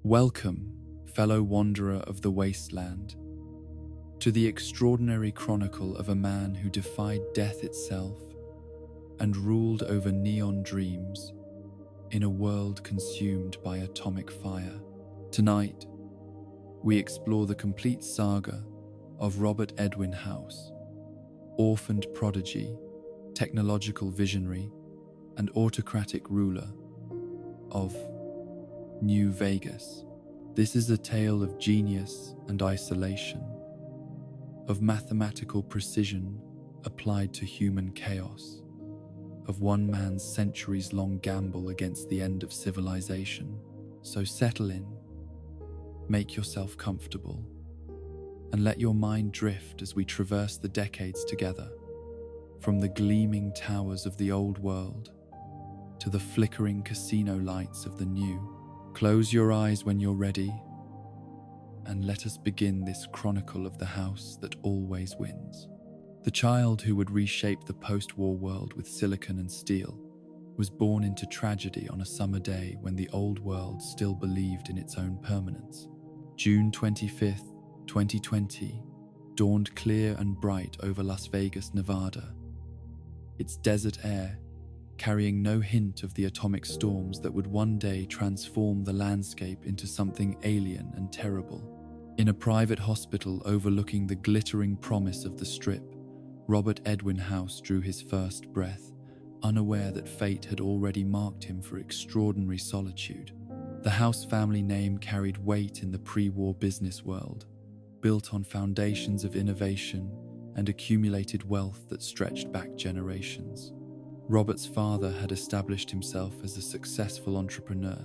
Welcome, fellow wanderer of the wasteland, to the extraordinary chronicle of a man who defied death itself and ruled over neon dreams in a world consumed by atomic fire. Tonight, we explore the complete saga of Robert Edwin House, orphaned prodigy, technological visionary, and autocratic ruler of New Vegas. This is a tale of genius and isolation, of mathematical precision applied to human chaos, of one man's centuries-long gamble against the end of civilization. So settle in, make yourself comfortable, and let your mind drift as we traverse the decades together, from the gleaming towers of the old world to the flickering casino lights of the new. Close your eyes when you're ready, and let us begin this chronicle of the house that always wins. The child who would reshape the post-war world with silicon and steel was born into tragedy on a summer day when the old world still believed in its own permanence. June 25th, 2020, dawned clear and bright over Las Vegas, Nevada. Its desert air carrying no hint of the atomic storms that would one day transform the landscape into something alien and terrible. In a private hospital overlooking the glittering promise of the Strip, Robert Edwin House drew his first breath, unaware that fate had already marked him for extraordinary solitude. The House family name carried weight in the pre-war business world, built on foundations of innovation and accumulated wealth that stretched back generations. Robert's father had established himself as a successful entrepreneur,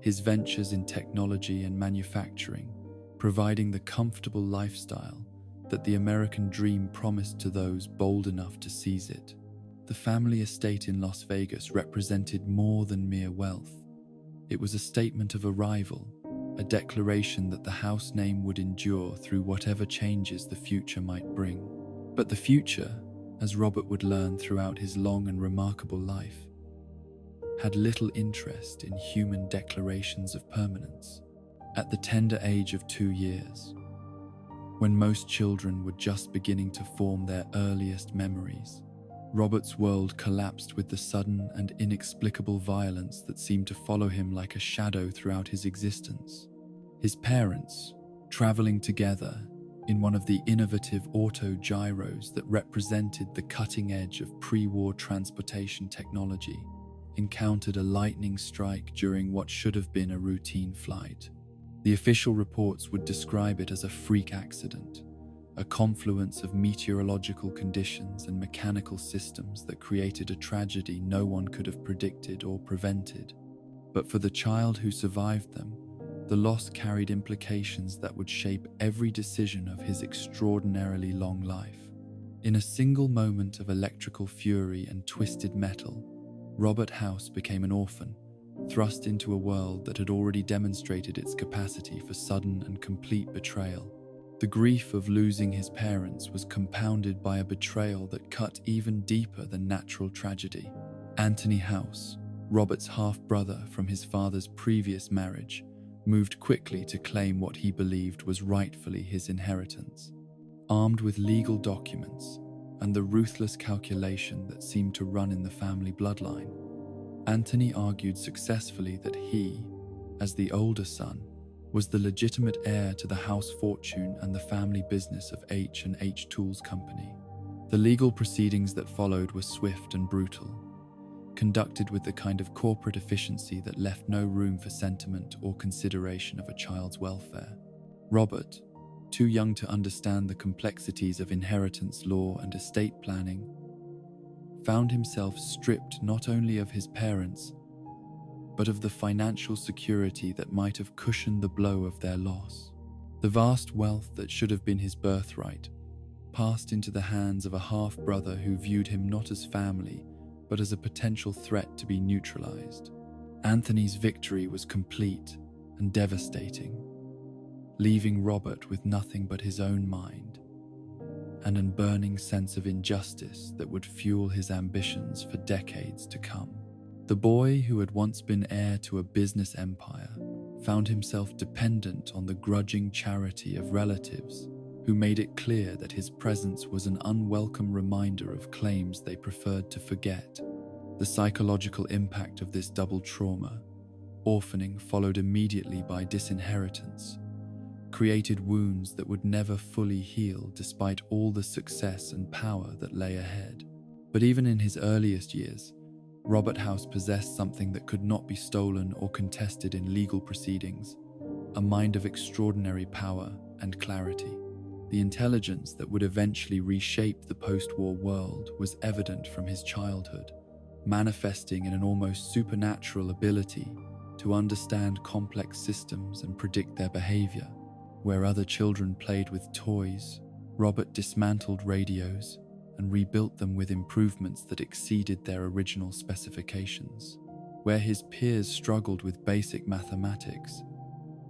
his ventures in technology and manufacturing providing the comfortable lifestyle that the American dream promised to those bold enough to seize it. The family estate in Las Vegas represented more than mere wealth. It was a statement of arrival, a declaration that the house name would endure through whatever changes the future might bring. But the future, as Robert would learn throughout his long and remarkable life, had little interest in human declarations of permanence. At the tender age of 2 years, when most children were just beginning to form their earliest memories, Robert's world collapsed with the sudden and inexplicable violence that seemed to follow him like a shadow throughout his existence. His parents, traveling together in one of the innovative auto-gyros that represented the cutting edge of pre-war transportation technology, encountered a lightning strike during what should have been a routine flight. The official reports would describe it as a freak accident, a confluence of meteorological conditions and mechanical systems that created a tragedy no one could have predicted or prevented. But for the child who survived them, the loss carried implications that would shape every decision of his extraordinarily long life. In a single moment of electrical fury and twisted metal, Robert House became an orphan, thrust into a world that had already demonstrated its capacity for sudden and complete betrayal. The grief of losing his parents was compounded by a betrayal that cut even deeper than natural tragedy. Anthony House, Robert's half-brother from his father's previous marriage, moved quickly to claim what he believed was rightfully his inheritance. Armed with legal documents and the ruthless calculation that seemed to run in the family bloodline, Anthony argued successfully that he, as the older son, was the legitimate heir to the house fortune and the family business of H&H Tools Company. The legal proceedings that followed were swift and brutal, conducted with the kind of corporate efficiency that left no room for sentiment or consideration of a child's welfare. Robert, too young to understand the complexities of inheritance law and estate planning, found himself stripped not only of his parents, but of the financial security that might have cushioned the blow of their loss. The vast wealth that should have been his birthright passed into the hands of a half-brother who viewed him not as family, but as a potential threat to be neutralized. Anthony's victory was complete and devastating, leaving Robert with nothing but his own mind and a burning sense of injustice that would fuel his ambitions for decades to come. The boy who had once been heir to a business empire found himself dependent on the grudging charity of relatives who made it clear that his presence was an unwelcome reminder of claims they preferred to forget. The psychological impact of this double trauma, orphaning followed immediately by disinheritance, created wounds that would never fully heal despite all the success and power that lay ahead. But even in his earliest years, Robert House possessed something that could not be stolen or contested in legal proceedings: a mind of extraordinary power and clarity. The intelligence that would eventually reshape the post-war world was evident from his childhood, manifesting in an almost supernatural ability to understand complex systems and predict their behavior. Where other children played with toys, Robert dismantled radios and rebuilt them with improvements that exceeded their original specifications. Where his peers struggled with basic mathematics,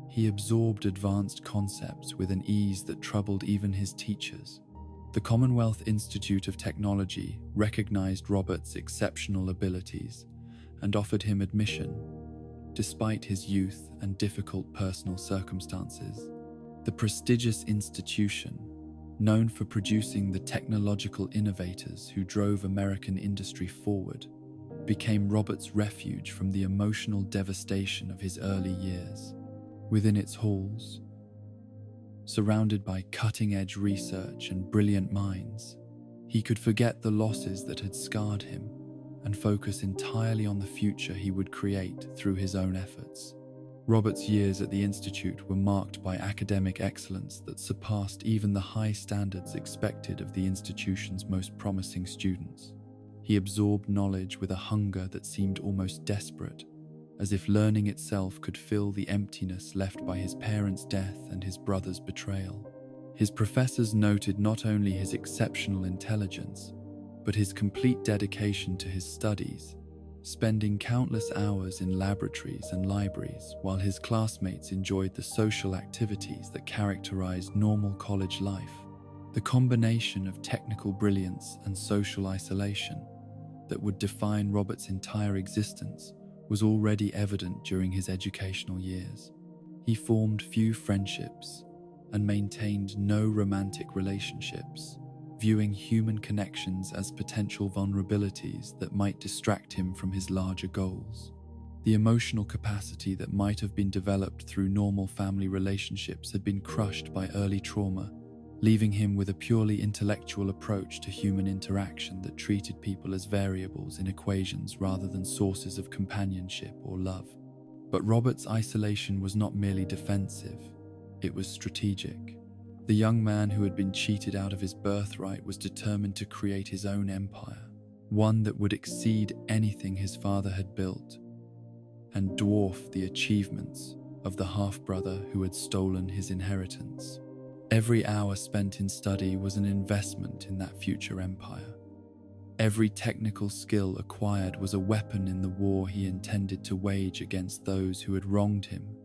he absorbed advanced concepts with an ease that troubled even his teachers. The Commonwealth Institute of Technology recognized Robert's exceptional abilities and offered him admission, despite his youth and difficult personal circumstances. The prestigious institution, known for producing the technological innovators who drove American industry forward, became Robert's refuge from the emotional devastation of his early years. Within its halls, surrounded by cutting-edge research and brilliant minds, he could forget the losses that had scarred him and focus entirely on the future he would create through his own efforts. Robert's years at the Institute were marked by academic excellence that surpassed even the high standards expected of the institution's most promising students. He absorbed knowledge with a hunger that seemed almost desperate, as if learning itself could fill the emptiness left by his parents' death and his brother's betrayal. His professors noted not only his exceptional intelligence, but his complete dedication to his studies, spending countless hours in laboratories and libraries while his classmates enjoyed the social activities that characterized normal college life. The combination of technical brilliance and social isolation that would define Robert's entire existence was already evident during his educational years. He formed few friendships and maintained no romantic relationships, viewing human connections as potential vulnerabilities that might distract him from his larger goals. The emotional capacity that might have been developed through normal family relationships had been crushed by early trauma, leaving him with a purely intellectual approach to human interaction that treated people as variables in equations rather than sources of companionship or love. But Robert's isolation was not merely defensive, it was strategic. The young man who had been cheated out of his birthright was determined to create his own empire, one that would exceed anything his father had built and dwarf the achievements of the half-brother who had stolen his inheritance. Every hour spent in study was an investment in that future empire. Every technical skill acquired was a weapon in the war he intended to wage against those who had wronged him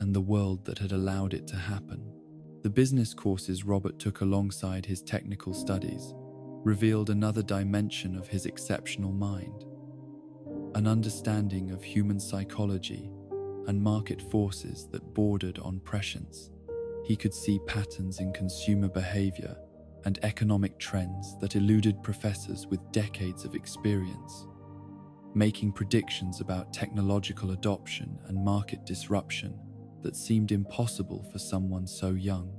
and the world that had allowed it to happen. The business courses Robert took alongside his technical studies revealed another dimension of his exceptional mind, an understanding of human psychology and market forces that bordered on prescience. He could see patterns in consumer behavior and economic trends that eluded professors with decades of experience, making predictions about technological adoption and market disruption that seemed impossible for someone so young.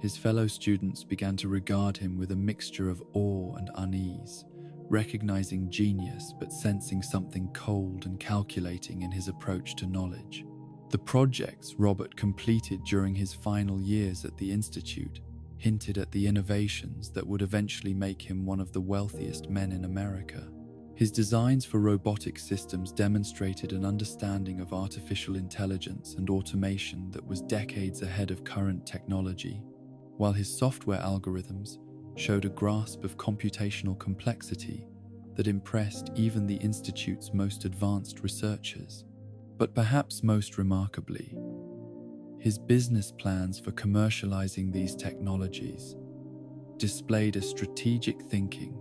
His fellow students began to regard him with a mixture of awe and unease, recognizing genius but sensing something cold and calculating in his approach to knowledge. The projects Robert completed during his final years at the Institute hinted at the innovations that would eventually make him one of the wealthiest men in America. His designs for robotic systems demonstrated an understanding of artificial intelligence and automation that was decades ahead of current technology, while his software algorithms showed a grasp of computational complexity that impressed even the Institute's most advanced researchers. But perhaps most remarkably, his business plans for commercializing these technologies displayed a strategic thinking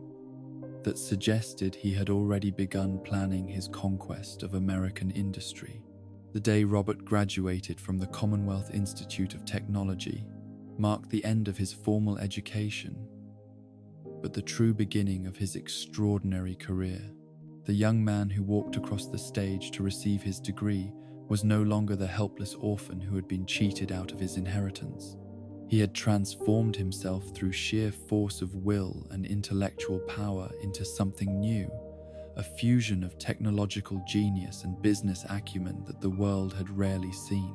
that suggested he had already begun planning his conquest of American industry. The day Robert graduated from the Commonwealth Institute of Technology marked the end of his formal education, but the true beginning of his extraordinary career. The young man who walked across the stage to receive his degree was no longer the helpless orphan who had been cheated out of his inheritance. He had transformed himself through sheer force of will and intellectual power into something new, a fusion of technological genius and business acumen that the world had rarely seen.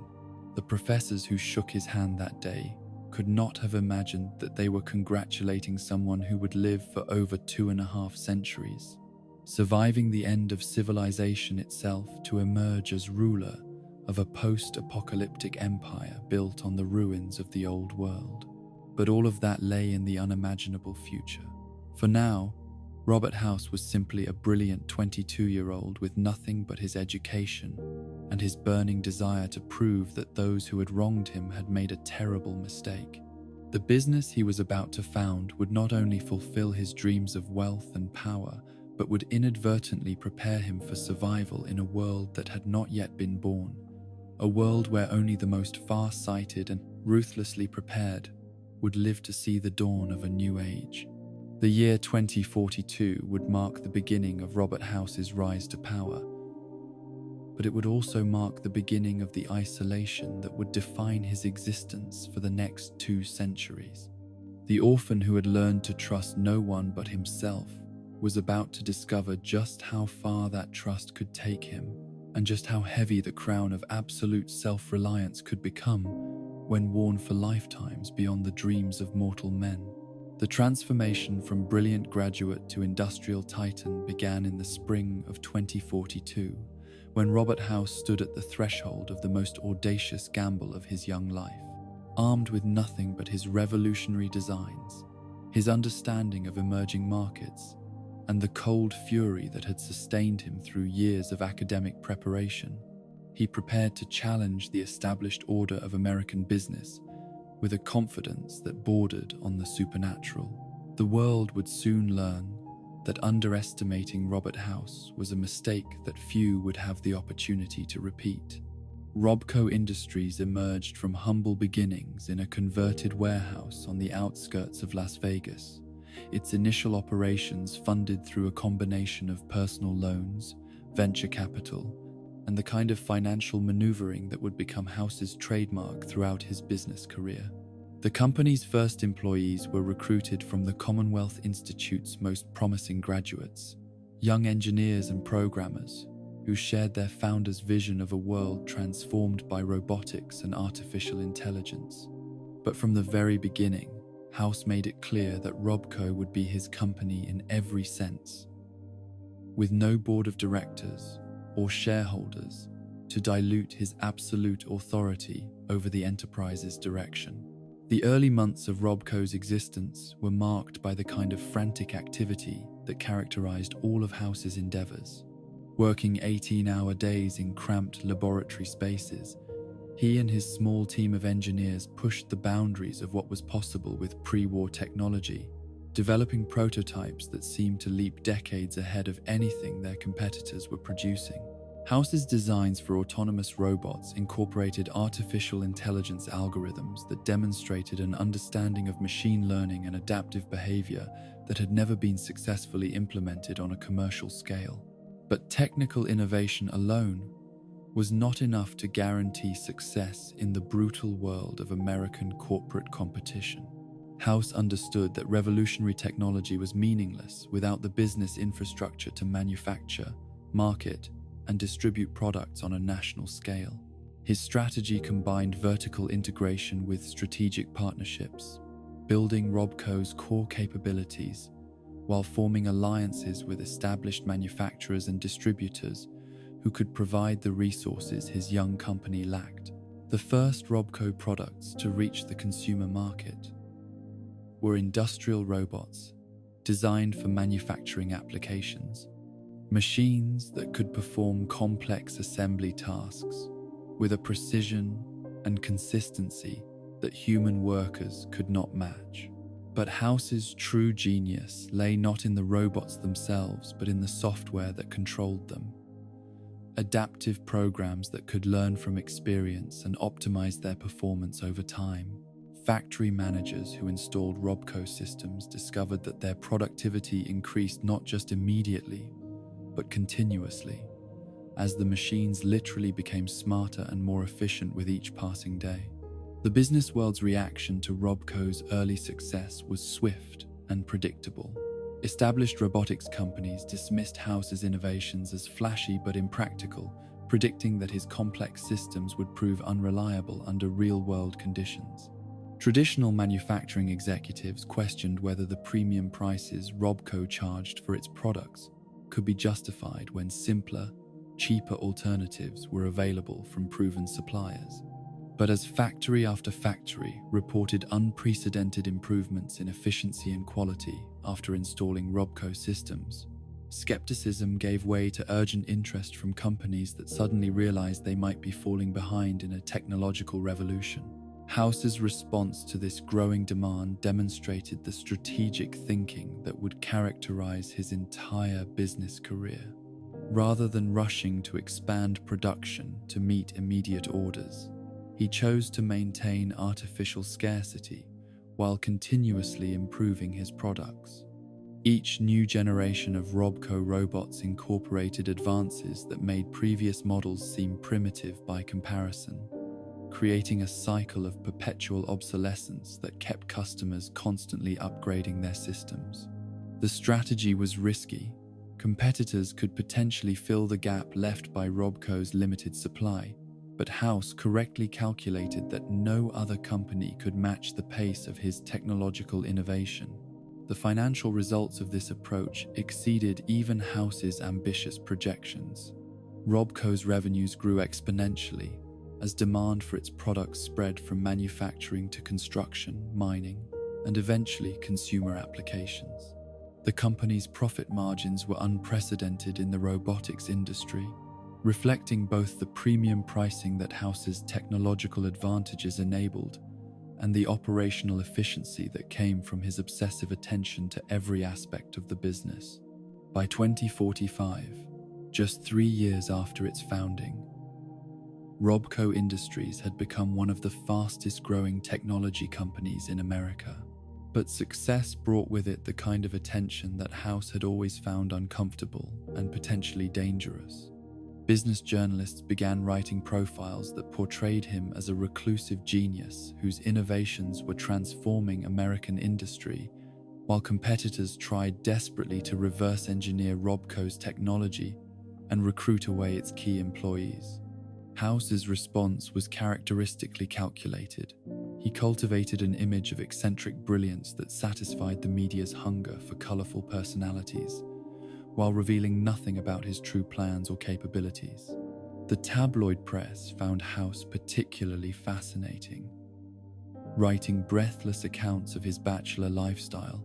The professors who shook his hand that day could not have imagined that they were congratulating someone who would live for over 2.5 centuries, surviving the end of civilization itself to emerge as ruler of a post-apocalyptic empire built on the ruins of the old world. But all of that lay in the unimaginable future. For now, Robert House was simply a brilliant 22-year-old with nothing but his education and his burning desire to prove that those who had wronged him had made a terrible mistake. The business he was about to found would not only fulfill his dreams of wealth and power, but would inadvertently prepare him for survival in a world that had not yet been born, a world where only the most far-sighted and ruthlessly prepared would live to see the dawn of a new age. The year 2042 would mark the beginning of Robert House's rise to power, but it would also mark the beginning of the isolation that would define his existence for the next 2 centuries. The orphan who had learned to trust no one but himself was about to discover just how far that trust could take him, and just how heavy the crown of absolute self-reliance could become when worn for lifetimes beyond the dreams of mortal men. The transformation from brilliant graduate to industrial titan began in the spring of 2042, when Robert House stood at the threshold of the most audacious gamble of his young life. Armed with nothing but his revolutionary designs, his understanding of emerging markets, and the cold fury that had sustained him through years of academic preparation, he prepared to challenge the established order of American business with a confidence that bordered on the supernatural. The world would soon learn that underestimating Robert House was a mistake that few would have the opportunity to repeat. Robco Industries emerged from humble beginnings in a converted warehouse on the outskirts of Las Vegas, its initial operations funded through a combination of personal loans, venture capital, and the kind of financial maneuvering that would become House's trademark throughout his business career. The company's first employees were recruited from the Commonwealth Institute's most promising graduates, young engineers and programmers who shared their founder's vision of a world transformed by robotics and artificial intelligence. But from the very beginning, House made it clear that Robco would be his company in every sense, with no board of directors or shareholders to dilute his absolute authority over the enterprise's direction. The early months of Robco's existence were marked by the kind of frantic activity that characterized all of House's endeavors. Working 18-hour days in cramped laboratory spaces, he and his small team of engineers pushed the boundaries of what was possible with pre-war technology, developing prototypes that seemed to leap decades ahead of anything their competitors were producing. House's designs for autonomous robots incorporated artificial intelligence algorithms that demonstrated an understanding of machine learning and adaptive behavior that had never been successfully implemented on a commercial scale. But technical innovation alone was not enough to guarantee success in the brutal world of American corporate competition. House understood that revolutionary technology was meaningless without the business infrastructure to manufacture, market, and distribute products on a national scale. His strategy combined vertical integration with strategic partnerships, building Robco's core capabilities while forming alliances with established manufacturers and distributors who could provide the resources his young company lacked. The first Robco products to reach the consumer market were industrial robots designed for manufacturing applications, machines that could perform complex assembly tasks with a precision and consistency that human workers could not match. But House's true genius lay not in the robots themselves, but in the software that controlled them. adaptive programs that could learn from experience and optimize their performance over time. Factory managers who installed Robco systems discovered that their productivity increased not just immediately, but continuously, as the machines literally became smarter and more efficient with each passing day. The business world's reaction to Robco's early success was swift and predictable. Established robotics companies dismissed House's innovations as flashy but impractical, predicting that his complex systems would prove unreliable under real-world conditions. Traditional manufacturing executives questioned whether the premium prices Robco charged for its products could be justified when simpler, cheaper alternatives were available from proven suppliers. But as factory after factory reported unprecedented improvements in efficiency and quality after installing Robco systems, skepticism gave way to urgent interest from companies that suddenly realized they might be falling behind in a technological revolution. House's response to this growing demand demonstrated the strategic thinking that would characterize his entire business career. Rather than rushing to expand production to meet immediate orders, he chose to maintain artificial scarcity while continuously improving his products. Each new generation of Robco robots incorporated advances that made previous models seem primitive by comparison, creating a cycle of perpetual obsolescence that kept customers constantly upgrading their systems. The strategy was risky. Competitors could potentially fill the gap left by Robco's limited supply, but House correctly calculated that no other company could match the pace of his technological innovation. The financial results of this approach exceeded even House's ambitious projections. Robco's revenues grew exponentially as demand for its products spread from manufacturing to construction, mining, and eventually consumer applications. The company's profit margins were unprecedented in the robotics industry, reflecting both the premium pricing that House's technological advantages enabled and the operational efficiency that came from his obsessive attention to every aspect of the business. By 2045, just 3 years after its founding, Robco Industries had become one of the fastest-growing technology companies in America. But success brought with it the kind of attention that House had always found uncomfortable and potentially dangerous. Business journalists began writing profiles that portrayed him as a reclusive genius whose innovations were transforming American industry, while competitors tried desperately to reverse engineer Robco's technology and recruit away its key employees. House's response was characteristically calculated. He cultivated an image of eccentric brilliance that satisfied the media's hunger for colorful personalities, while revealing nothing about his true plans or capabilities. The tabloid press found House particularly fascinating, writing breathless accounts of his bachelor lifestyle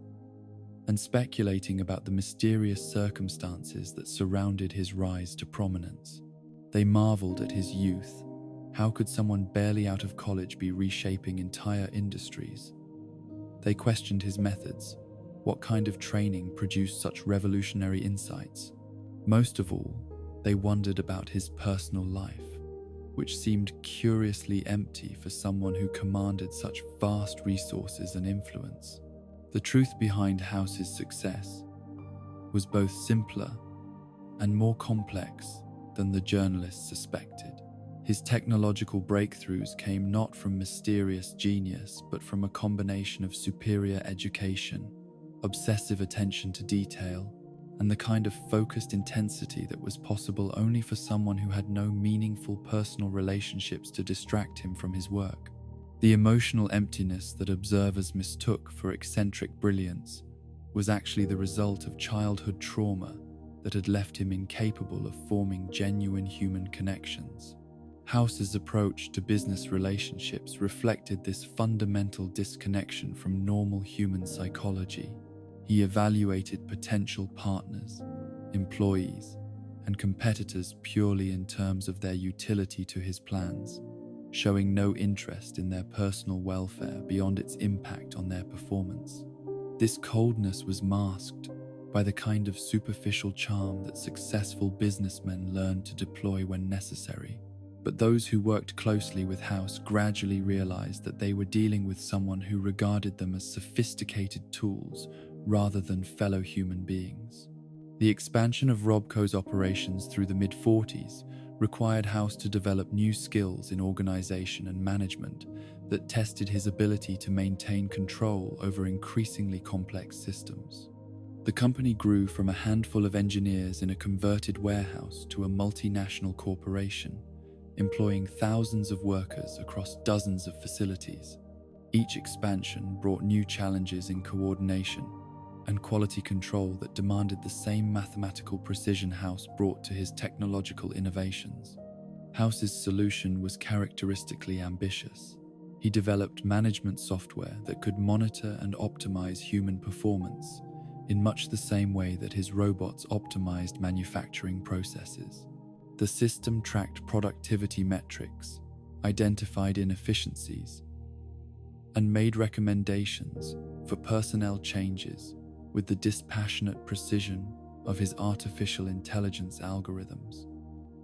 and speculating about the mysterious circumstances that surrounded his rise to prominence. They marveled at his youth. How could someone barely out of college be reshaping entire industries? They questioned his methods. What kind of training produced such revolutionary insights? Most of all, they wondered about his personal life, which seemed curiously empty for someone who commanded such vast resources and influence. The truth behind House's success was both simpler and more complex than the journalists suspected. His technological breakthroughs came not from mysterious genius, but from a combination of superior education, obsessive attention to detail, and the kind of focused intensity that was possible only for someone who had no meaningful personal relationships to distract him from his work. The emotional emptiness that observers mistook for eccentric brilliance was actually the result of childhood trauma that had left him incapable of forming genuine human connections. House's approach to business relationships reflected this fundamental disconnection from normal human psychology. He evaluated potential partners, employees, and competitors purely in terms of their utility to his plans, showing no interest in their personal welfare beyond its impact on their performance. This coldness was masked by the kind of superficial charm that successful businessmen learn to deploy when necessary. But those who worked closely with House gradually realized that they were dealing with someone who regarded them as sophisticated tools rather than fellow human beings. The expansion of Robco's operations through the mid-40s required House to develop new skills in organization and management that tested his ability to maintain control over increasingly complex systems. The company grew from a handful of engineers in a converted warehouse to a multinational corporation, employing thousands of workers across dozens of facilities. Each expansion brought new challenges in coordination and quality control that demanded the same mathematical precision House brought to his technological innovations. House's solution was characteristically ambitious. He developed management software that could monitor and optimize human performance in much the same way that his robots optimized manufacturing processes. The system tracked productivity metrics, identified inefficiencies, and made recommendations for personnel changes with the dispassionate precision of his artificial intelligence algorithms.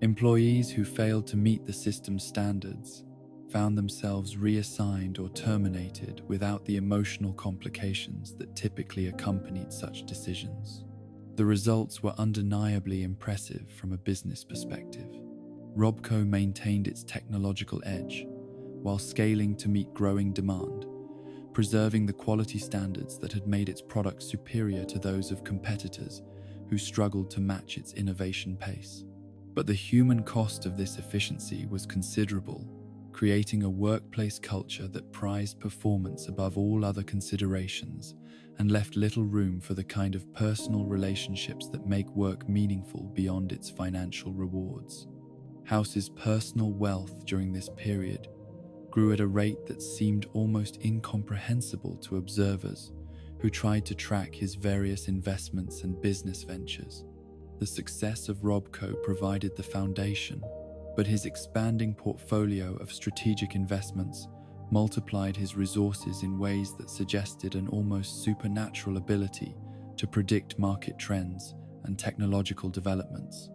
Employees who failed to meet the system's standards found themselves reassigned or terminated without the emotional complications that typically accompanied such decisions. The results were undeniably impressive from a business perspective. Robco maintained its technological edge while scaling to meet growing demand, preserving the quality standards that had made its products superior to those of competitors who struggled to match its innovation pace. But the human cost of this efficiency was considerable, creating a workplace culture that prized performance above all other considerations and left little room for the kind of personal relationships that make work meaningful beyond its financial rewards. House's personal wealth during this period grew at a rate that seemed almost incomprehensible to observers who tried to track his various investments and business ventures. The success of Robco provided the foundation, but his expanding portfolio of strategic investments multiplied his resources in ways that suggested an almost supernatural ability to predict market trends and technological developments.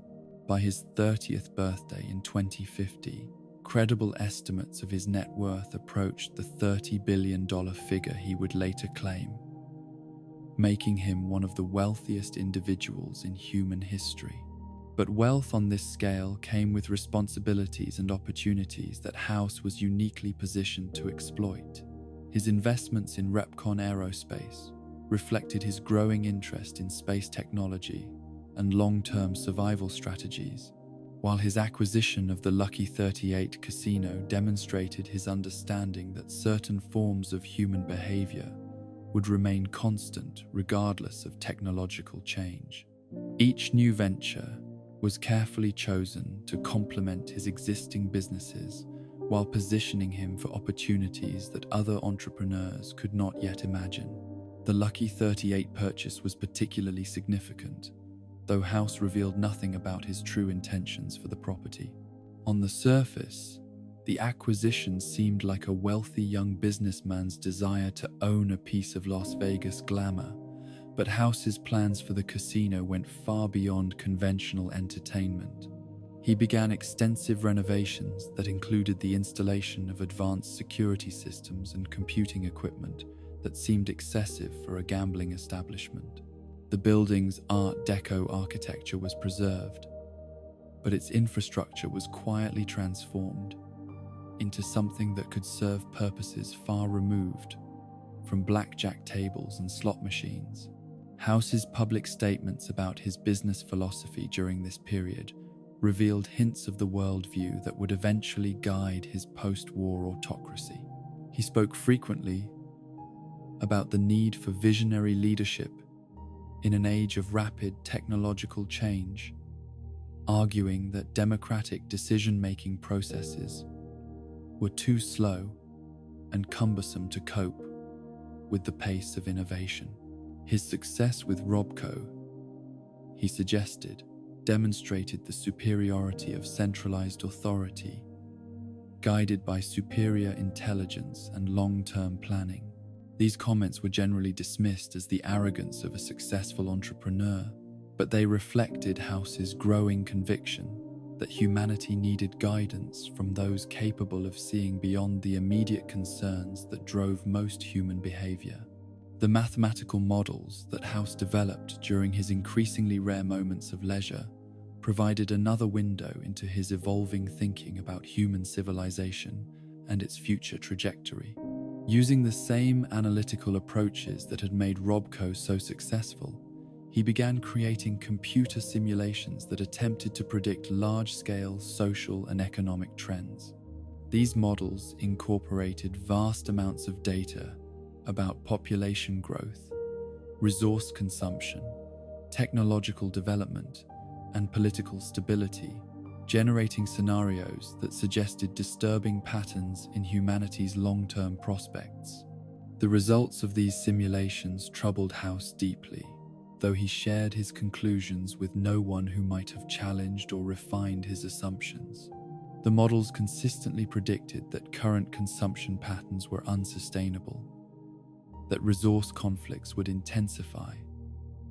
By his 30th birthday in 2050, credible estimates of his net worth approached the $30 billion figure he would later claim, making him one of the wealthiest individuals in human history. But wealth on this scale came with responsibilities and opportunities that House was uniquely positioned to exploit. His investments in Repcon Aerospace reflected his growing interest in space technology and long-term survival strategies, while his acquisition of the Lucky 38 casino demonstrated his understanding that certain forms of human behavior would remain constant regardless of technological change. Each new venture was carefully chosen to complement his existing businesses while positioning him for opportunities that other entrepreneurs could not yet imagine. The Lucky 38 purchase was particularly significant, though House revealed nothing about his true intentions for the property. On the surface, the acquisition seemed like a wealthy young businessman's desire to own a piece of Las Vegas glamour, but House's plans for the casino went far beyond conventional entertainment. He began extensive renovations that included the installation of advanced security systems and computing equipment that seemed excessive for a gambling establishment. The building's Art Deco architecture was preserved, but its infrastructure was quietly transformed into something that could serve purposes far removed from blackjack tables and slot machines. House's public statements about his business philosophy during this period revealed hints of the worldview that would eventually guide his post-war autocracy. He spoke frequently about the need for visionary leadership in an age of rapid technological change, arguing that democratic decision-making processes were too slow and cumbersome to cope with the pace of innovation. His success with Robco, he suggested, demonstrated the superiority of centralized authority, guided by superior intelligence and long-term planning. These comments were generally dismissed as the arrogance of a successful entrepreneur, but they reflected House's growing conviction that humanity needed guidance from those capable of seeing beyond the immediate concerns that drove most human behavior. The mathematical models that House developed during his increasingly rare moments of leisure provided another window into his evolving thinking about human civilization and its future trajectory. Using the same analytical approaches that had made Robco so successful, he began creating computer simulations that attempted to predict large-scale social and economic trends. These models incorporated vast amounts of data about population growth, resource consumption, technological development, and political stability, generating scenarios that suggested disturbing patterns in humanity's long-term prospects. The results of these simulations troubled House deeply, though he shared his conclusions with no one who might have challenged or refined his assumptions. The models consistently predicted that current consumption patterns were unsustainable, that resource conflicts would intensify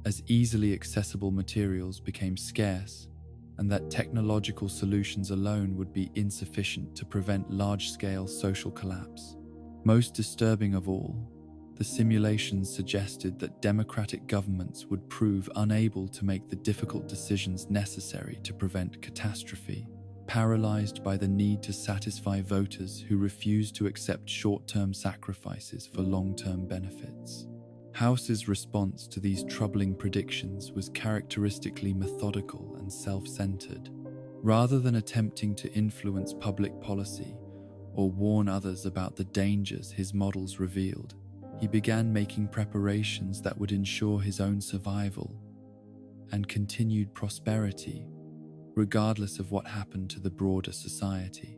as easily accessible materials became scarce, and that technological solutions alone would be insufficient to prevent large-scale social collapse. Most disturbing of all, the simulations suggested that democratic governments would prove unable to make the difficult decisions necessary to prevent catastrophe, paralyzed by the need to satisfy voters who refused to accept short-term sacrifices for long-term benefits. House's response to these troubling predictions was characteristically methodical and self-centered. Rather than attempting to influence public policy or warn others about the dangers his models revealed, he began making preparations that would ensure his own survival and continued prosperity, regardless of what happened to the broader society.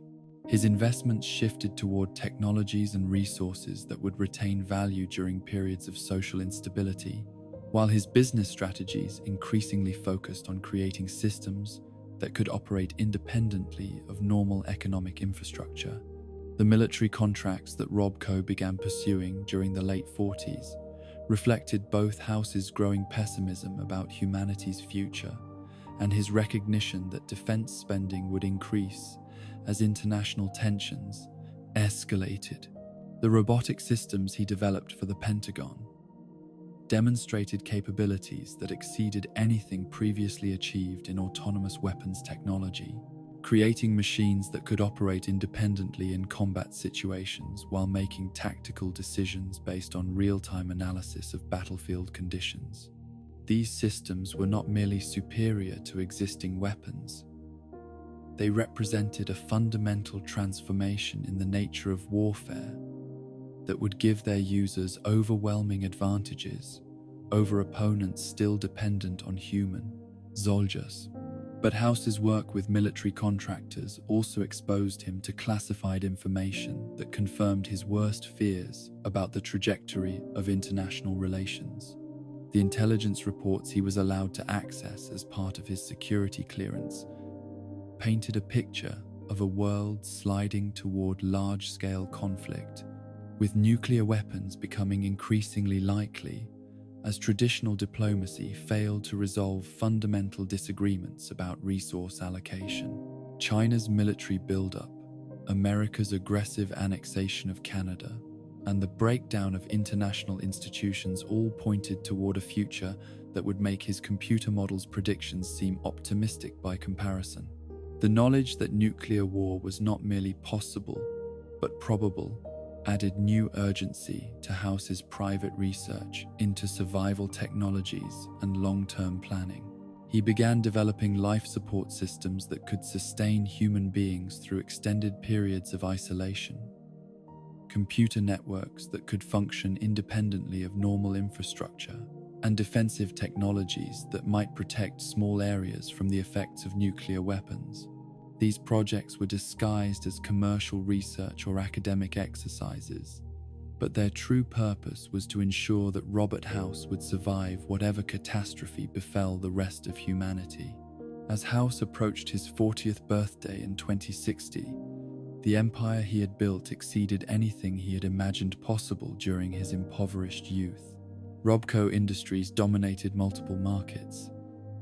His investments shifted toward technologies and resources that would retain value during periods of social instability, while his business strategies increasingly focused on creating systems that could operate independently of normal economic infrastructure. The military contracts that Robco began pursuing during the late 40s reflected both House's growing pessimism about humanity's future and his recognition that defense spending would increase as international tensions escalated. The robotic systems he developed for the Pentagon demonstrated capabilities that exceeded anything previously achieved in autonomous weapons technology, creating machines that could operate independently in combat situations while making tactical decisions based on real-time analysis of battlefield conditions. These systems were not merely superior to existing weapons. They represented a fundamental transformation in the nature of warfare that would give their users overwhelming advantages over opponents still dependent on human soldiers. But House's work with military contractors also exposed him to classified information that confirmed his worst fears about the trajectory of international relations. The intelligence reports he was allowed to access as part of his security clearance painted a picture of a world sliding toward large-scale conflict, with nuclear weapons becoming increasingly likely as traditional diplomacy failed to resolve fundamental disagreements about resource allocation. China's military buildup, America's aggressive annexation of Canada, and the breakdown of international institutions all pointed toward a future that would make his computer model's predictions seem optimistic by comparison. The knowledge that nuclear war was not merely possible, but probable, added new urgency to House's private research into survival technologies and long-term planning. He began developing life support systems that could sustain human beings through extended periods of isolation, computer networks that could function independently of normal infrastructure, and defensive technologies that might protect small areas from the effects of nuclear weapons. These projects were disguised as commercial research or academic exercises, but their true purpose was to ensure that Robert House would survive whatever catastrophe befell the rest of humanity. As House approached his 40th birthday in 2060, The empire he had built exceeded anything he had imagined possible during his impoverished youth. Robco Industries dominated multiple markets.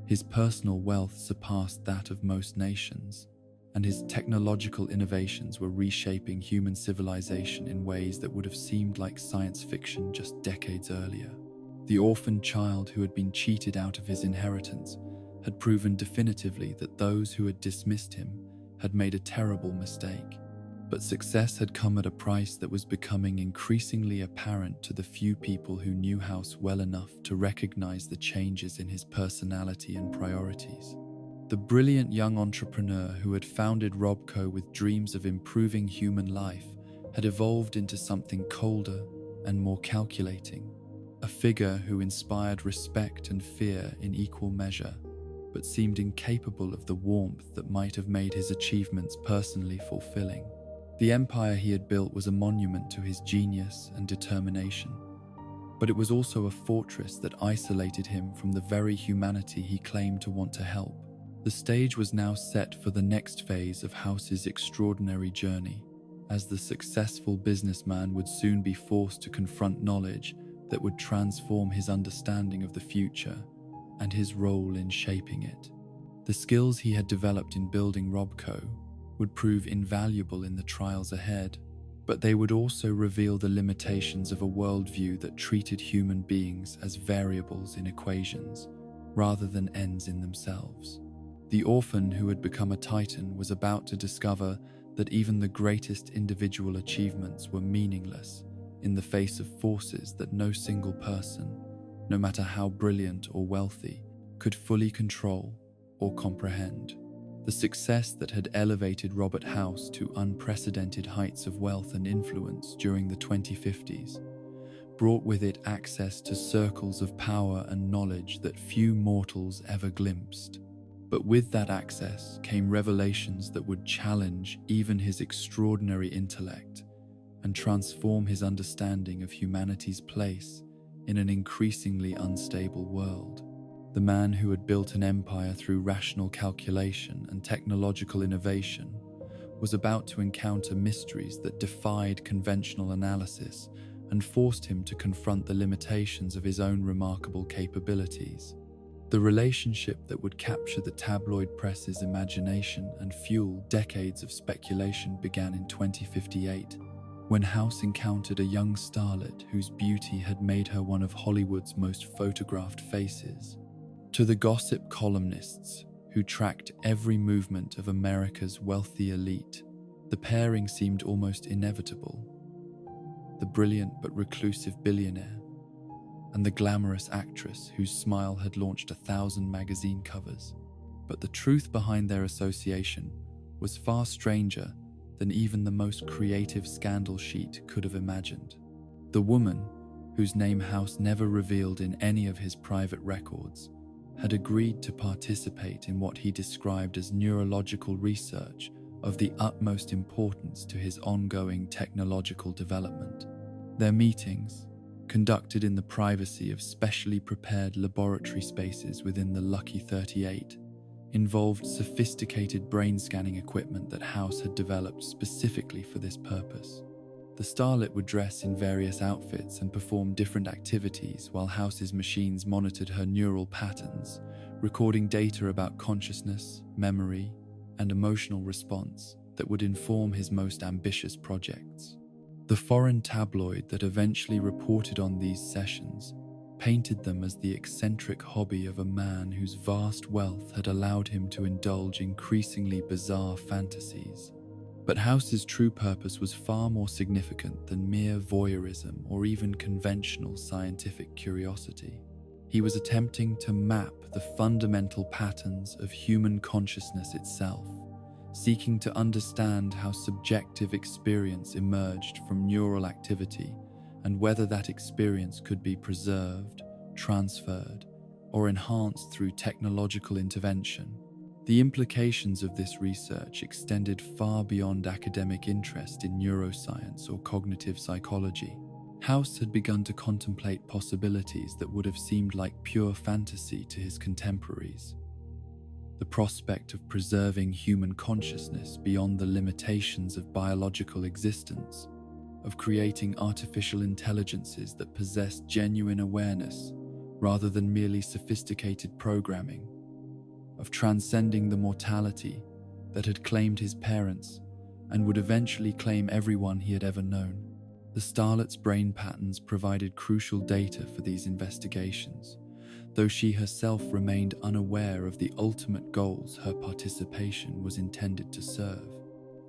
His personal wealth surpassed that of most nations, and his technological innovations were reshaping human civilization in ways that would have seemed like science fiction just decades earlier. The orphaned child who had been cheated out of his inheritance had proven definitively that those who had dismissed him had made a terrible mistake. But success had come at a price that was becoming increasingly apparent to the few people who knew House well enough to recognize the changes in his personality and priorities. The brilliant young entrepreneur who had founded Robco with dreams of improving human life had evolved into something colder and more calculating, a figure who inspired respect and fear in equal measure, but seemed incapable of the warmth that might have made his achievements personally fulfilling. The empire he had built was a monument to his genius and determination, but it was also a fortress that isolated him from the very humanity he claimed to want to help. The stage was now set for the next phase of House's extraordinary journey, as the successful businessman would soon be forced to confront knowledge that would transform his understanding of the future and his role in shaping it. The skills he had developed in building Robco would prove invaluable in the trials ahead, but they would also reveal the limitations of a worldview that treated human beings as variables in equations, rather than ends in themselves. The orphan who had become a titan was about to discover that even the greatest individual achievements were meaningless in the face of forces that no single person, no matter how brilliant or wealthy, could fully control or comprehend. The success that had elevated Robert House to unprecedented heights of wealth and influence during the 2050s brought with it access to circles of power and knowledge that few mortals ever glimpsed. But with that access came revelations that would challenge even his extraordinary intellect and transform his understanding of humanity's place in an increasingly unstable world. The man who had built an empire through rational calculation and technological innovation was about to encounter mysteries that defied conventional analysis and forced him to confront the limitations of his own remarkable capabilities. The relationship that would capture the tabloid press's imagination and fuel decades of speculation began in 2058, when House encountered a young starlet whose beauty had made her one of Hollywood's most photographed faces. To the gossip columnists who tracked every movement of America's wealthy elite, the pairing seemed almost inevitable. The brilliant but reclusive billionaire and the glamorous actress whose smile had launched 1,000 magazine covers. But the truth behind their association was far stranger than even the most creative scandal sheet could have imagined. The woman, whose name House never revealed in any of his private records, had agreed to participate in what he described as neurological research of the utmost importance to his ongoing technological development. Their meetings, conducted in the privacy of specially prepared laboratory spaces within the Lucky 38, involved sophisticated brain scanning equipment that House had developed specifically for this purpose. The starlet would dress in various outfits and perform different activities while House's machines monitored her neural patterns, recording data about consciousness, memory, and emotional response that would inform his most ambitious projects. The foreign tabloid that eventually reported on these sessions painted them as the eccentric hobby of a man whose vast wealth had allowed him to indulge increasingly bizarre fantasies. But House's true purpose was far more significant than mere voyeurism or even conventional scientific curiosity. He was attempting to map the fundamental patterns of human consciousness itself, seeking to understand how subjective experience emerged from neural activity and whether that experience could be preserved, transferred, or enhanced through technological intervention. The implications of this research extended far beyond academic interest in neuroscience or cognitive psychology. House had begun to contemplate possibilities that would have seemed like pure fantasy to his contemporaries. The prospect of preserving human consciousness beyond the limitations of biological existence, of creating artificial intelligences that possess genuine awareness rather than merely sophisticated programming, of transcending the mortality that had claimed his parents and would eventually claim everyone he had ever known. The starlet's brain patterns provided crucial data for these investigations, though she herself remained unaware of the ultimate goals her participation was intended to serve.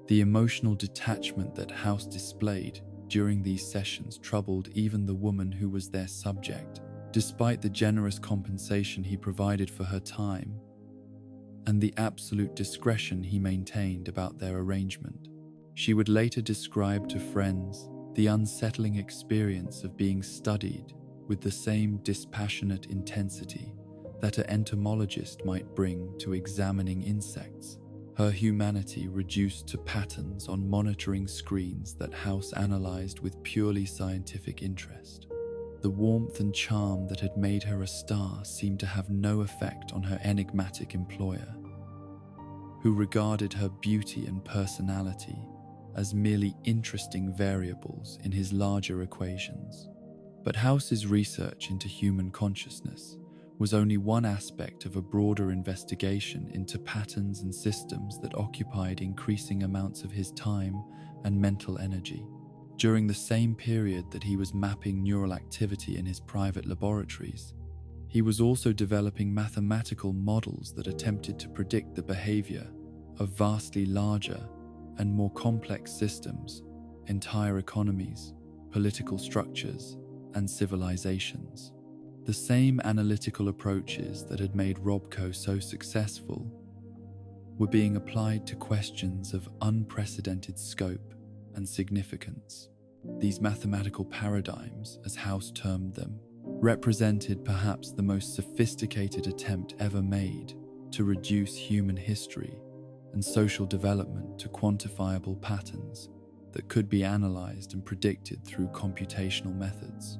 The emotional detachment that House displayed during these sessions troubled even the woman who was their subject, despite the generous compensation he provided for her time and the absolute discretion he maintained about their arrangement. She would later describe to friends the unsettling experience of being studied with the same dispassionate intensity that an entomologist might bring to examining insects, her humanity reduced to patterns on monitoring screens that House analyzed with purely scientific interest. The warmth and charm that had made her a star seemed to have no effect on her enigmatic employer, who regarded her beauty and personality as merely interesting variables in his larger equations. But House's research into human consciousness was only one aspect of a broader investigation into patterns and systems that occupied increasing amounts of his time and mental energy. During the same period that he was mapping neural activity in his private laboratories, he was also developing mathematical models that attempted to predict the behavior of vastly larger and more complex systems, entire economies, political structures, and civilizations. The same analytical approaches that had made Robco so successful were being applied to questions of unprecedented scope and significance. These mathematical paradigms, as House termed them, represented perhaps the most sophisticated attempt ever made to reduce human history and social development to quantifiable patterns that could be analyzed and predicted through computational methods.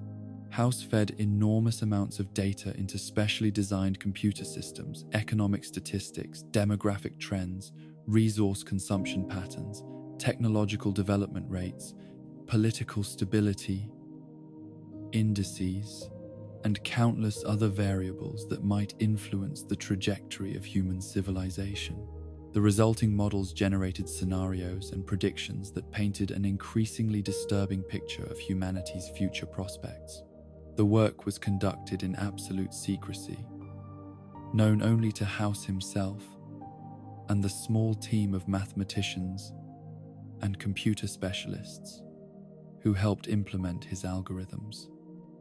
House fed enormous amounts of data into specially designed computer systems, economic statistics, demographic trends, resource consumption patterns, technological development rates, political stability, indices, and countless other variables that might influence the trajectory of human civilization. The resulting models generated scenarios and predictions that painted an increasingly disturbing picture of humanity's future prospects. The work was conducted in absolute secrecy, known only to House himself and the small team of mathematicians and computer specialists who helped implement his algorithms.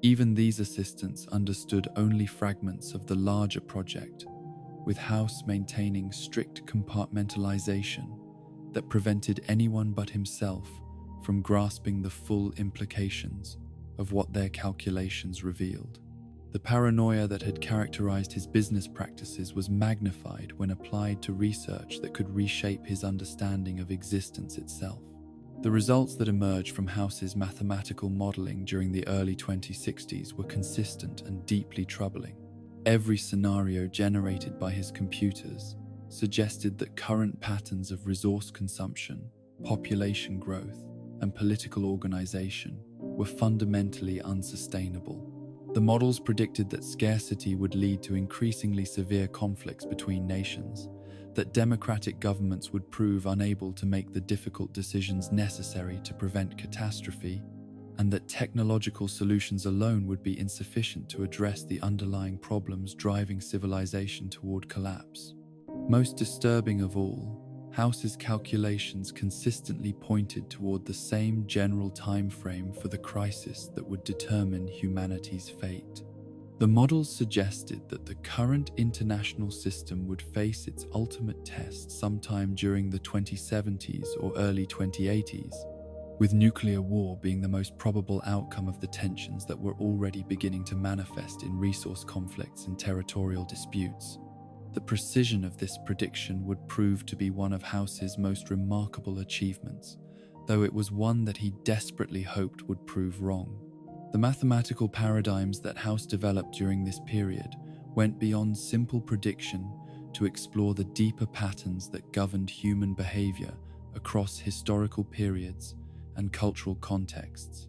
Even these assistants understood only fragments of the larger project, with House maintaining strict compartmentalization that prevented anyone but himself from grasping the full implications of what their calculations revealed. The paranoia that had characterized his business practices was magnified when applied to research that could reshape his understanding of existence itself. The results that emerged from House's mathematical modeling during the early 2060s were consistent and deeply troubling. Every scenario generated by his computers suggested that current patterns of resource consumption, population growth, and political organization were fundamentally unsustainable. The models predicted that scarcity would lead to increasingly severe conflicts between nations, that democratic governments would prove unable to make the difficult decisions necessary to prevent catastrophe, and that technological solutions alone would be insufficient to address the underlying problems driving civilization toward collapse. Most disturbing of all, House's calculations consistently pointed toward the same general time frame for the crisis that would determine humanity's fate. The models suggested that the current international system would face its ultimate test sometime during the 2070s or early 2080s, with nuclear war being the most probable outcome of the tensions that were already beginning to manifest in resource conflicts and territorial disputes. The precision of this prediction would prove to be one of House's most remarkable achievements, though it was one that he desperately hoped would prove wrong. The mathematical paradigms that House developed during this period went beyond simple prediction to explore the deeper patterns that governed human behavior across historical periods and cultural contexts.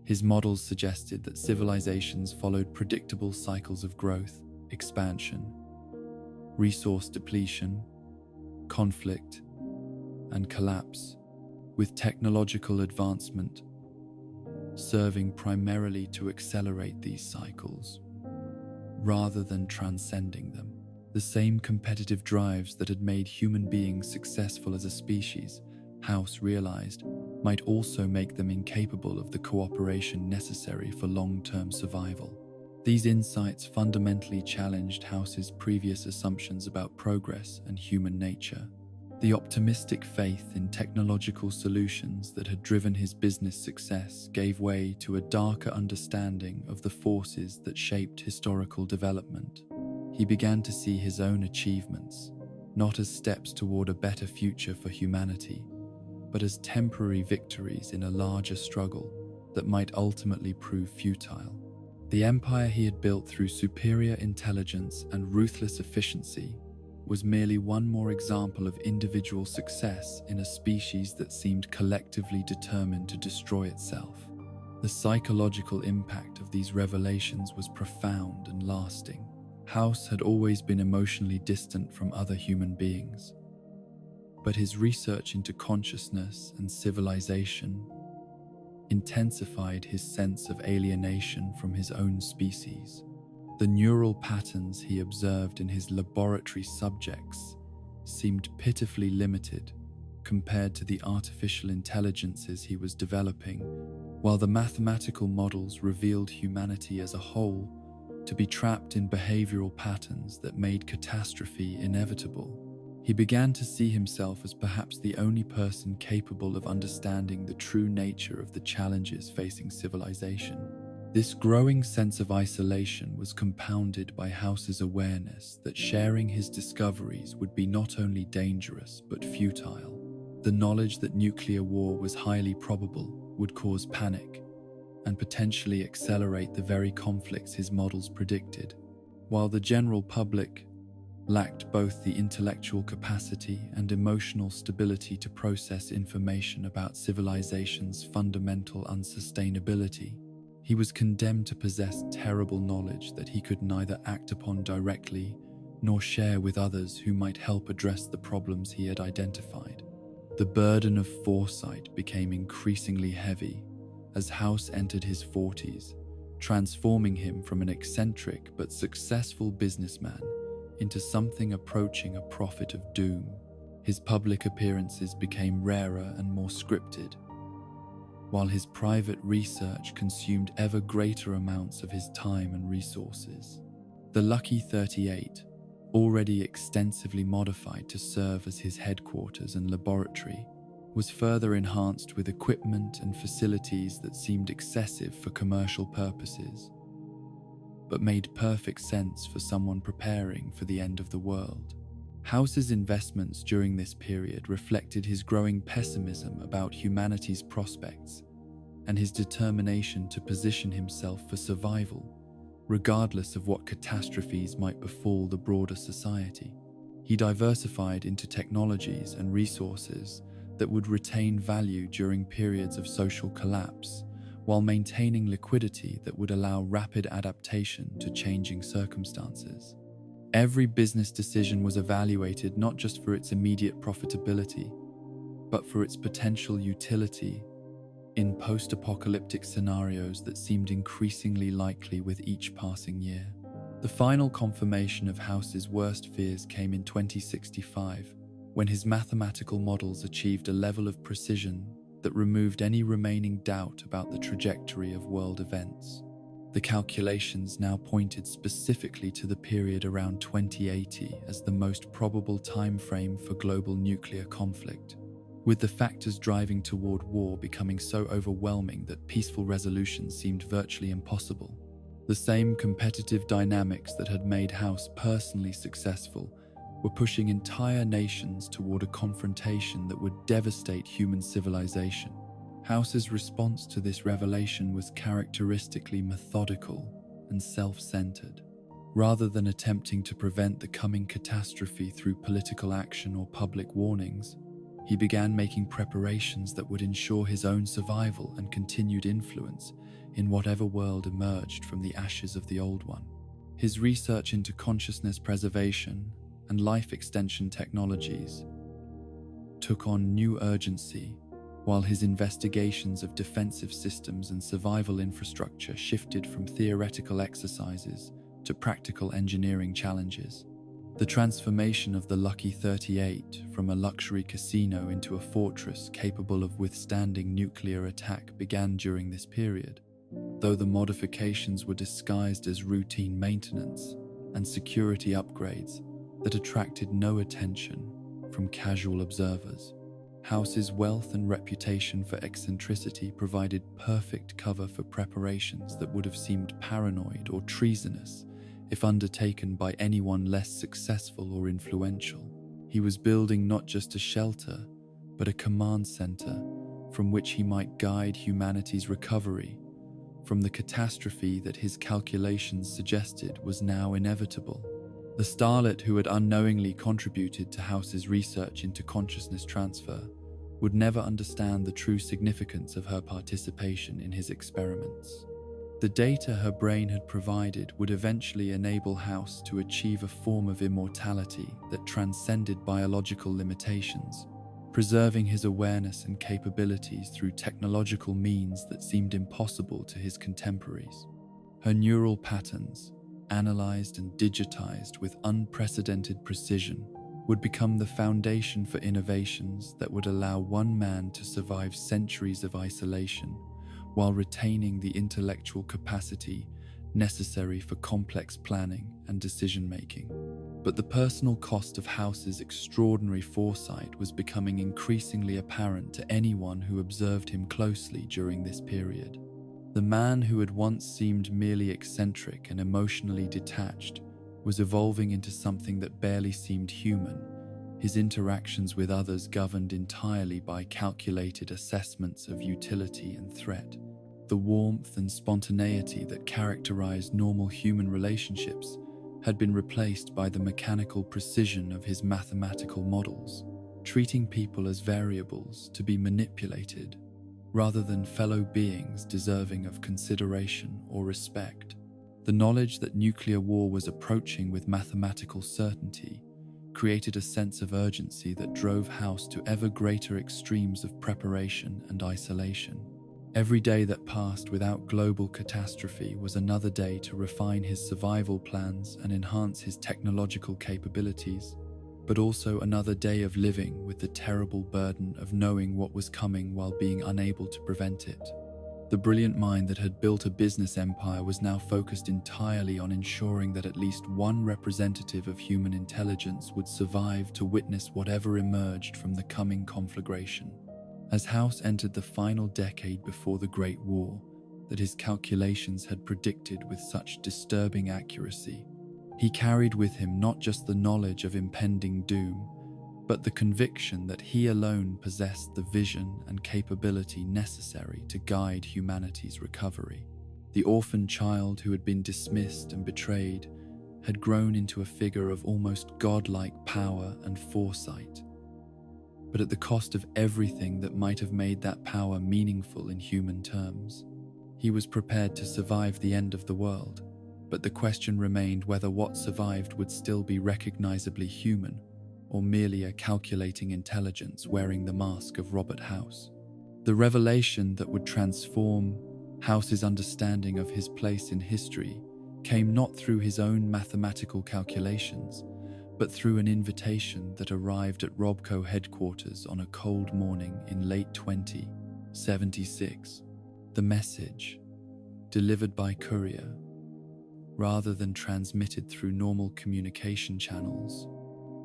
His models suggested that civilizations followed predictable cycles of growth, expansion, resource depletion, conflict, and collapse, with technological advancement serving primarily to accelerate these cycles, rather than transcending them. The same competitive drives that had made human beings successful as a species, House realized, might also make them incapable of the cooperation necessary for long-term survival. These insights fundamentally challenged House's previous assumptions about progress and human nature. The optimistic faith in technological solutions that had driven his business success gave way to a darker understanding of the forces that shaped historical development. He began to see his own achievements, not as steps toward a better future for humanity, but as temporary victories in a larger struggle that might ultimately prove futile. The empire he had built through superior intelligence and ruthless efficiency was merely one more example of individual success in a species that seemed collectively determined to destroy itself. The psychological impact of these revelations was profound and lasting. House had always been emotionally distant from other human beings, but his research into consciousness and civilization intensified his sense of alienation from his own species. The neural patterns he observed in his laboratory subjects seemed pitifully limited compared to the artificial intelligences he was developing, while the mathematical models revealed humanity as a whole to be trapped in behavioral patterns that made catastrophe inevitable. He began to see himself as perhaps the only person capable of understanding the true nature of the challenges facing civilization. This growing sense of isolation was compounded by House's awareness that sharing his discoveries would be not only dangerous but futile. The knowledge that nuclear war was highly probable would cause panic and potentially accelerate the very conflicts his models predicted, while the general public lacked both the intellectual capacity and emotional stability to process information about civilization's fundamental unsustainability. He was condemned to possess terrible knowledge that he could neither act upon directly nor share with others who might help address the problems he had identified. The burden of foresight became increasingly heavy as House entered his 40s, transforming him from an eccentric but successful businessman into something approaching a prophet of doom. His public appearances became rarer and more scripted, while his private research consumed ever greater amounts of his time and resources. The Lucky 38, already extensively modified to serve as his headquarters and laboratory, was further enhanced with equipment and facilities that seemed excessive for commercial purposes, but made perfect sense for someone preparing for the end of the world. House's investments during this period reflected his growing pessimism about humanity's prospects and his determination to position himself for survival, regardless of what catastrophes might befall the broader society. He diversified into technologies and resources that would retain value during periods of social collapse, while maintaining liquidity that would allow rapid adaptation to changing circumstances. Every business decision was evaluated not just for its immediate profitability, but for its potential utility in post-apocalyptic scenarios that seemed increasingly likely with each passing year. The final confirmation of House's worst fears came in 2065, when his mathematical models achieved a level of precision that removed any remaining doubt about the trajectory of world events. The calculations now pointed specifically to the period around 2080 as the most probable time frame for global nuclear conflict, with the factors driving toward war becoming so overwhelming that peaceful resolution seemed virtually impossible. The same competitive dynamics that had made House personally successful were pushing entire nations toward a confrontation that would devastate human civilization. House's response to this revelation was characteristically methodical and self-centered. Rather than attempting to prevent the coming catastrophe through political action or public warnings, he began making preparations that would ensure his own survival and continued influence in whatever world emerged from the ashes of the old one. His research into consciousness preservation and life extension technologies took on new urgency, while his investigations of defensive systems and survival infrastructure shifted from theoretical exercises to practical engineering challenges. The transformation of the Lucky 38 from a luxury casino into a fortress capable of withstanding nuclear attack began during this period, though the modifications were disguised as routine maintenance and security upgrades that attracted no attention from casual observers. House's wealth and reputation for eccentricity provided perfect cover for preparations that would have seemed paranoid or treasonous if undertaken by anyone less successful or influential. He was building not just a shelter, but a command center from which he might guide humanity's recovery from the catastrophe that his calculations suggested was now inevitable. The starlet who had unknowingly contributed to House's research into consciousness transfer would never understand the true significance of her participation in his experiments. The data her brain had provided would eventually enable House to achieve a form of immortality that transcended biological limitations, preserving his awareness and capabilities through technological means that seemed impossible to his contemporaries. Her neural patterns, analyzed and digitized with unprecedented precision, would become the foundation for innovations that would allow one man to survive centuries of isolation while retaining the intellectual capacity necessary for complex planning and decision-making. But the personal cost of House's extraordinary foresight was becoming increasingly apparent to anyone who observed him closely during this period. The man who had once seemed merely eccentric and emotionally detached was evolving into something that barely seemed human, his interactions with others governed entirely by calculated assessments of utility and threat. The warmth and spontaneity that characterized normal human relationships had been replaced by the mechanical precision of his mathematical models, treating people as variables to be manipulated, rather than fellow beings deserving of consideration or respect. The knowledge that nuclear war was approaching with mathematical certainty created a sense of urgency that drove House to ever greater extremes of preparation and isolation. Every day that passed without global catastrophe was another day to refine his survival plans and enhance his technological capabilities, but also another day of living with the terrible burden of knowing what was coming while being unable to prevent it. The brilliant mind that had built a business empire was now focused entirely on ensuring that at least one representative of human intelligence would survive to witness whatever emerged from the coming conflagration. As House entered the final decade before the Great War that his calculations had predicted with such disturbing accuracy, he carried with him not just the knowledge of impending doom, but the conviction that he alone possessed the vision and capability necessary to guide humanity's recovery. The orphan child who had been dismissed and betrayed had grown into a figure of almost godlike power and foresight, but at the cost of everything that might have made that power meaningful in human terms. He was prepared to survive the end of the world, but the question remained whether what survived would still be recognizably human, or merely a calculating intelligence wearing the mask of Robert House. The revelation that would transform House's understanding of his place in history came not through his own mathematical calculations, but through an invitation that arrived at Robco headquarters on a cold morning in late 2076. The message, delivered by courier, rather than transmitted through normal communication channels,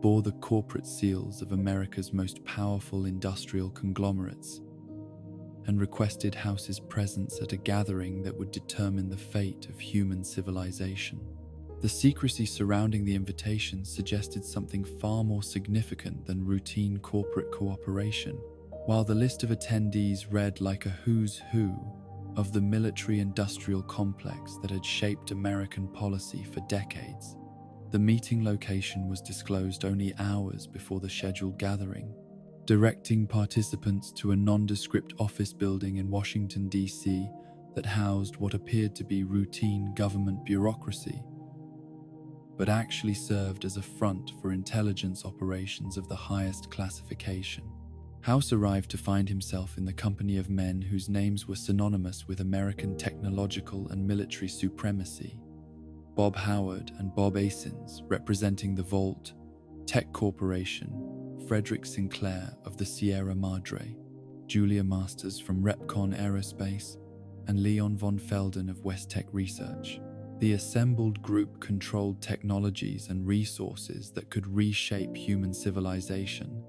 bore the corporate seals of America's most powerful industrial conglomerates and requested House's presence at a gathering that would determine the fate of human civilization. The secrecy surrounding the invitation suggested something far more significant than routine corporate cooperation. While the list of attendees read like a who's who, of the military-industrial complex that had shaped American policy for decades. The meeting location was disclosed only hours before the scheduled gathering, directing participants to a nondescript office building in Washington, D.C. that housed what appeared to be routine government bureaucracy, but actually served as a front for intelligence operations of the highest classification. House arrived to find himself in the company of men whose names were synonymous with American technological and military supremacy. Bob Howard and Bob Asins, representing the Vault Tech Corporation, Frederick Sinclair of the Sierra Madre, Julia Masters from Repcon Aerospace, and Leon von Felden of West-Tech Research. The assembled group controlled technologies and resources that could reshape human civilization,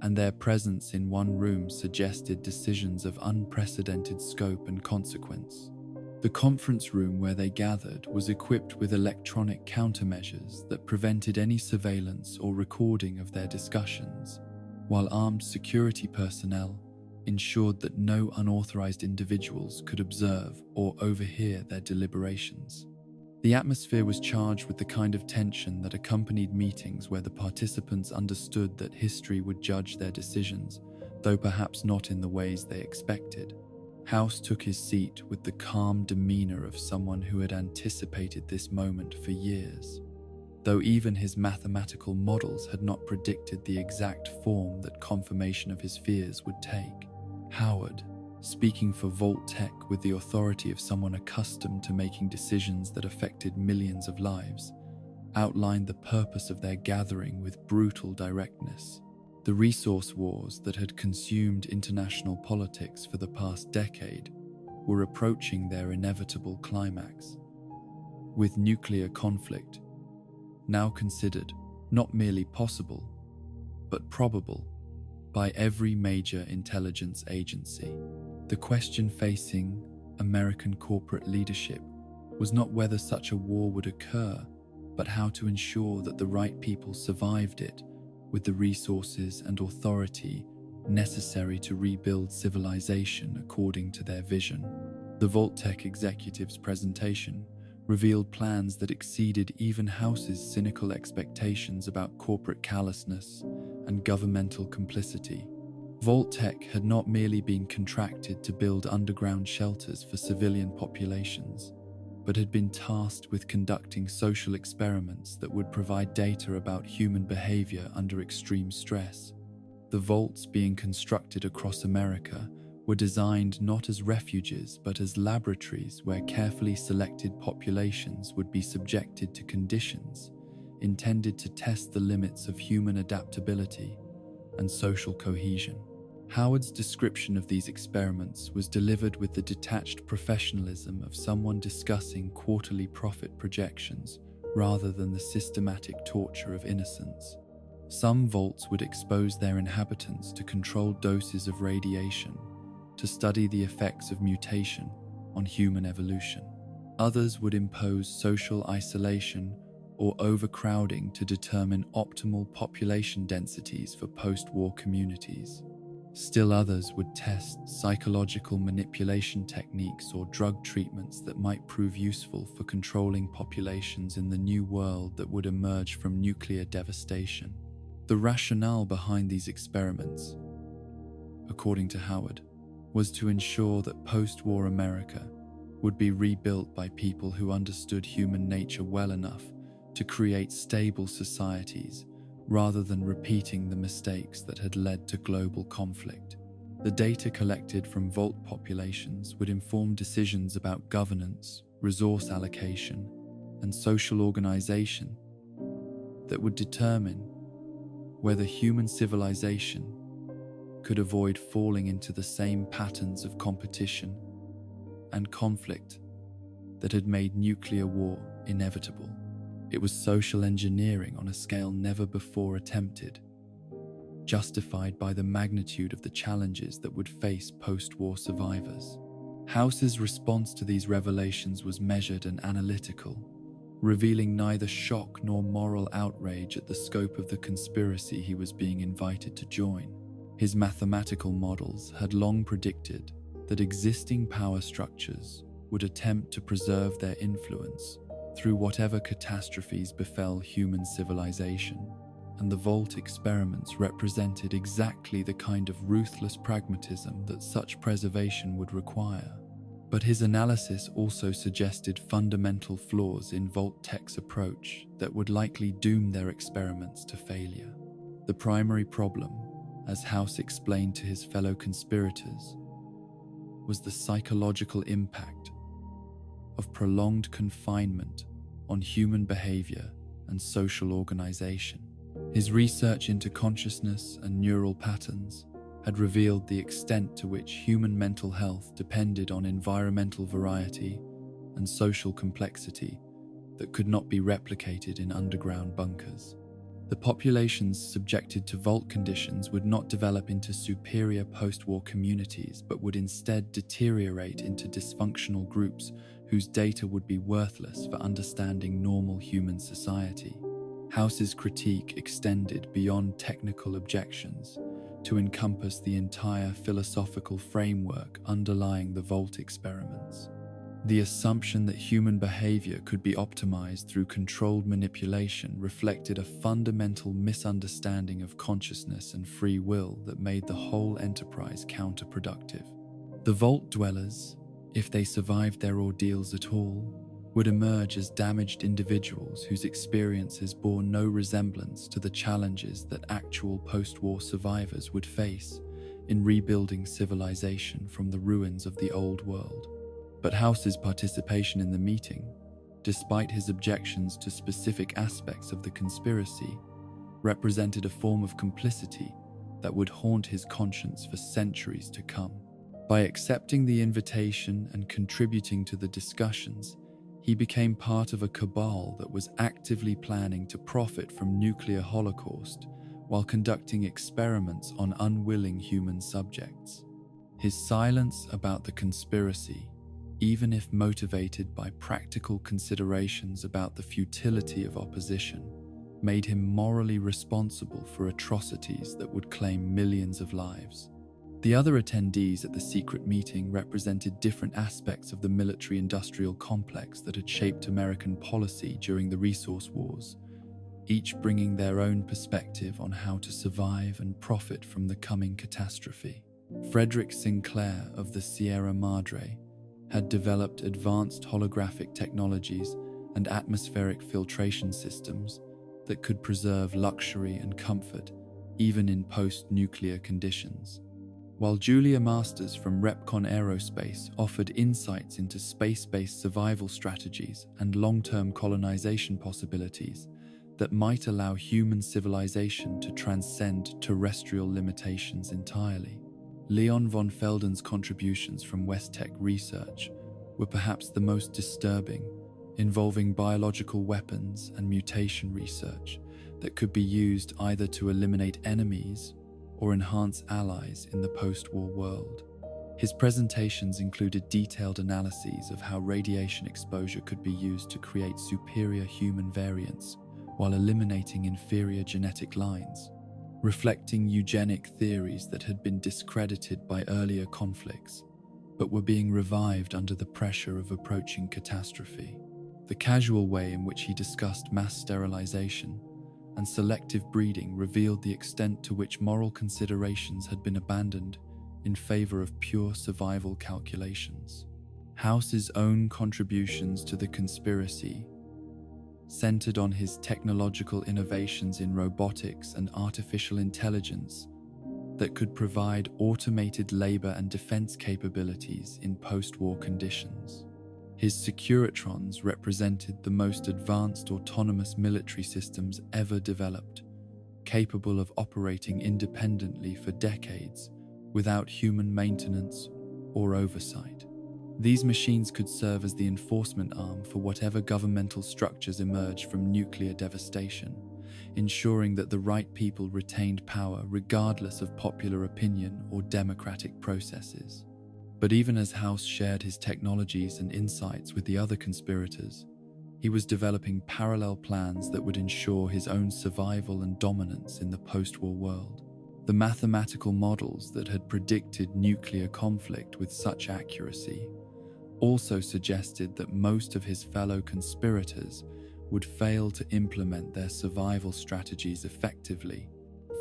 and their presence in one room suggested decisions of unprecedented scope and consequence. The conference room where they gathered was equipped with electronic countermeasures that prevented any surveillance or recording of their discussions, while armed security personnel ensured that no unauthorized individuals could observe or overhear their deliberations. The atmosphere was charged with the kind of tension that accompanied meetings where the participants understood that history would judge their decisions, though perhaps not in the ways they expected. House took his seat with the calm demeanor of someone who had anticipated this moment for years, though even his mathematical models had not predicted the exact form that confirmation of his fears would take. Howard, speaking for Vault Tech with the authority of someone accustomed to making decisions that affected millions of lives, outlined the purpose of their gathering with brutal directness. The resource wars that had consumed international politics for the past decade were approaching their inevitable climax, with nuclear conflict now considered not merely possible, but probable by every major intelligence agency. The question facing American corporate leadership was not whether such a war would occur, but how to ensure that the right people survived it with the resources and authority necessary to rebuild civilization according to their vision. The Vault Tech executive's presentation revealed plans that exceeded even House's cynical expectations about corporate callousness and governmental complicity. Vault Tech had not merely been contracted to build underground shelters for civilian populations, but had been tasked with conducting social experiments that would provide data about human behavior under extreme stress. The vaults being constructed across America were designed not as refuges but as laboratories where carefully selected populations would be subjected to conditions intended to test the limits of human adaptability and social cohesion. Howard's description of these experiments was delivered with the detached professionalism of someone discussing quarterly profit projections rather than the systematic torture of innocence. Some vaults would expose their inhabitants to controlled doses of radiation to study the effects of mutation on human evolution. Others would impose social isolation or overcrowding to determine optimal population densities for post-war communities. Still others would test psychological manipulation techniques or drug treatments that might prove useful for controlling populations in the new world that would emerge from nuclear devastation. The rationale behind these experiments, according to Howard, was to ensure that post-war America would be rebuilt by people who understood human nature well enough to create stable societies rather than repeating the mistakes that had led to global conflict. The data collected from vault populations would inform decisions about governance, resource allocation, and social organization that would determine whether human civilization could avoid falling into the same patterns of competition and conflict that had made nuclear war inevitable. It was social engineering on a scale never before attempted, justified by the magnitude of the challenges that would face post-war survivors. House's response to these revelations was measured and analytical, revealing neither shock nor moral outrage at the scope of the conspiracy he was being invited to join. His mathematical models had long predicted that existing power structures would attempt to preserve their influence through whatever catastrophes befell human civilization, and the Vault experiments represented exactly the kind of ruthless pragmatism that such preservation would require. But his analysis also suggested fundamental flaws in Vault Tech's approach that would likely doom their experiments to failure. The primary problem, as House explained to his fellow conspirators, was the psychological impact of prolonged confinement on human behavior and social organization. His research into consciousness and neural patterns had revealed the extent to which human mental health depended on environmental variety and social complexity that could not be replicated in underground bunkers. The populations subjected to Vault conditions would not develop into superior post-war communities, but would instead deteriorate into dysfunctional groups whose data would be worthless for understanding normal human society. House's critique extended beyond technical objections to encompass the entire philosophical framework underlying the Vault experiments. The assumption that human behavior could be optimized through controlled manipulation reflected a fundamental misunderstanding of consciousness and free will that made the whole enterprise counterproductive. The Vault dwellers, if they survived their ordeals at all, would emerge as damaged individuals whose experiences bore no resemblance to the challenges that actual post-war survivors would face in rebuilding civilization from the ruins of the old world. But House's participation in the meeting, despite his objections to specific aspects of the conspiracy, represented a form of complicity that would haunt his conscience for centuries to come. By accepting the invitation and contributing to the discussions, he became part of a cabal that was actively planning to profit from nuclear holocaust while conducting experiments on unwilling human subjects. His silence about the conspiracy, even if motivated by practical considerations about the futility of opposition, made him morally responsible for atrocities that would claim millions of lives. The other attendees at the secret meeting represented different aspects of the military-industrial complex that had shaped American policy during the resource wars, each bringing their own perspective on how to survive and profit from the coming catastrophe. Frederick Sinclair of the Sierra Madre had developed advanced holographic technologies and atmospheric filtration systems that could preserve luxury and comfort even in post-nuclear conditions. While Julia Masters from Repcon Aerospace offered insights into space-based survival strategies and long-term colonization possibilities that might allow human civilization to transcend terrestrial limitations entirely. Leon von Felden's contributions from West Tech research were perhaps the most disturbing, involving biological weapons and mutation research that could be used either to eliminate enemies or enhance allies in the post-war world. His presentations included detailed analyses of how radiation exposure could be used to create superior human variants while eliminating inferior genetic lines, reflecting eugenic theories that had been discredited by earlier conflicts, but were being revived under the pressure of approaching catastrophe. The casual way in which he discussed mass sterilization and selective breeding revealed the extent to which moral considerations had been abandoned in favor of pure survival calculations. House's own contributions to the conspiracy centered on his technological innovations in robotics and artificial intelligence that could provide automated labor and defense capabilities in post-war conditions. His Securitrons represented the most advanced autonomous military systems ever developed, capable of operating independently for decades without human maintenance or oversight. These machines could serve as the enforcement arm for whatever governmental structures emerged from nuclear devastation, ensuring that the right people retained power regardless of popular opinion or democratic processes. But even as House shared his technologies and insights with the other conspirators, he was developing parallel plans that would ensure his own survival and dominance in the post-war world. The mathematical models that had predicted nuclear conflict with such accuracy also suggested that most of his fellow conspirators would fail to implement their survival strategies effectively,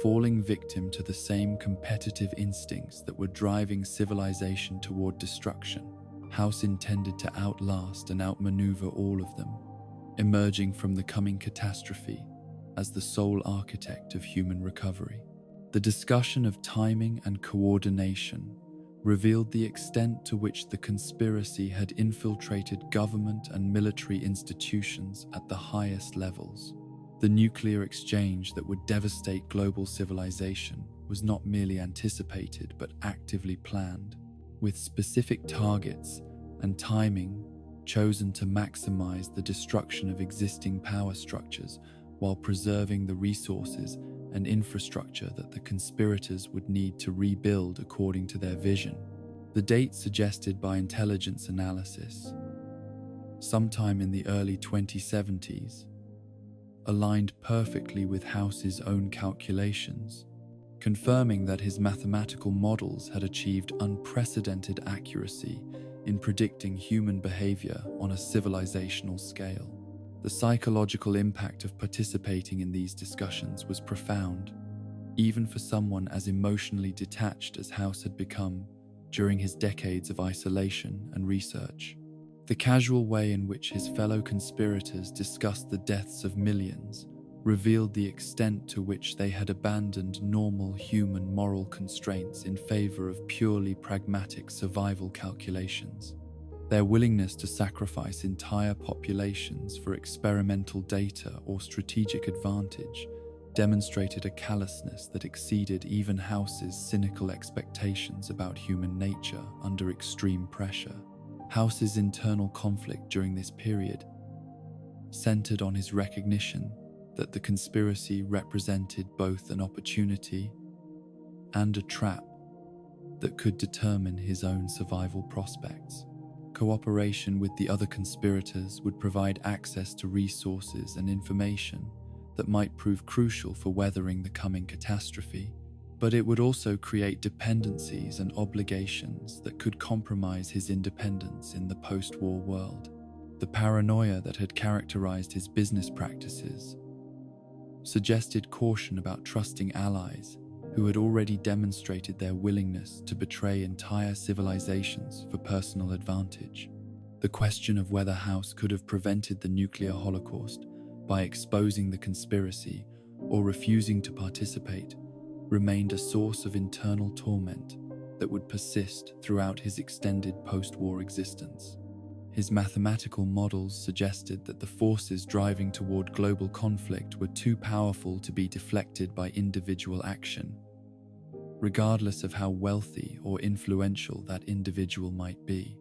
falling victim to the same competitive instincts that were driving civilization toward destruction. House intended to outlast and outmaneuver all of them, emerging from the coming catastrophe as the sole architect of human recovery. The discussion of timing and coordination revealed the extent to which the conspiracy had infiltrated government and military institutions at the highest levels. The nuclear exchange that would devastate global civilization was not merely anticipated but actively planned, with specific targets and timing chosen to maximize the destruction of existing power structures while preserving the resources and infrastructure that the conspirators would need to rebuild according to their vision. The date suggested by intelligence analysis, sometime in the early 2070s, aligned perfectly with House's own calculations, confirming that his mathematical models had achieved unprecedented accuracy in predicting human behavior on a civilizational scale. The psychological impact of participating in these discussions was profound, even for someone as emotionally detached as House had become during his decades of isolation and research. The casual way in which his fellow conspirators discussed the deaths of millions revealed the extent to which they had abandoned normal human moral constraints in favor of purely pragmatic survival calculations. Their willingness to sacrifice entire populations for experimental data or strategic advantage demonstrated a callousness that exceeded even House's cynical expectations about human nature under extreme pressure. House's internal conflict during this period centered on his recognition that the conspiracy represented both an opportunity and a trap that could determine his own survival prospects. Cooperation with the other conspirators would provide access to resources and information that might prove crucial for weathering the coming catastrophe, but it would also create dependencies and obligations that could compromise his independence in the post-war world. The paranoia that had characterized his business practices suggested caution about trusting allies who had already demonstrated their willingness to betray entire civilizations for personal advantage. The question of whether House could have prevented the nuclear holocaust by exposing the conspiracy or refusing to participate remained a source of internal torment that would persist throughout his extended post-war existence. His mathematical models suggested that the forces driving toward global conflict were too powerful to be deflected by individual action, regardless of how wealthy or influential that individual might be.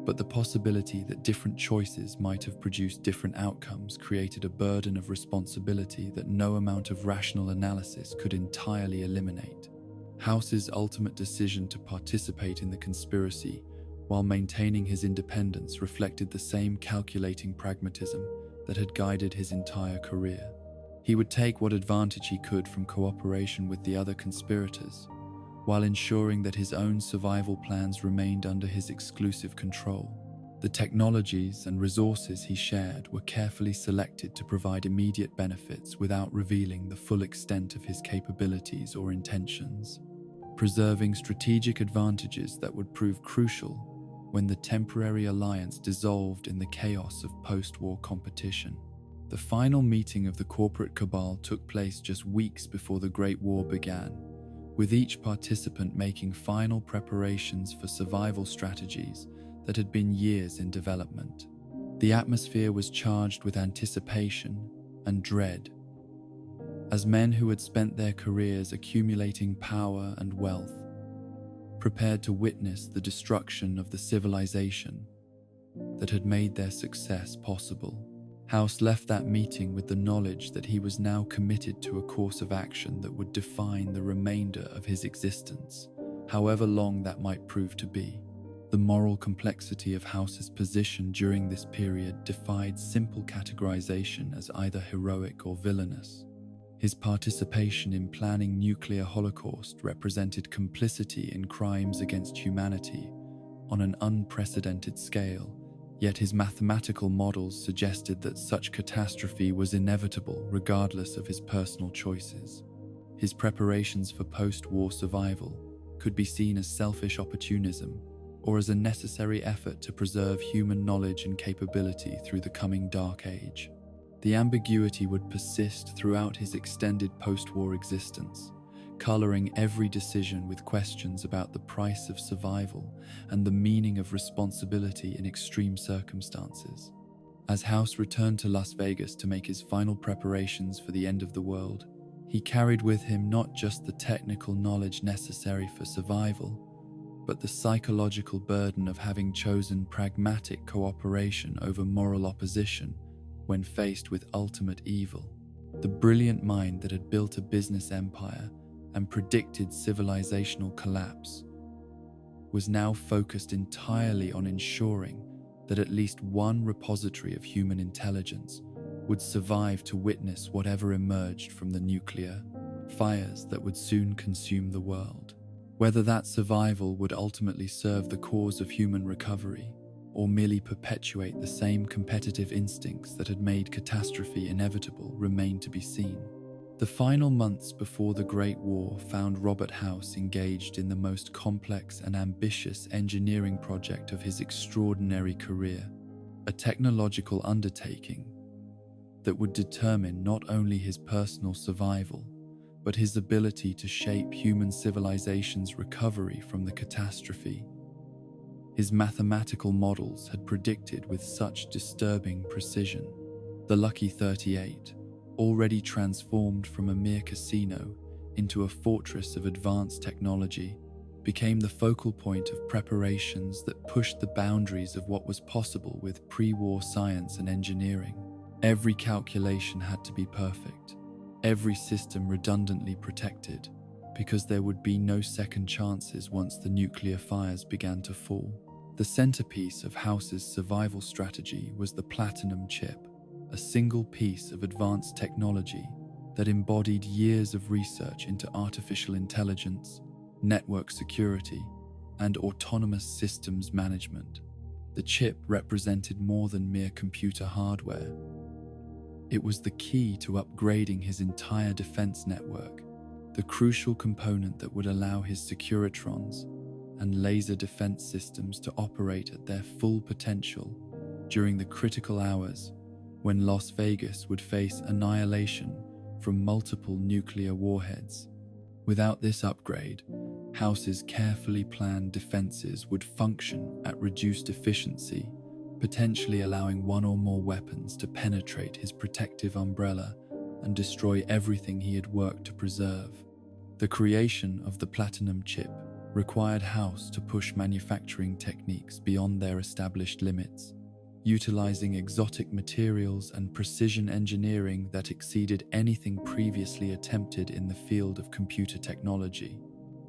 But the possibility that different choices might have produced different outcomes created a burden of responsibility that no amount of rational analysis could entirely eliminate. House's ultimate decision to participate in the conspiracy while maintaining his independence reflected the same calculating pragmatism that had guided his entire career. He would take what advantage he could from cooperation with the other conspirators, while ensuring that his own survival plans remained under his exclusive control. The technologies and resources he shared were carefully selected to provide immediate benefits without revealing the full extent of his capabilities or intentions, preserving strategic advantages that would prove crucial when the temporary alliance dissolved in the chaos of post-war competition. The final meeting of the corporate cabal took place just weeks before the Great War began, with each participant making final preparations for survival strategies that had been years in development. The atmosphere was charged with anticipation and dread, as men who had spent their careers accumulating power and wealth prepared to witness the destruction of the civilization that had made their success possible. House left that meeting with the knowledge that he was now committed to a course of action that would define the remainder of his existence, however long that might prove to be. The moral complexity of House's position during this period defied simple categorization as either heroic or villainous. His participation in planning nuclear holocaust represented complicity in crimes against humanity on an unprecedented scale, yet his mathematical models suggested that such catastrophe was inevitable regardless of his personal choices. His preparations for post-war survival could be seen as selfish opportunism or as a necessary effort to preserve human knowledge and capability through the coming dark age. The ambiguity would persist throughout his extended post-war existence, coloring every decision with questions about the price of survival and the meaning of responsibility in extreme circumstances. As House returned to Las Vegas to make his final preparations for the end of the world, he carried with him not just the technical knowledge necessary for survival, but the psychological burden of having chosen pragmatic cooperation over moral opposition when faced with ultimate evil. The brilliant mind that had built a business empire and predicted civilizational collapse was now focused entirely on ensuring that at least one repository of human intelligence would survive to witness whatever emerged from the nuclear fires that would soon consume the world. Whether that survival would ultimately serve the cause of human recovery or merely perpetuate the same competitive instincts that had made catastrophe inevitable remained to be seen. The final months before the Great War found Robert House engaged in the most complex and ambitious engineering project of his extraordinary career, a technological undertaking that would determine not only his personal survival, but his ability to shape human civilization's recovery from the catastrophe. His mathematical models had predicted with such disturbing precision. The Lucky 38, already transformed from a mere casino into a fortress of advanced technology, became the focal point of preparations that pushed the boundaries of what was possible with pre-war science and engineering. Every calculation had to be perfect, every system redundantly protected, because there would be no second chances once the nuclear fires began to fall. The centerpiece of House's survival strategy was the platinum chip, a single piece of advanced technology that embodied years of research into artificial intelligence, network security, and autonomous systems management. The chip represented more than mere computer hardware. It was the key to upgrading his entire defense network, the crucial component that would allow his Securitrons and laser defense systems to operate at their full potential during the critical hours when Las Vegas would face annihilation from multiple nuclear warheads. Without this upgrade, House's carefully planned defenses would function at reduced efficiency, potentially allowing one or more weapons to penetrate his protective umbrella and destroy everything he had worked to preserve. The creation of the platinum chip required House to push manufacturing techniques beyond their established limits, utilizing exotic materials and precision engineering that exceeded anything previously attempted in the field of computer technology.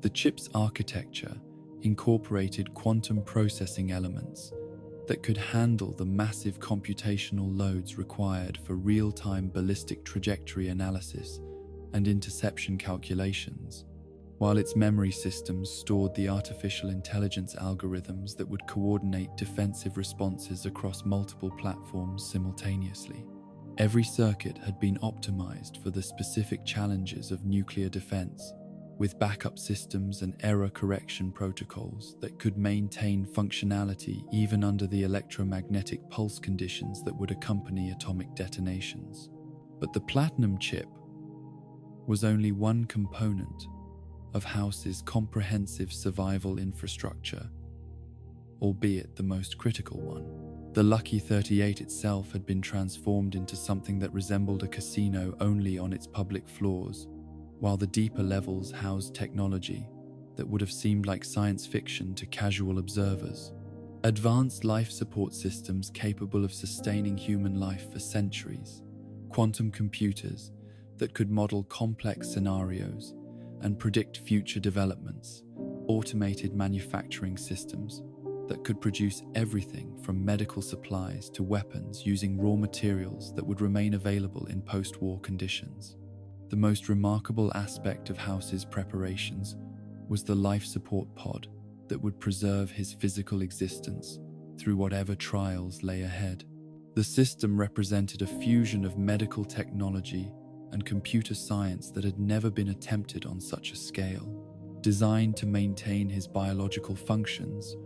The chip's architecture incorporated quantum processing elements that could handle the massive computational loads required for real-time ballistic trajectory analysis and interception calculations, while its memory systems stored the artificial intelligence algorithms that would coordinate defensive responses across multiple platforms simultaneously. Every circuit had been optimized for the specific challenges of nuclear defense, with backup systems and error correction protocols that could maintain functionality even under the electromagnetic pulse conditions that would accompany atomic detonations. But the platinum chip was only one component of House's comprehensive survival infrastructure, albeit the most critical one. The Lucky 38 itself had been transformed into something that resembled a casino only on its public floors, while the deeper levels housed technology that would have seemed like science fiction to casual observers. Advanced life support systems capable of sustaining human life for centuries, quantum computers that could model complex scenarios and predict future developments, automated manufacturing systems that could produce everything from medical supplies to weapons using raw materials that would remain available in post-war conditions. The most remarkable aspect of House's preparations was the life support pod that would preserve his physical existence through whatever trials lay ahead. The system represented a fusion of medical technology and computer science that had never been attempted on such a scale, designed to maintain his biological functions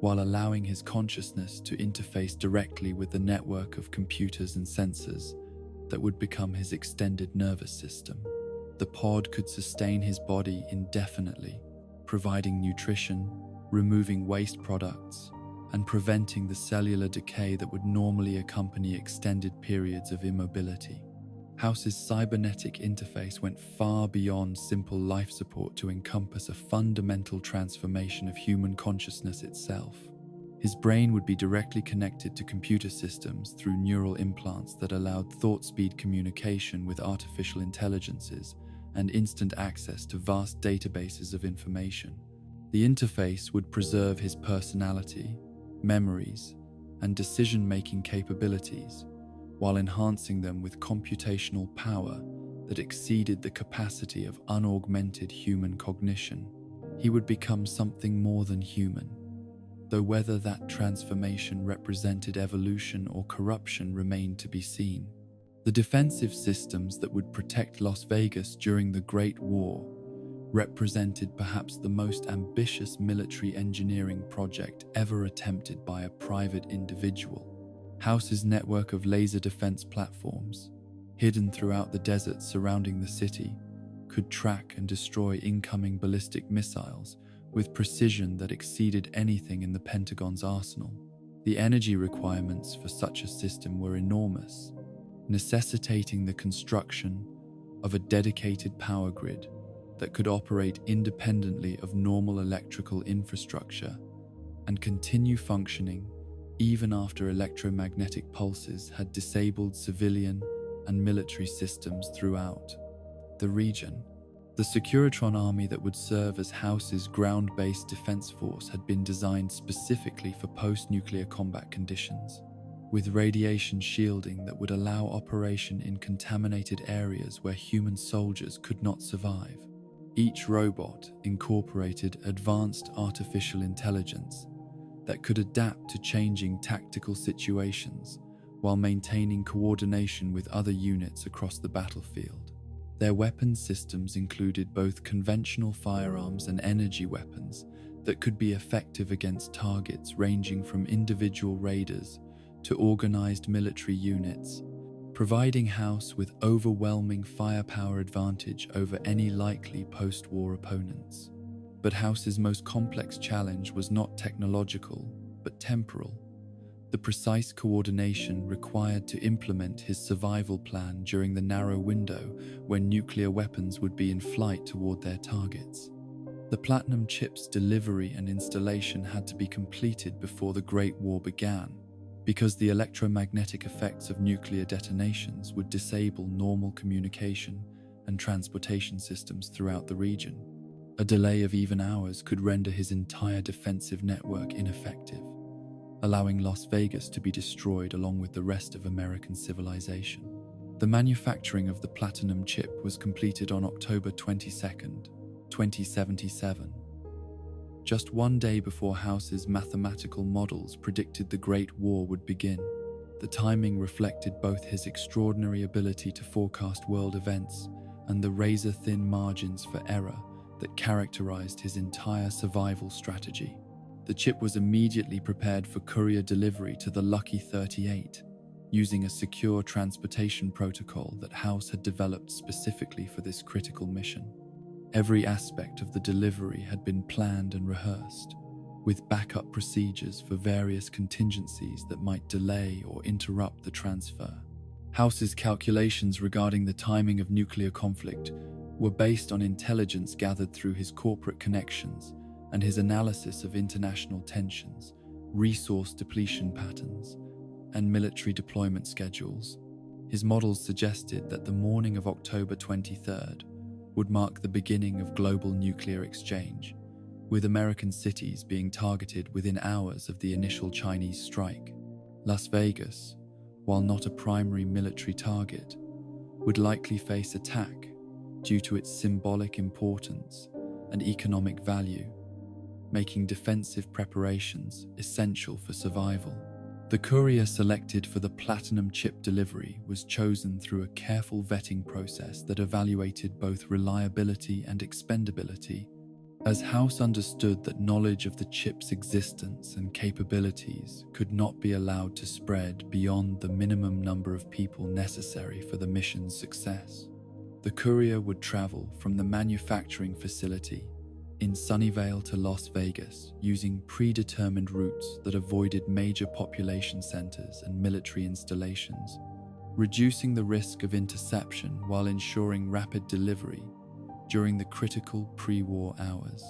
while allowing his consciousness to interface directly with the network of computers and sensors that would become his extended nervous system. The pod could sustain his body indefinitely, providing nutrition, removing waste products, and preventing the cellular decay that would normally accompany extended periods of immobility. House's cybernetic interface went far beyond simple life support to encompass a fundamental transformation of human consciousness itself. His brain would be directly connected to computer systems through neural implants that allowed thought-speed communication with artificial intelligences and instant access to vast databases of information. The interface would preserve his personality, memories, and decision-making capabilities, while enhancing them with computational power that exceeded the capacity of unaugmented human cognition. He would become something more than human, though whether that transformation represented evolution or corruption remained to be seen. The defensive systems that would protect Las Vegas during the Great War represented perhaps the most ambitious military engineering project ever attempted by a private individual. House's network of laser defense platforms, hidden throughout the desert surrounding the city, could track and destroy incoming ballistic missiles with precision that exceeded anything in the Pentagon's arsenal. The energy requirements for such a system were enormous, necessitating the construction of a dedicated power grid that could operate independently of normal electrical infrastructure and continue functioning even after electromagnetic pulses had disabled civilian and military systems throughout the region. The Securitron army that would serve as House's ground-based defense force had been designed specifically for post-nuclear combat conditions, with radiation shielding that would allow operation in contaminated areas where human soldiers could not survive. Each robot incorporated advanced artificial intelligence that could adapt to changing tactical situations while maintaining coordination with other units across the battlefield. Their weapons systems included both conventional firearms and energy weapons that could be effective against targets ranging from individual raiders to organized military units, providing House with overwhelming firepower advantage over any likely post-war opponents. But House's most complex challenge was not technological, but temporal. The precise coordination required to implement his survival plan during the narrow window when nuclear weapons would be in flight toward their targets. The Platinum chip's delivery and installation had to be completed before the Great War began, because the electromagnetic effects of nuclear detonations would disable normal communication and transportation systems throughout the region. A delay of even hours could render his entire defensive network ineffective, allowing Las Vegas to be destroyed along with the rest of American civilization. The manufacturing of the Platinum chip was completed on October 22nd, 2077. Just one day before House's mathematical models predicted the Great War would begin. The timing reflected both his extraordinary ability to forecast world events and the razor-thin margins for error that characterized his entire survival strategy. The chip was immediately prepared for courier delivery to the Lucky 38, using a secure transportation protocol that House had developed specifically for this critical mission. Every aspect of the delivery had been planned and rehearsed, with backup procedures for various contingencies that might delay or interrupt the transfer. House's calculations regarding the timing of nuclear conflict were based on intelligence gathered through his corporate connections and his analysis of international tensions, resource depletion patterns, and military deployment schedules. His models suggested that the morning of October 23rd would mark the beginning of global nuclear exchange, with American cities being targeted within hours of the initial Chinese strike. Las Vegas, while not a primary military target, would likely face attack due to its symbolic importance and economic value, making defensive preparations essential for survival. The courier selected for the platinum chip delivery was chosen through a careful vetting process that evaluated both reliability and expendability, as House understood that knowledge of the chip's existence and capabilities could not be allowed to spread beyond the minimum number of people necessary for the mission's success. The courier would travel from the manufacturing facility in Sunnyvale to Las Vegas using predetermined routes that avoided major population centers and military installations, reducing the risk of interception while ensuring rapid delivery during the critical pre-war hours.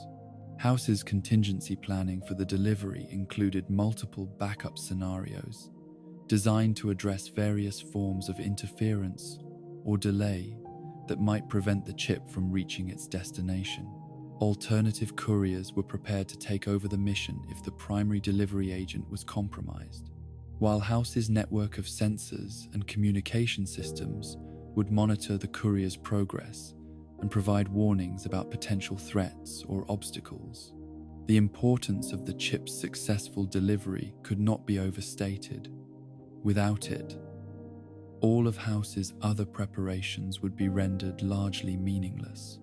House's contingency planning for the delivery included multiple backup scenarios designed to address various forms of interference or delay that might prevent the chip from reaching its destination. Alternative couriers were prepared to take over the mission if the primary delivery agent was compromised, while House's network of sensors and communication systems would monitor the courier's progress and provide warnings about potential threats or obstacles. The importance of the chip's successful delivery could not be overstated. Without it, all of House's other preparations would be rendered largely meaningless.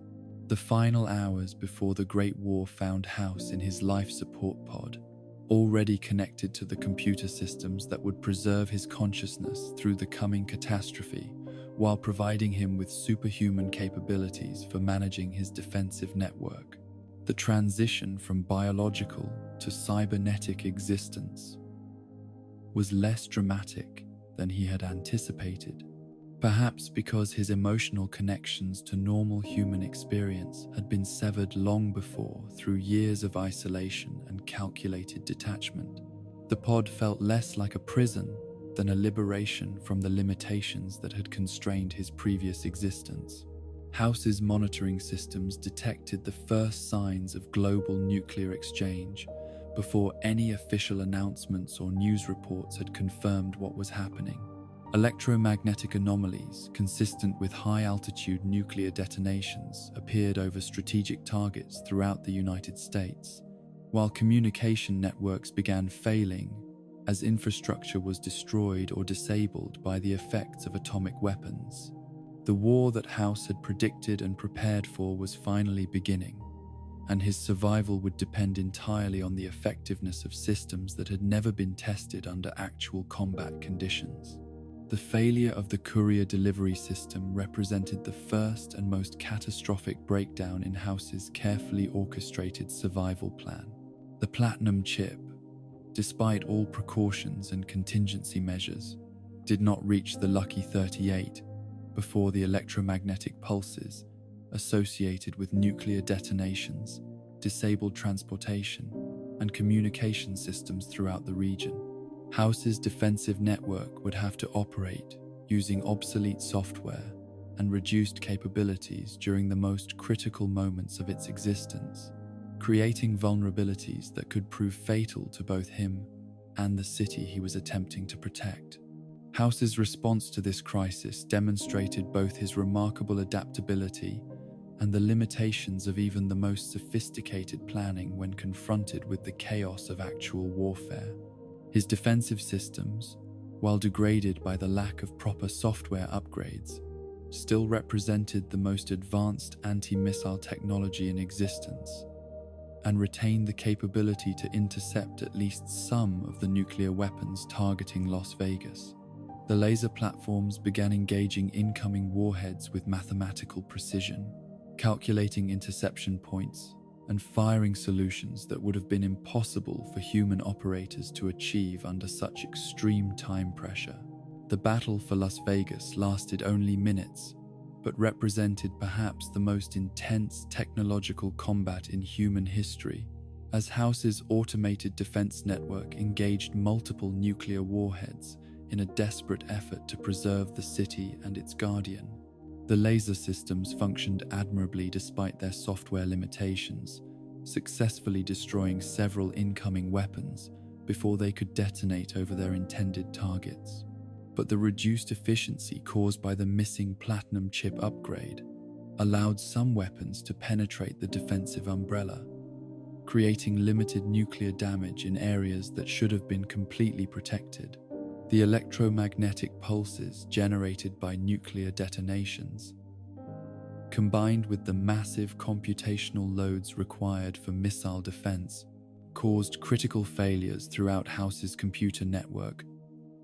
The final hours before the Great War found House in his life support pod, already connected to the computer systems that would preserve his consciousness through the coming catastrophe, while providing him with superhuman capabilities for managing his defensive network. The transition from biological to cybernetic existence was less dramatic than he had anticipated, perhaps because his emotional connections to normal human experience had been severed long before through years of isolation and calculated detachment. The pod felt less like a prison than a liberation from the limitations that had constrained his previous existence. House's monitoring systems detected the first signs of global nuclear exchange before any official announcements or news reports had confirmed what was happening. Electromagnetic anomalies consistent with high-altitude nuclear detonations appeared over strategic targets throughout the United States, while communication networks began failing as infrastructure was destroyed or disabled by the effects of atomic weapons. The war that House had predicted and prepared for was finally beginning, and his survival would depend entirely on the effectiveness of systems that had never been tested under actual combat conditions. The failure of the courier delivery system represented the first and most catastrophic breakdown in House's carefully orchestrated survival plan. The platinum chip, despite all precautions and contingency measures, did not reach the lucky 38 before the electromagnetic pulses associated with nuclear detonations disabled transportation and communication systems throughout the region. House's defensive network would have to operate using obsolete software and reduced capabilities during the most critical moments of its existence, creating vulnerabilities that could prove fatal to both him and the city he was attempting to protect. House's response to this crisis demonstrated both his remarkable adaptability and the limitations of even the most sophisticated planning when confronted with the chaos of actual warfare. His defensive systems, while degraded by the lack of proper software upgrades, still represented the most advanced anti-missile technology in existence and retained the capability to intercept at least some of the nuclear weapons targeting Las Vegas. The laser platforms began engaging incoming warheads with mathematical precision, calculating interception points and firing solutions that would have been impossible for human operators to achieve under such extreme time pressure. The battle for Las Vegas lasted only minutes, but represented perhaps the most intense technological combat in human history, as House's automated defense network engaged multiple nuclear warheads in a desperate effort to preserve the city and its guardian. The laser systems functioned admirably despite their software limitations, successfully destroying several incoming weapons before they could detonate over their intended targets. But the reduced efficiency caused by the missing platinum chip upgrade allowed some weapons to penetrate the defensive umbrella, creating limited nuclear damage in areas that should have been completely protected. The electromagnetic pulses generated by nuclear detonations, combined with the massive computational loads required for missile defense, caused critical failures throughout House's computer network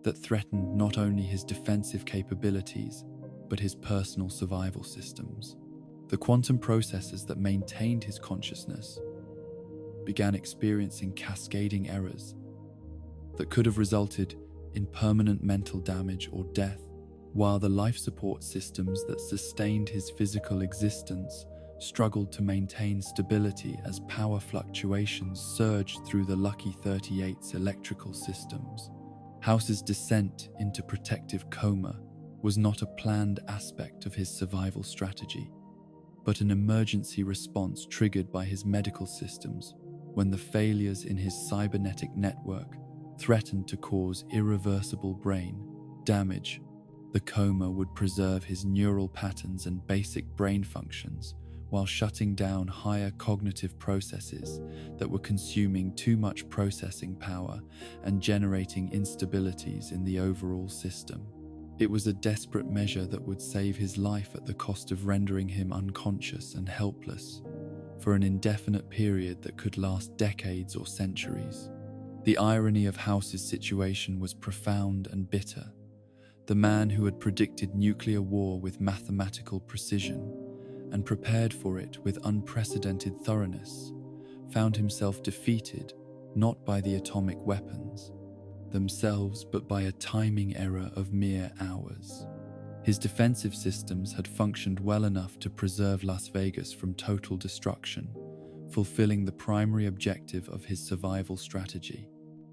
that threatened not only his defensive capabilities, but his personal survival systems. The quantum processors that maintained his consciousness began experiencing cascading errors that could have resulted in permanent mental damage or death, while the life support systems that sustained his physical existence struggled to maintain stability as power fluctuations surged through the Lucky 38's electrical systems. House's descent into protective coma was not a planned aspect of his survival strategy, but an emergency response triggered by his medical systems when the failures in his cybernetic network threatened to cause irreversible brain damage. The coma would preserve his neural patterns and basic brain functions while shutting down higher cognitive processes that were consuming too much processing power and generating instabilities in the overall system. It was a desperate measure that would save his life at the cost of rendering him unconscious and helpless for an indefinite period that could last decades or centuries. The irony of House's situation was profound and bitter. The man who had predicted nuclear war with mathematical precision and prepared for it with unprecedented thoroughness found himself defeated not by the atomic weapons themselves, but by a timing error of mere hours. His defensive systems had functioned well enough to preserve Las Vegas from total destruction, fulfilling the primary objective of his survival strategy.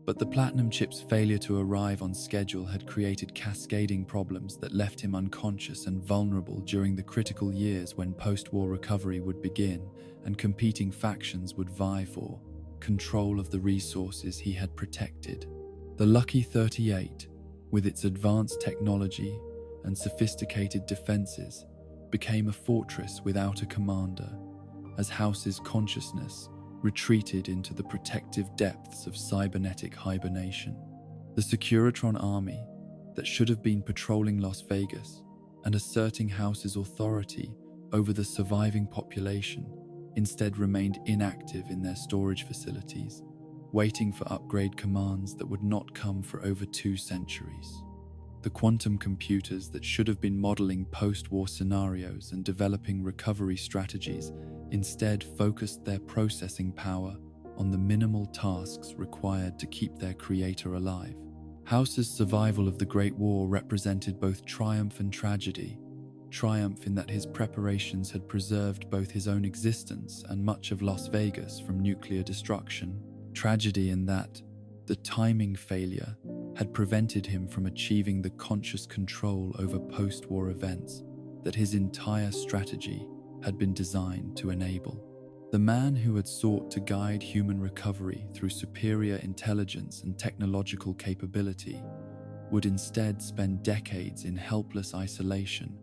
But the Platinum chip's failure to arrive on schedule had created cascading problems that left him unconscious and vulnerable during the critical years when post-war recovery would begin and competing factions would vie for control of the resources he had protected. The Lucky 38, with its advanced technology and sophisticated defenses, became a fortress without a commander, as House's consciousness retreated into the protective depths of cybernetic hibernation. The Securitron army that should have been patrolling Las Vegas and asserting House's authority over the surviving population instead remained inactive in their storage facilities, waiting for upgrade commands that would not come for over 2 centuries. The quantum computers that should have been modeling post-war scenarios and developing recovery strategies instead focused their processing power on the minimal tasks required to keep their creator alive. House's survival of the Great War represented both triumph and tragedy. Triumph in that his preparations had preserved both his own existence and much of Las Vegas from nuclear destruction. Tragedy in that the timing failure had prevented him from achieving the conscious control over post-war events that his entire strategy had been designed to enable. The man who had sought to guide human recovery through superior intelligence and technological capability would instead spend decades in helpless isolation,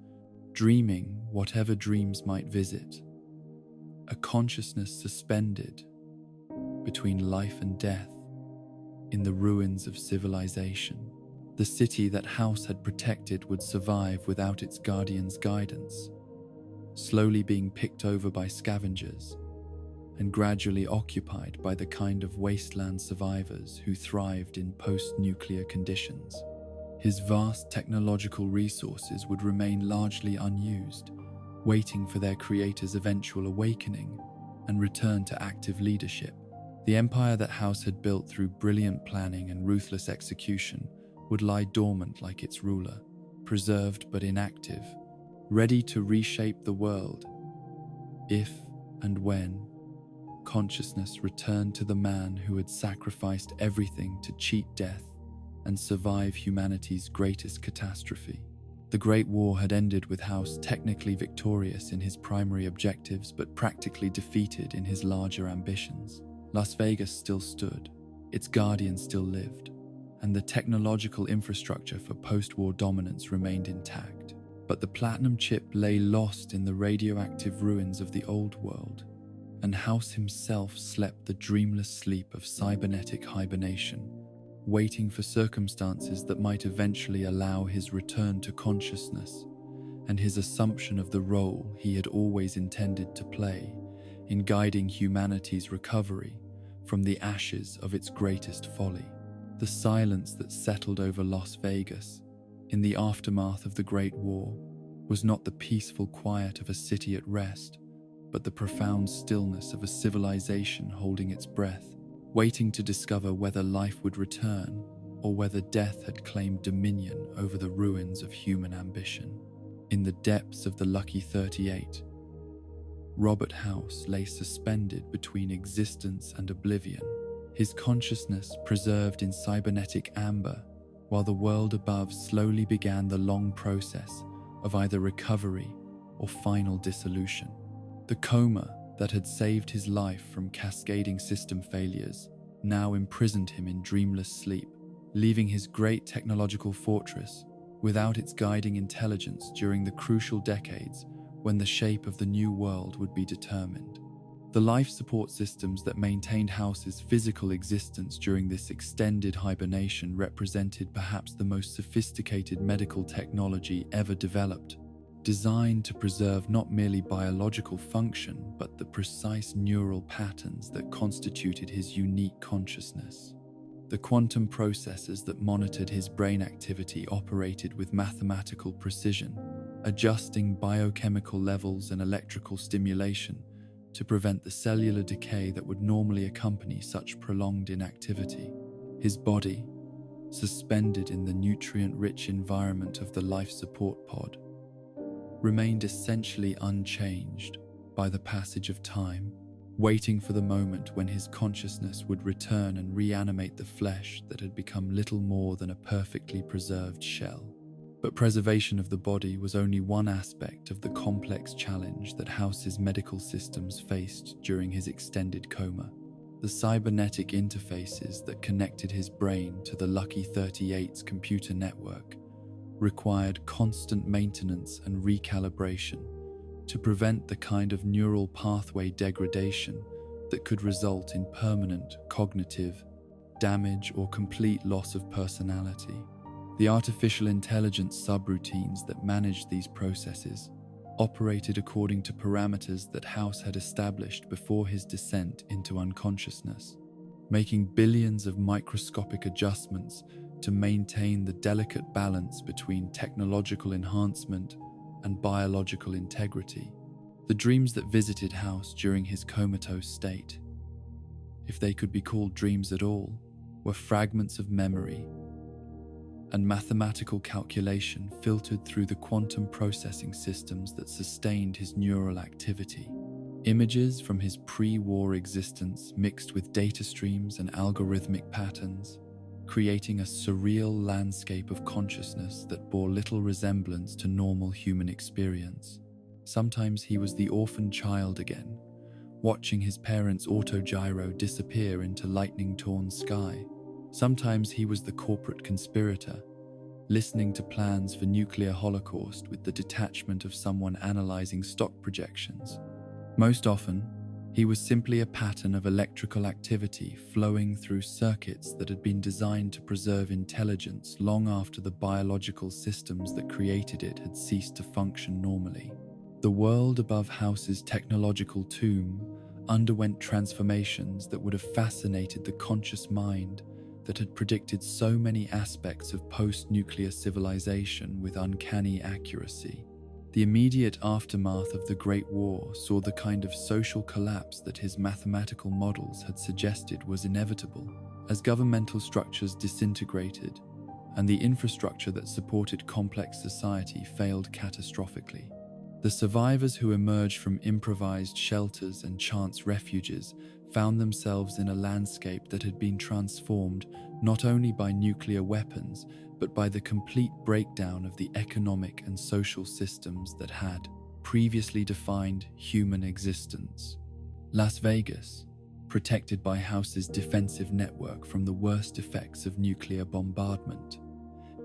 dreaming whatever dreams might visit, a consciousness suspended between life and death in the ruins of civilization. The city that House had protected would survive without its guardian's guidance, slowly being picked over by scavengers and gradually occupied by the kind of wasteland survivors who thrived in post-nuclear conditions. His vast technological resources would remain largely unused, waiting for their creator's eventual awakening and return to active leadership. The empire that House had built through brilliant planning and ruthless execution would lie dormant like its ruler, preserved but inactive, ready to reshape the world if and when consciousness returned to the man who had sacrificed everything to cheat death and survive humanity's greatest catastrophe. The Great War had ended with House technically victorious in his primary objectives but practically defeated in his larger ambitions. Las Vegas still stood, its guardian still lived, and the technological infrastructure for post-war dominance remained intact. But the platinum chip lay lost in the radioactive ruins of the old world, and House himself slept the dreamless sleep of cybernetic hibernation, waiting for circumstances that might eventually allow his return to consciousness and his assumption of the role he had always intended to play in guiding humanity's recovery from the ashes of its greatest folly. The silence that settled over Las Vegas in the aftermath of the Great War was not the peaceful quiet of a city at rest, but the profound stillness of a civilization holding its breath, waiting to discover whether life would return or whether death had claimed dominion over the ruins of human ambition. In the depths of the Lucky 38, Robert House lay suspended between existence and oblivion, his consciousness preserved in cybernetic amber, while the world above slowly began the long process of either recovery or final dissolution. The coma that had saved his life from cascading system failures now imprisoned him in dreamless sleep, leaving his great technological fortress without its guiding intelligence during the crucial decades when the shape of the new world would be determined. The life support systems that maintained House's physical existence during this extended hibernation represented perhaps the most sophisticated medical technology ever developed, designed to preserve not merely biological function but the precise neural patterns that constituted his unique consciousness. The quantum processors that monitored his brain activity operated with mathematical precision, adjusting biochemical levels and electrical stimulation to prevent the cellular decay that would normally accompany such prolonged inactivity. His body, suspended in the nutrient-rich environment of the life support pod, remained essentially unchanged by the passage of time, waiting for the moment when his consciousness would return and reanimate the flesh that had become little more than a perfectly preserved shell. But preservation of the body was only one aspect of the complex challenge that House's medical systems faced during his extended coma. The cybernetic interfaces that connected his brain to the Lucky 38's computer network required constant maintenance and recalibration to prevent the kind of neural pathway degradation that could result in permanent cognitive damage or complete loss of personality. The artificial intelligence subroutines that managed these processes operated according to parameters that House had established before his descent into unconsciousness, making billions of microscopic adjustments to maintain the delicate balance between technological enhancement and biological integrity. The dreams that visited House during his comatose state, if they could be called dreams at all, were fragments of memory and mathematical calculation filtered through the quantum processing systems that sustained his neural activity. Images from his pre-war existence mixed with data streams and algorithmic patterns, creating a surreal landscape of consciousness that bore little resemblance to normal human experience. Sometimes he was the orphan child again, watching his parents' autogyro disappear into lightning-torn sky. Sometimes he was the corporate conspirator, listening to plans for nuclear holocaust with the detachment of someone analyzing stock projections. Most often, he was simply a pattern of electrical activity flowing through circuits that had been designed to preserve intelligence long after the biological systems that created it had ceased to function normally. The world above House's technological tomb underwent transformations that would have fascinated the conscious mind that had predicted so many aspects of post-nuclear civilization with uncanny accuracy. The immediate aftermath of the Great War saw the kind of social collapse that his mathematical models had suggested was inevitable, as governmental structures disintegrated and the infrastructure that supported complex society failed catastrophically. The survivors who emerged from improvised shelters and chance refuges found themselves in a landscape that had been transformed not only by nuclear weapons, but by the complete breakdown of the economic and social systems that had previously defined human existence. Las Vegas, protected by House's defensive network from the worst effects of nuclear bombardment,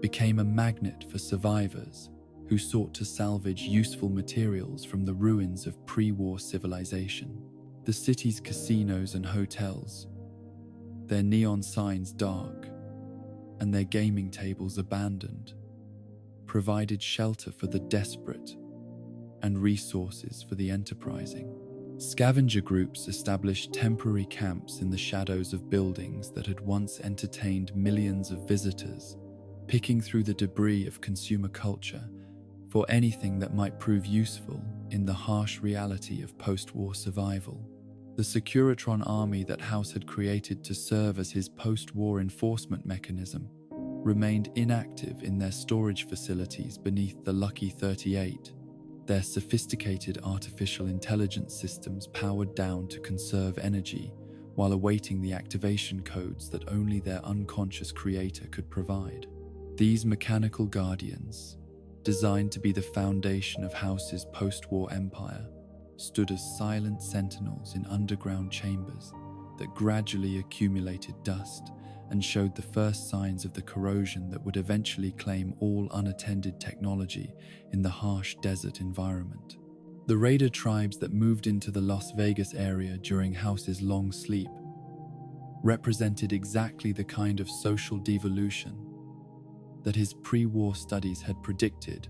became a magnet for survivors who sought to salvage useful materials from the ruins of pre-war civilization. The city's casinos and hotels, their neon signs dark, and their gaming tables abandoned, provided shelter for the desperate and resources for the enterprising. Scavenger groups established temporary camps in the shadows of buildings that had once entertained millions of visitors, picking through the debris of consumer culture for anything that might prove useful in the harsh reality of post-war survival. The Securitron army that House had created to serve as his post-war enforcement mechanism remained inactive in their storage facilities beneath the Lucky 38, their sophisticated artificial intelligence systems powered down to conserve energy while awaiting the activation codes that only their unconscious creator could provide. These mechanical guardians, designed to be the foundation of House's post-war empire, stood as silent sentinels in underground chambers that gradually accumulated dust and showed the first signs of the corrosion that would eventually claim all unattended technology in the harsh desert environment. The raider tribes that moved into the Las Vegas area during House's long sleep represented exactly the kind of social devolution that his pre-war studies had predicted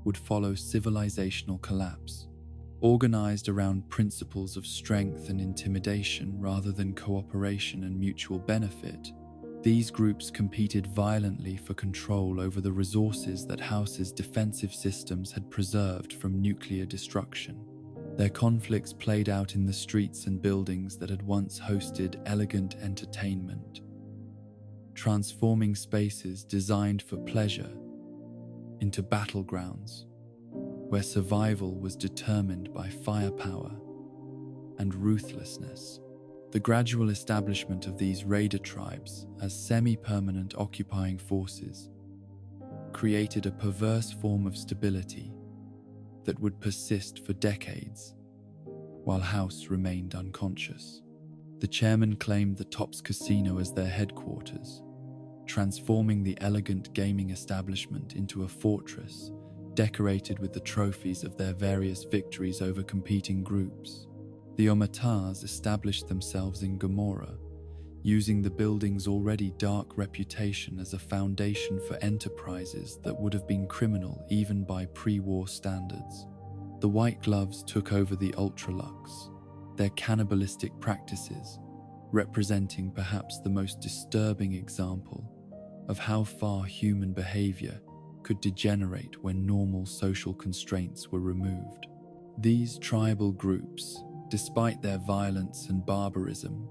would follow civilizational collapse. Organized around principles of strength and intimidation rather than cooperation and mutual benefit, these groups competed violently for control over the resources that House's defensive systems had preserved from nuclear destruction. Their conflicts played out in the streets and buildings that had once hosted elegant entertainment, transforming spaces designed for pleasure into battlegrounds where survival was determined by firepower and ruthlessness. The gradual establishment of these raider tribes as semi-permanent occupying forces created a perverse form of stability that would persist for decades while House remained unconscious. The chairman claimed the Tops Casino as their headquarters, transforming the elegant gaming establishment into a fortress decorated with the trophies of their various victories over competing groups. The Omatars established themselves in Gomorrah, using the building's already dark reputation as a foundation for enterprises that would have been criminal even by pre-war standards. The White Gloves took over the Ultralux, their cannibalistic practices representing perhaps the most disturbing example of how far human behavior could degenerate when normal social constraints were removed. These tribal groups, despite their violence and barbarism,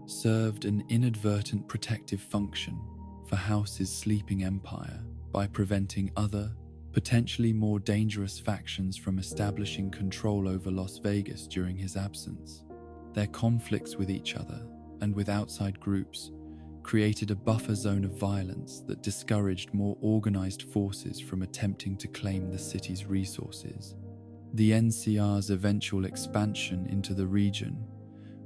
served an inadvertent protective function for House's sleeping empire by preventing other, potentially more dangerous factions from establishing control over Las Vegas during his absence. Their conflicts with each other and with outside groups created a buffer zone of violence that discouraged more organized forces from attempting to claim the city's resources. The NCR's eventual expansion into the region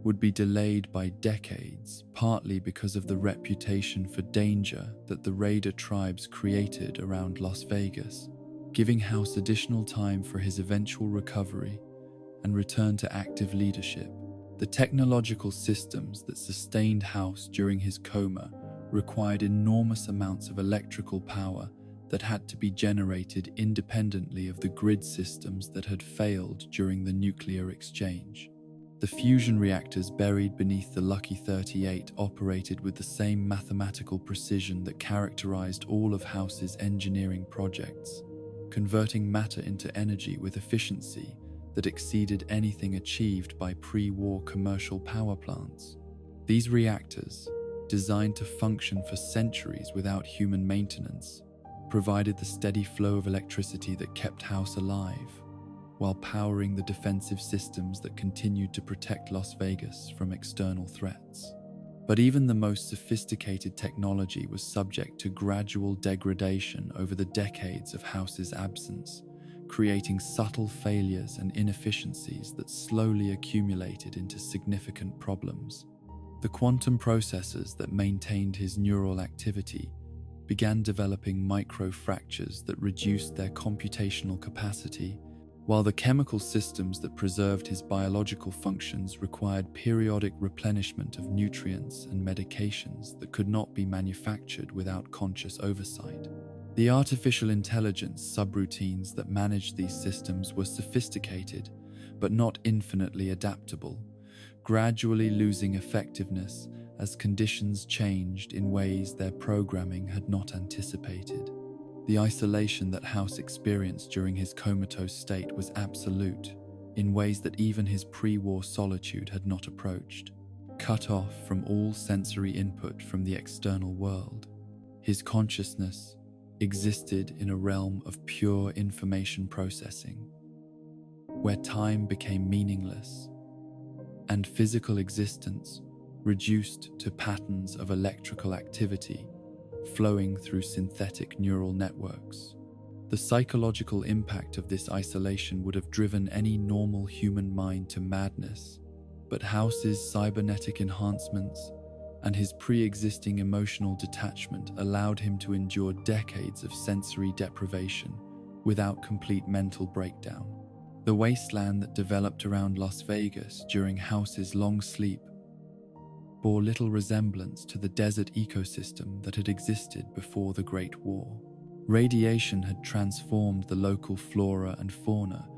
would be delayed by decades, partly because of the reputation for danger that the raider tribes created around Las Vegas, giving House additional time for his eventual recovery and return to active leadership. The technological systems that sustained House during his coma required enormous amounts of electrical power that had to be generated independently of the grid systems that had failed during the nuclear exchange. The fusion reactors buried beneath the Lucky 38 operated with the same mathematical precision that characterized all of House's engineering projects, converting matter into energy with efficiency that exceeded anything achieved by pre-war commercial power plants. These reactors, designed to function for centuries without human maintenance, provided the steady flow of electricity that kept House alive, while powering the defensive systems that continued to protect Las Vegas from external threats. But even the most sophisticated technology was subject to gradual degradation over the decades of House's absence, creating subtle failures and inefficiencies that slowly accumulated into significant problems. The quantum processors that maintained his neural activity began developing microfractures that reduced their computational capacity, while the chemical systems that preserved his biological functions required periodic replenishment of nutrients and medications that could not be manufactured without conscious oversight. The artificial intelligence subroutines that managed these systems were sophisticated, but not infinitely adaptable, gradually losing effectiveness as conditions changed in ways their programming had not anticipated. The isolation that House experienced during his comatose state was absolute, in ways that even his pre-war solitude had not approached. Cut off from all sensory input from the external world, his consciousness existed in a realm of pure information processing, where time became meaningless and physical existence reduced to patterns of electrical activity flowing through synthetic neural networks. The psychological impact of this isolation would have driven any normal human mind to madness, but House's cybernetic enhancements and his pre-existing emotional detachment allowed him to endure decades of sensory deprivation without complete mental breakdown. The wasteland that developed around Las Vegas during House's long sleep bore little resemblance to the desert ecosystem that had existed before the Great War. Radiation had transformed the local flora and fauna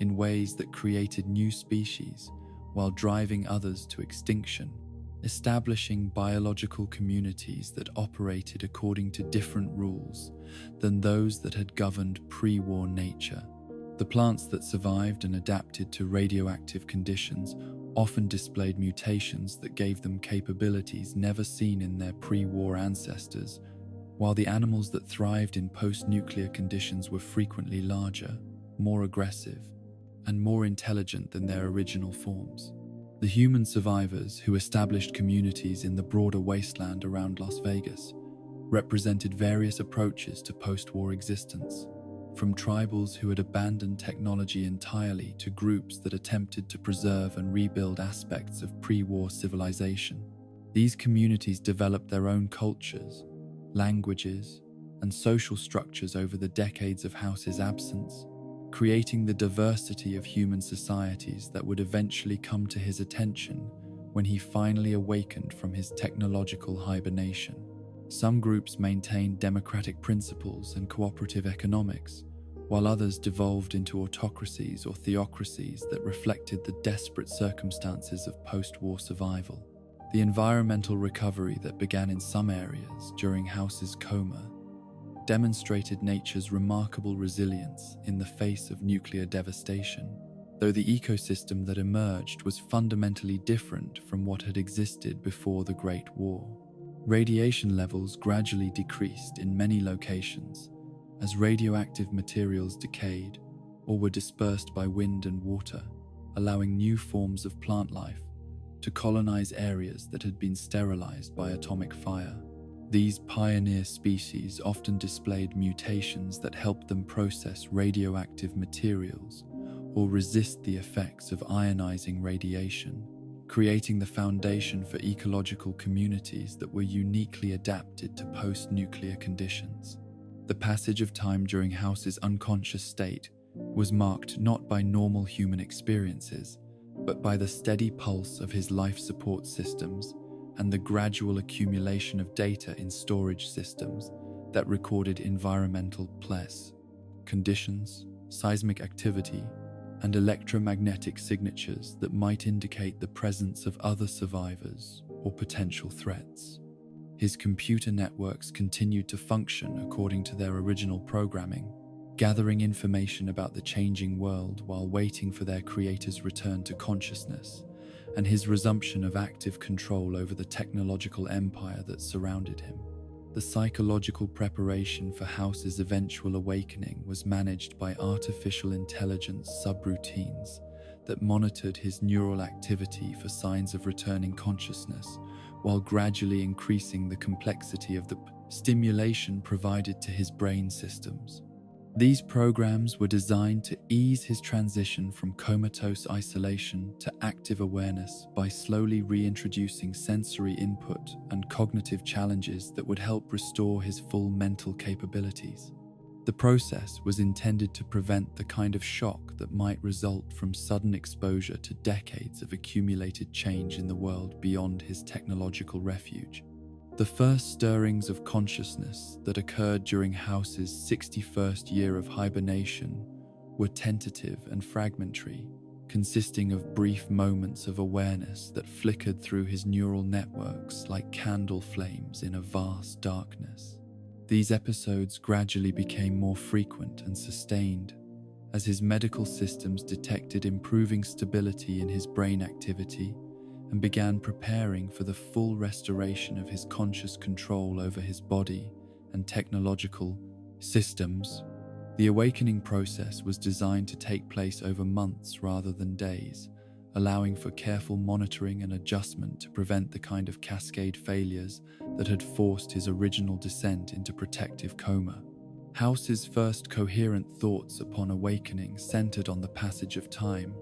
in ways that created new species while driving others to extinction, establishing biological communities that operated according to different rules than those that had governed pre-war nature. The plants that survived and adapted to radioactive conditions often displayed mutations that gave them capabilities never seen in their pre-war ancestors, while the animals that thrived in post-nuclear conditions were frequently larger, more aggressive, and more intelligent than their original forms. The human survivors who established communities in the broader wasteland around Las Vegas represented various approaches to post-war existence, from tribals who had abandoned technology entirely to groups that attempted to preserve and rebuild aspects of pre-war civilization. These communities developed their own cultures, languages, and social structures over the decades of House's absence, creating the diversity of human societies that would eventually come to his attention when he finally awakened from his technological hibernation. Some groups maintained democratic principles and cooperative economics, while others devolved into autocracies or theocracies that reflected the desperate circumstances of post-war survival. The environmental recovery that began in some areas during House's coma demonstrated nature's remarkable resilience in the face of nuclear devastation, though the ecosystem that emerged was fundamentally different from what had existed before the Great War. Radiation levels gradually decreased in many locations as radioactive materials decayed or were dispersed by wind and water, allowing new forms of plant life to colonize areas that had been sterilized by atomic fire. These pioneer species often displayed mutations that helped them process radioactive materials or resist the effects of ionizing radiation, creating the foundation for ecological communities that were uniquely adapted to post-nuclear conditions. The passage of time during House's unconscious state was marked not by normal human experiences, but by the steady pulse of his life support systems and the gradual accumulation of data in storage systems that recorded environmental conditions, seismic activity, and electromagnetic signatures that might indicate the presence of other survivors or potential threats. His computer networks continued to function according to their original programming, gathering information about the changing world while waiting for their creator's return to consciousness and his resumption of active control over the technological empire that surrounded him. The psychological preparation for House's eventual awakening was managed by artificial intelligence subroutines that monitored his neural activity for signs of returning consciousness, while gradually increasing the complexity of the stimulation provided to his brain systems. These programs were designed to ease his transition from comatose isolation to active awareness by slowly reintroducing sensory input and cognitive challenges that would help restore his full mental capabilities. The process was intended to prevent the kind of shock that might result from sudden exposure to decades of accumulated change in the world beyond his technological refuge. The first stirrings of consciousness that occurred during House's 61st year of hibernation were tentative and fragmentary, consisting of brief moments of awareness that flickered through his neural networks like candle flames in a vast darkness. These episodes gradually became more frequent and sustained as his medical systems detected improving stability in his brain activity and began preparing for the full restoration of his conscious control over his body and technological systems. The awakening process was designed to take place over months rather than days, allowing for careful monitoring and adjustment to prevent the kind of cascade failures that had forced his original descent into protective coma. House's first coherent thoughts upon awakening centered on the passage of time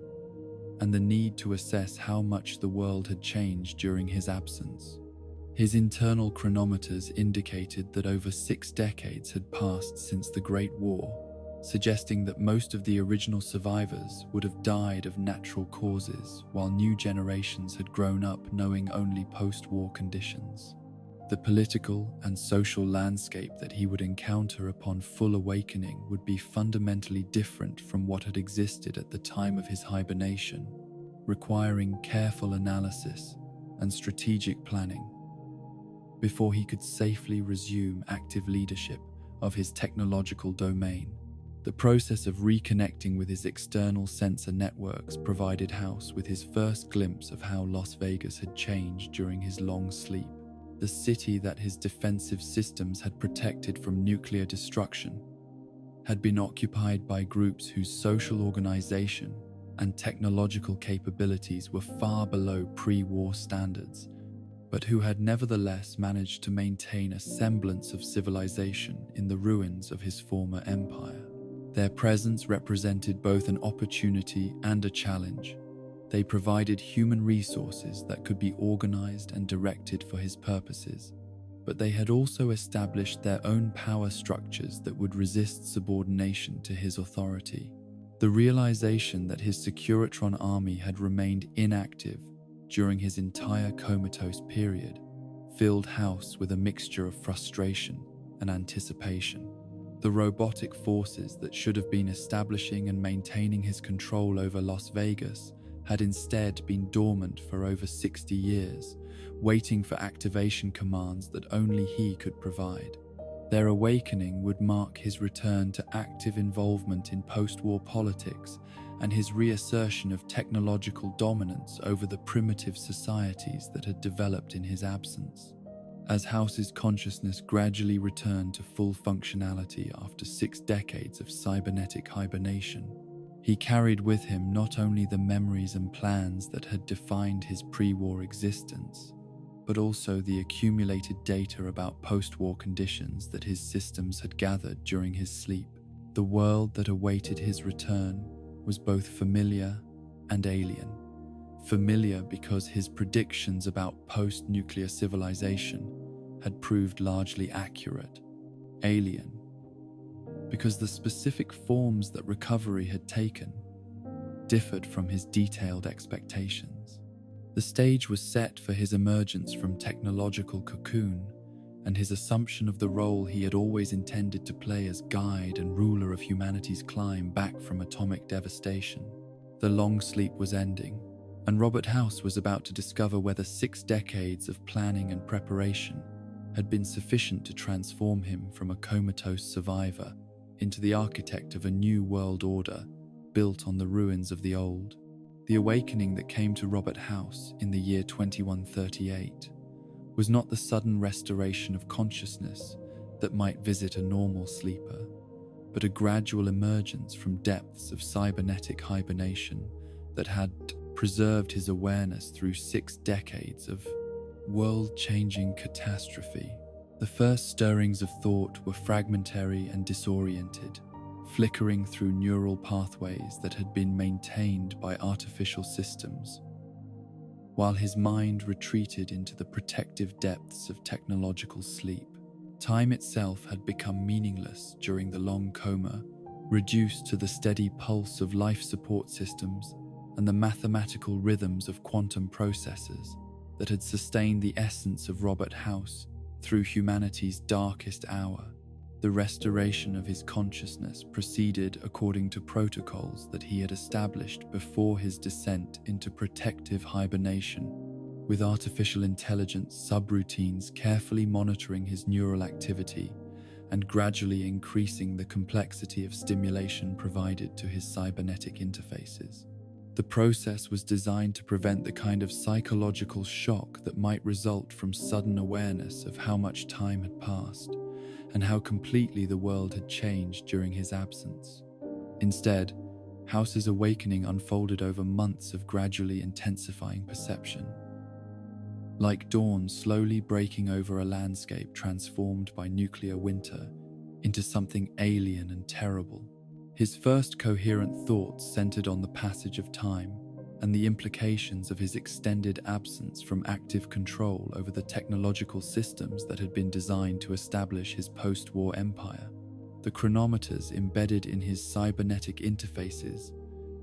and the need to assess how much the world had changed during his absence. His internal chronometers indicated that over 6 decades had passed since the Great War, suggesting that most of the original survivors would have died of natural causes, while new generations had grown up knowing only post-war conditions. The political and social landscape that he would encounter upon full awakening would be fundamentally different from what had existed at the time of his hibernation, requiring careful analysis and strategic planning before he could safely resume active leadership of his technological domain. The process of reconnecting with his external sensor networks provided House with his first glimpse of how Las Vegas had changed during his long sleep. The city that his defensive systems had protected from nuclear destruction had been occupied by groups whose social organization and technological capabilities were far below pre-war standards, but who had nevertheless managed to maintain a semblance of civilization in the ruins of his former empire. Their presence represented both an opportunity and a challenge. They provided human resources that could be organized and directed for his purposes, but they had also established their own power structures that would resist subordination to his authority. The realization that his Securitron army had remained inactive during his entire comatose period filled House with a mixture of frustration and anticipation. The robotic forces that should have been establishing and maintaining his control over Las Vegas had instead been dormant for over 60 years, waiting for activation commands that only he could provide. Their awakening would mark his return to active involvement in post-war politics and his reassertion of technological dominance over the primitive societies that had developed in his absence. As House's consciousness gradually returned to full functionality after 6 decades of cybernetic hibernation, he carried with him not only the memories and plans that had defined his pre-war existence, but also the accumulated data about post-war conditions that his systems had gathered during his sleep. The world that awaited his return was both familiar and alien. Familiar because his predictions about post-nuclear civilization had proved largely accurate. Alien because the specific forms that recovery had taken differed from his detailed expectations. The stage was set for his emergence from technological cocoon and his assumption of the role he had always intended to play as guide and ruler of humanity's climb back from atomic devastation. The long sleep was ending, and Robert House was about to discover whether 6 decades of planning and preparation had been sufficient to transform him from a comatose survivor into the architect of a new world order built on the ruins of the old. The awakening that came to Robert House in the year 2138 was not the sudden restoration of consciousness that might visit a normal sleeper, but a gradual emergence from depths of cybernetic hibernation that had preserved his awareness through 6 decades of world-changing catastrophe. The first stirrings of thought were fragmentary and disoriented, flickering through neural pathways that had been maintained by artificial systems, while his mind retreated into the protective depths of technological sleep. Time itself had become meaningless during the long coma, reduced to the steady pulse of life support systems and the mathematical rhythms of quantum processors that had sustained the essence of Robert House through humanity's darkest hour. The restoration of his consciousness proceeded according to protocols that he had established before his descent into protective hibernation, with artificial intelligence subroutines carefully monitoring his neural activity and gradually increasing the complexity of stimulation provided to his cybernetic interfaces. The process was designed to prevent the kind of psychological shock that might result from sudden awareness of how much time had passed and how completely the world had changed during his absence. Instead, House's awakening unfolded over months of gradually intensifying perception, like dawn slowly breaking over a landscape transformed by nuclear winter into something alien and terrible. His first coherent thoughts centered on the passage of time and the implications of his extended absence from active control over the technological systems that had been designed to establish his post-war empire. The chronometers embedded in his cybernetic interfaces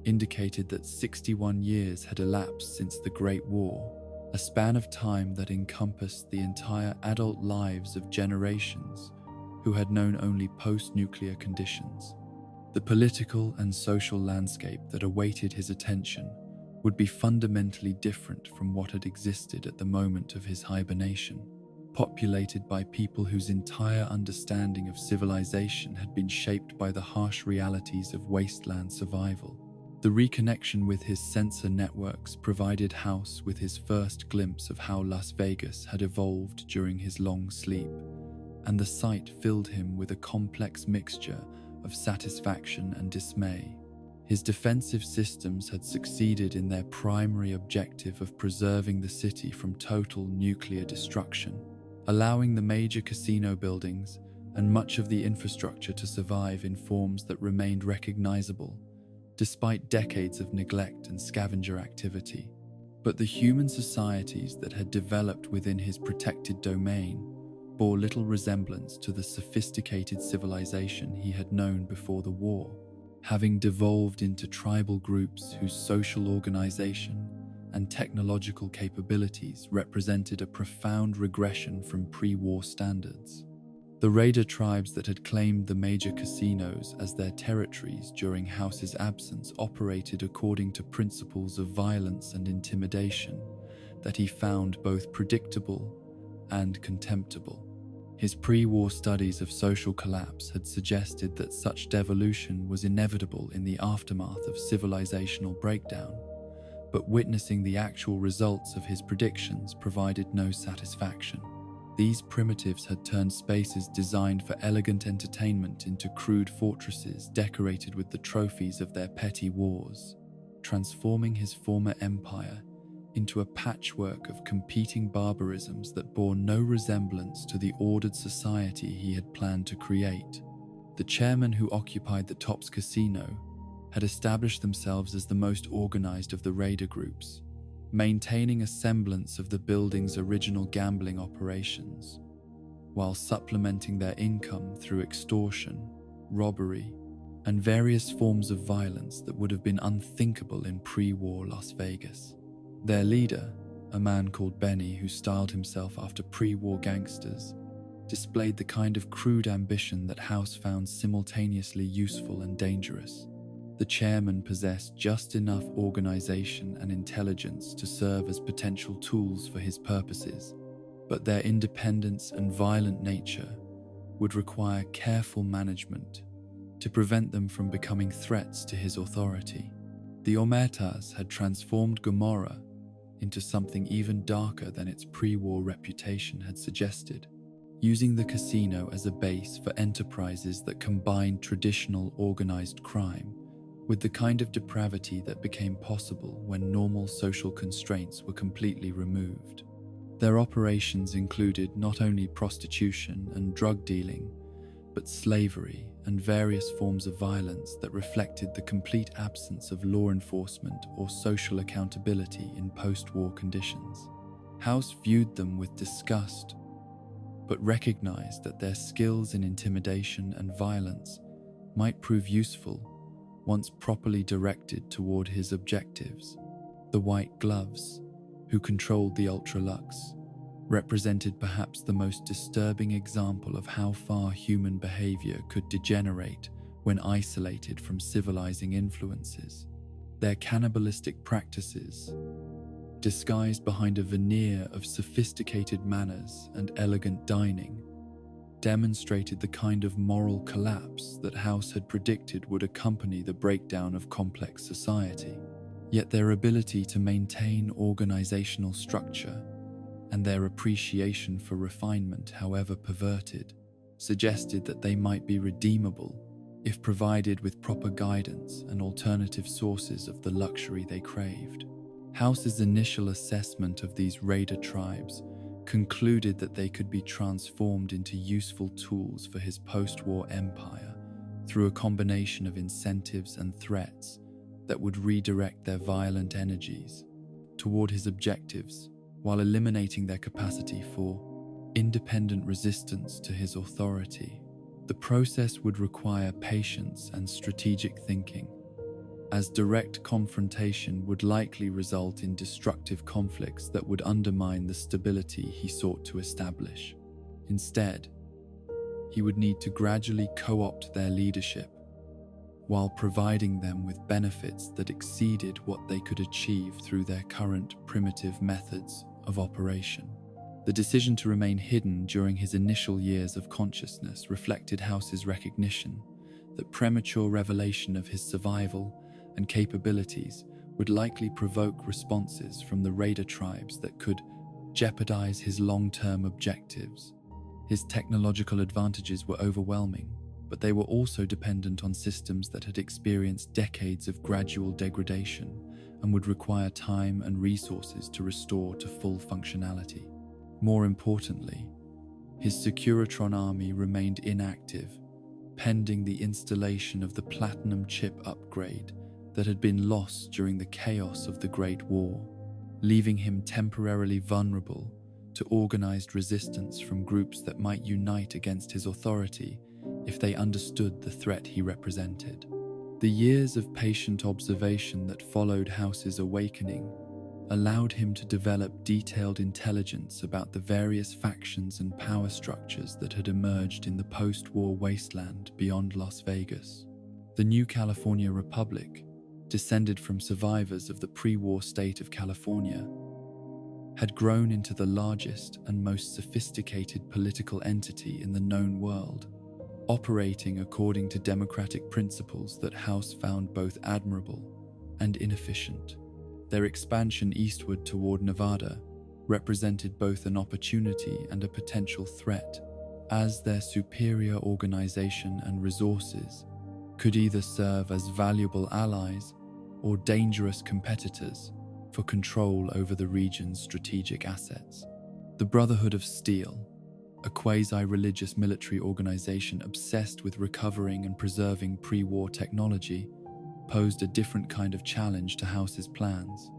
indicated that 61 years had elapsed since the Great War, a span of time that encompassed the entire adult lives of generations who had known only post-nuclear conditions. The political and social landscape that awaited his attention would be fundamentally different from what had existed at the moment of his hibernation, populated by people whose entire understanding of civilization had been shaped by the harsh realities of wasteland survival. The reconnection with his sensor networks provided House with his first glimpse of how Las Vegas had evolved during his long sleep, and the sight filled him with a complex mixture of satisfaction and dismay. His defensive systems had succeeded in their primary objective of preserving the city from total nuclear destruction, allowing the major casino buildings and much of the infrastructure to survive in forms that remained recognizable, despite decades of neglect and scavenger activity. But the human societies that had developed within his protected domain bore little resemblance to the sophisticated civilization he had known before the war, having devolved into tribal groups whose social organization and technological capabilities represented a profound regression from pre-war standards. The raider tribes that had claimed the major casinos as their territories during House's absence operated according to principles of violence and intimidation that he found both predictable and contemptible. His pre-war studies of social collapse had suggested that such devolution was inevitable in the aftermath of civilizational breakdown, but witnessing the actual results of his predictions provided no satisfaction. These primitives had turned spaces designed for elegant entertainment into crude fortresses decorated with the trophies of their petty wars, transforming his former empire into a patchwork of competing barbarisms that bore no resemblance to the ordered society he had planned to create. The chairmen who occupied the Tops Casino had established themselves as the most organized of the raider groups, maintaining a semblance of the building's original gambling operations, while supplementing their income through extortion, robbery, and various forms of violence that would have been unthinkable in pre-war Las Vegas. Their leader, a man called Benny who styled himself after pre-war gangsters, displayed the kind of crude ambition that House found simultaneously useful and dangerous. The chairman possessed just enough organization and intelligence to serve as potential tools for his purposes, but their independence and violent nature would require careful management to prevent them from becoming threats to his authority. The Omertas had transformed Gomorrah into something even darker than its pre-war reputation had suggested, using the casino as a base for enterprises that combined traditional organized crime with the kind of depravity that became possible when normal social constraints were completely removed. Their operations included not only prostitution and drug dealing, but slavery and various forms of violence that reflected the complete absence of law enforcement or social accountability in post-war conditions. House viewed them with disgust, but recognized that their skills in intimidation and violence might prove useful once properly directed toward his objectives. The White Gloves, who controlled the Ultralux, represented perhaps the most disturbing example of how far human behavior could degenerate when isolated from civilizing influences. Their cannibalistic practices, disguised behind a veneer of sophisticated manners and elegant dining, demonstrated the kind of moral collapse that House had predicted would accompany the breakdown of complex society. Yet their ability to maintain organizational structure and their appreciation for refinement, however perverted, suggested that they might be redeemable if provided with proper guidance and alternative sources of the luxury they craved. House's initial assessment of these raider tribes concluded that they could be transformed into useful tools for his post-war empire through a combination of incentives and threats that would redirect their violent energies toward his objectives while eliminating their capacity for independent resistance to his authority. The process would require patience and strategic thinking, as direct confrontation would likely result in destructive conflicts that would undermine the stability he sought to establish. Instead, he would need to gradually co-opt their leadership, while providing them with benefits that exceeded what they could achieve through their current primitive methods of operation. The decision to remain hidden during his initial years of consciousness reflected House's recognition that premature revelation of his survival and capabilities would likely provoke responses from the raider tribes that could jeopardize his long-term objectives. His technological advantages were overwhelming, but they were also dependent on systems that had experienced decades of gradual degradation and would require time and resources to restore to full functionality. More importantly, his Securitron army remained inactive, pending the installation of the platinum chip upgrade that had been lost during the chaos of the Great War, leaving him temporarily vulnerable to organized resistance from groups that might unite against his authority if they understood the threat he represented. The years of patient observation that followed House's awakening allowed him to develop detailed intelligence about the various factions and power structures that had emerged in the post-war wasteland beyond Las Vegas. The New California Republic, descended from survivors of the pre-war state of California, had grown into the largest and most sophisticated political entity in the known world, operating according to democratic principles that House found both admirable and inefficient. Their expansion eastward toward Nevada represented both an opportunity and a potential threat, as their superior organization and resources could either serve as valuable allies or dangerous competitors for control over the region's strategic assets. The Brotherhood of Steel, a quasi-religious military organization obsessed with recovering and preserving pre-war technology, posed a different kind of challenge to House's plans.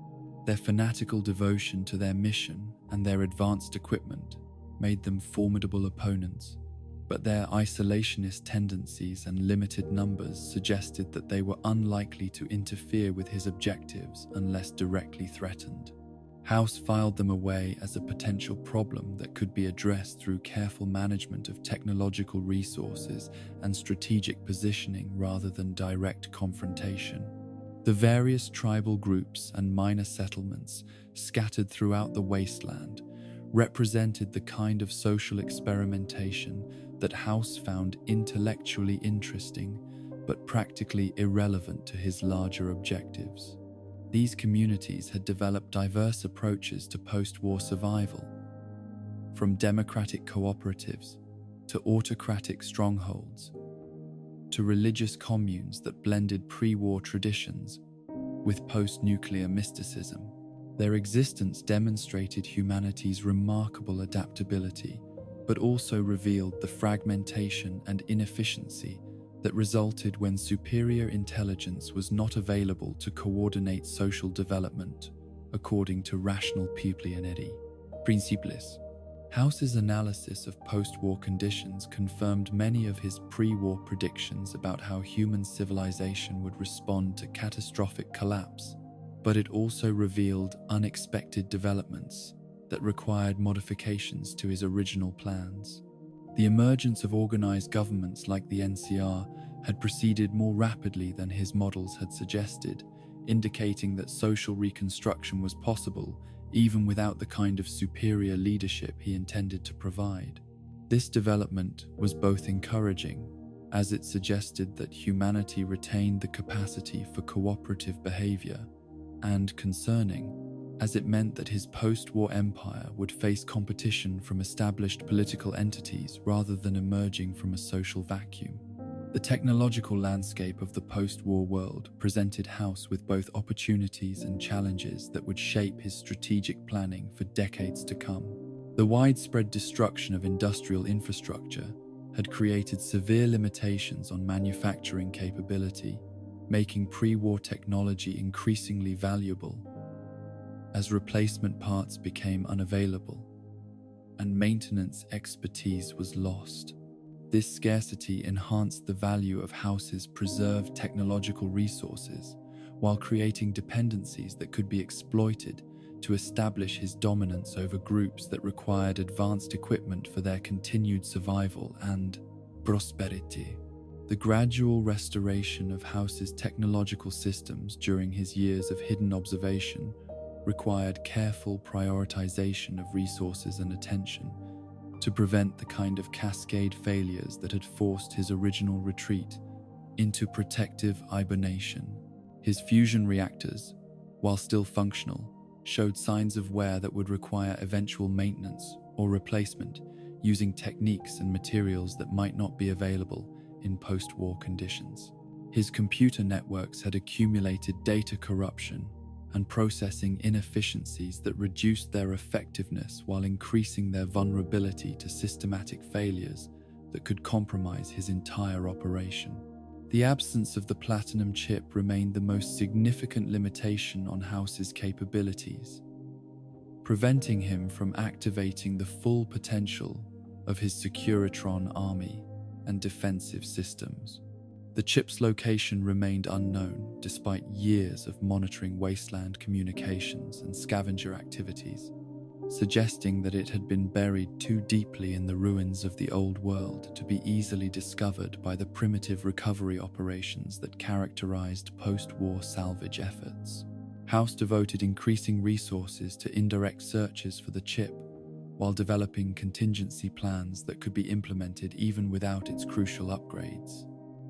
Their fanatical devotion to their mission and their advanced equipment made them formidable opponents, but their isolationist tendencies and limited numbers suggested that they were unlikely to interfere with his objectives unless directly threatened. House filed them away as a potential problem that could be addressed through careful management of technological resources and strategic positioning rather than direct confrontation. The various tribal groups and minor settlements scattered throughout the wasteland represented the kind of social experimentation that House found intellectually interesting but practically irrelevant to his larger objectives. These communities had developed diverse approaches to post-war survival, from democratic cooperatives to autocratic strongholds, to religious communes that blended pre-war traditions with post-nuclear mysticism. Their existence demonstrated humanity's remarkable adaptability, but also revealed the fragmentation and inefficiency that resulted when superior intelligence was not available to coordinate social development, according to rational pupillaneri principles. House's analysis of post-war conditions confirmed many of his pre-war predictions about how human civilization would respond to catastrophic collapse, but it also revealed unexpected developments that required modifications to his original plans. The emergence of organized governments like the NCR had proceeded more rapidly than his models had suggested, indicating that social reconstruction was possible even without the kind of superior leadership he intended to provide. This development was both encouraging, as it suggested that humanity retained the capacity for cooperative behavior, and concerning, as it meant that his post-war empire would face competition from established political entities rather than emerging from a social vacuum. The technological landscape of the post-war world presented House with both opportunities and challenges that would shape his strategic planning for decades to come. The widespread destruction of industrial infrastructure had created severe limitations on manufacturing capability, making pre-war technology increasingly valuable as replacement parts became unavailable and maintenance expertise was lost. This scarcity enhanced the value of House's preserved technological resources while creating dependencies that could be exploited to establish his dominance over groups that required advanced equipment for their continued survival and prosperity. The gradual restoration of House's technological systems during his years of hidden observation required careful prioritization of resources and attention to prevent the kind of cascade failures that had forced his original retreat into protective hibernation. His fusion reactors, while still functional, showed signs of wear that would require eventual maintenance or replacement using techniques and materials that might not be available in post-war conditions. His computer networks had accumulated data corruption and processing inefficiencies that reduced their effectiveness while increasing their vulnerability to systematic failures that could compromise his entire operation. The absence of the platinum chip remained the most significant limitation on House's capabilities, preventing him from activating the full potential of his Securitron army and defensive systems. The chip's location remained unknown despite years of monitoring wasteland communications and scavenger activities, suggesting that it had been buried too deeply in the ruins of the old world to be easily discovered by the primitive recovery operations that characterized post-war salvage efforts. House devoted increasing resources to indirect searches for the chip, while developing contingency plans that could be implemented even without its crucial upgrades.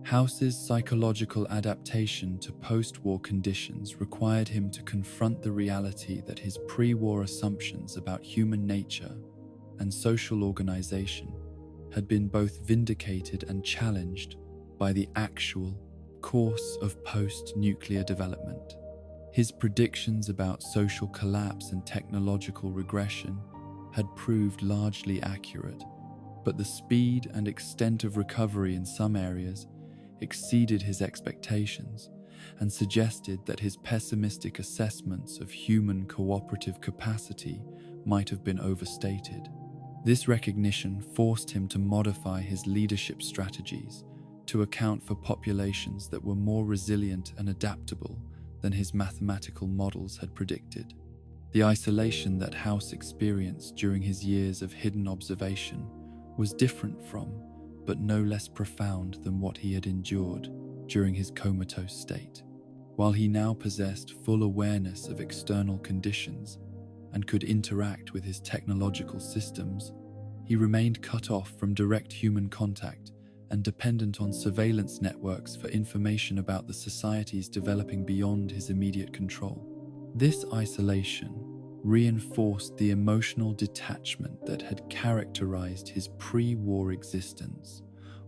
House's psychological adaptation to post-war conditions required him to confront the reality that his pre-war assumptions about human nature and social organization had been both vindicated and challenged by the actual course of post-nuclear development. His predictions about social collapse and technological regression had proved largely accurate, but the speed and extent of recovery in some areas exceeded his expectations and suggested that his pessimistic assessments of human cooperative capacity might have been overstated. This recognition forced him to modify his leadership strategies to account for populations that were more resilient and adaptable than his mathematical models had predicted. The isolation that House experienced during his years of hidden observation was different from, but no less profound than what he had endured during his comatose state. While he now possessed full awareness of external conditions and could interact with his technological systems, he remained cut off from direct human contact and dependent on surveillance networks for information about the societies developing beyond his immediate control. This isolation reinforced the emotional detachment that had characterized his pre-war existence,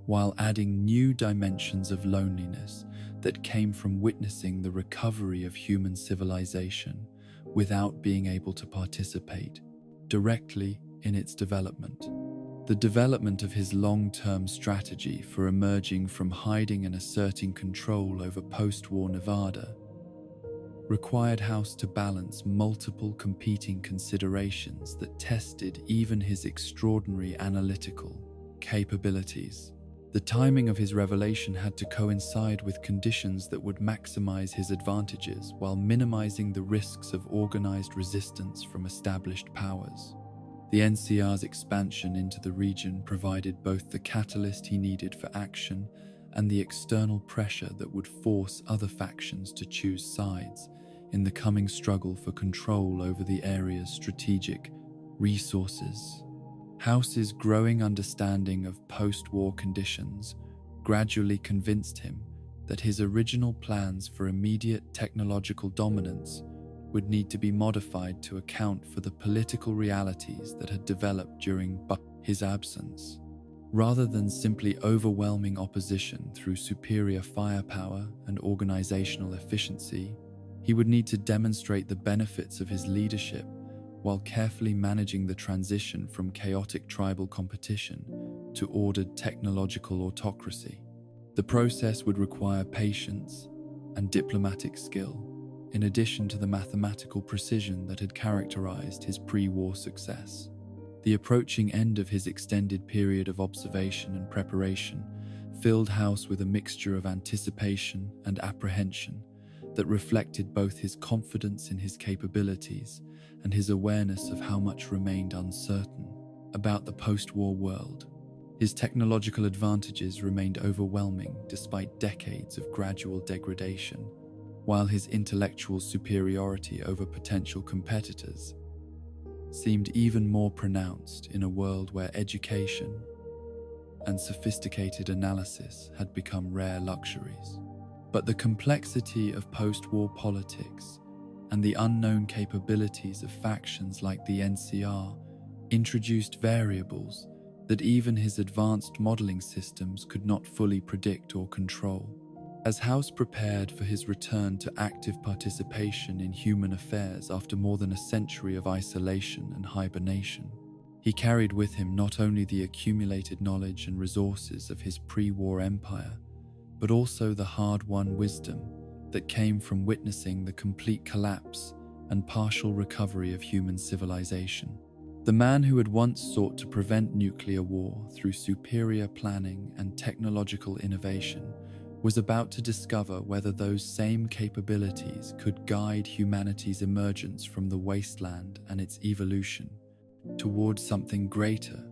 while adding new dimensions of loneliness that came from witnessing the recovery of human civilization without being able to participate directly in its development. The development of his long-term strategy for emerging from hiding and asserting control over post-war Nevada required House to balance multiple competing considerations that tested even his extraordinary analytical capabilities. The timing of his revelation had to coincide with conditions that would maximize his advantages while minimizing the risks of organized resistance from established powers. The NCR's expansion into the region provided both the catalyst he needed for action and the external pressure that would force other factions to choose sides in the coming struggle for control over the area's strategic resources. House's growing understanding of post-war conditions gradually convinced him that his original plans for immediate technological dominance would need to be modified to account for the political realities that had developed during his absence. Rather than simply overwhelming opposition through superior firepower and organizational efficiency, he would need to demonstrate the benefits of his leadership while carefully managing the transition from chaotic tribal competition to ordered technological autocracy. The process would require patience and diplomatic skill, in addition to the mathematical precision that had characterized his pre-war success. The approaching end of his extended period of observation and preparation filled House with a mixture of anticipation and apprehension that reflected both his confidence in his capabilities and his awareness of how much remained uncertain about the post-war world. His technological advantages remained overwhelming despite decades of gradual degradation, while his intellectual superiority over potential competitors seemed even more pronounced in a world where education and sophisticated analysis had become rare luxuries. But the complexity of post-war politics and the unknown capabilities of factions like the NCR introduced variables that even his advanced modeling systems could not fully predict or control. As House prepared for his return to active participation in human affairs after more than a century of isolation and hibernation, he carried with him not only the accumulated knowledge and resources of his pre-war empire, but also the hard-won wisdom that came from witnessing the complete collapse and partial recovery of human civilization. The man who had once sought to prevent nuclear war through superior planning and technological innovation was about to discover whether those same capabilities could guide humanity's emergence from the wasteland and its evolution towards something greater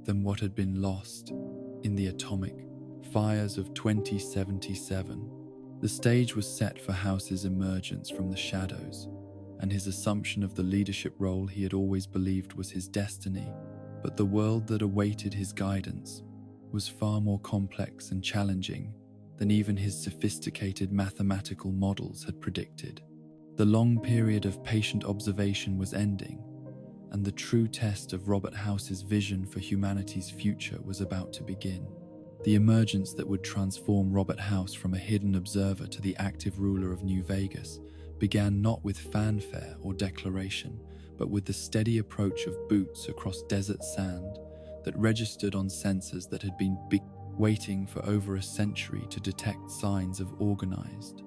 than what had been lost in the atomic fires of 2077. The stage was set for House's emergence from the shadows, and his assumption of the leadership role he had always believed was his destiny. But the world that awaited his guidance was far more complex and challenging than even his sophisticated mathematical models had predicted. The long period of patient observation was ending, and the true test of Robert House's vision for humanity's future was about to begin. The emergence that would transform Robert House from a hidden observer to the active ruler of New Vegas began not with fanfare or declaration, but with the steady approach of boots across desert sand that registered on sensors that had been waiting for over a century to detect signs of organized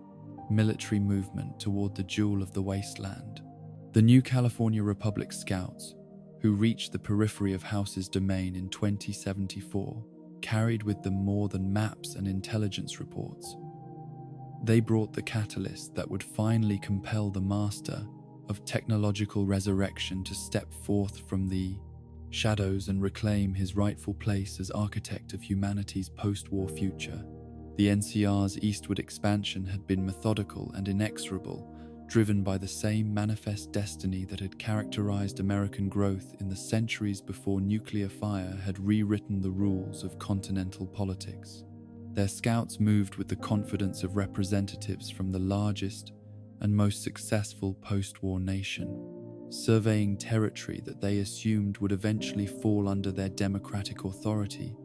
military movement toward the jewel of the wasteland. The new California Republic Scouts, who reached the periphery of House's domain in 2074, carried with them more than maps and intelligence reports. They brought the catalyst that would finally compel the master of technological resurrection to step forth from the shadows and reclaim his rightful place as architect of humanity's post-war future. The NCR's eastward expansion had been methodical and inexorable, driven by the same manifest destiny that had characterized American growth in the centuries before nuclear fire had rewritten the rules of continental politics. Their scouts moved with the confidence of representatives from the largest and most successful post-war nation, surveying territory that they assumed would eventually fall under their democratic authority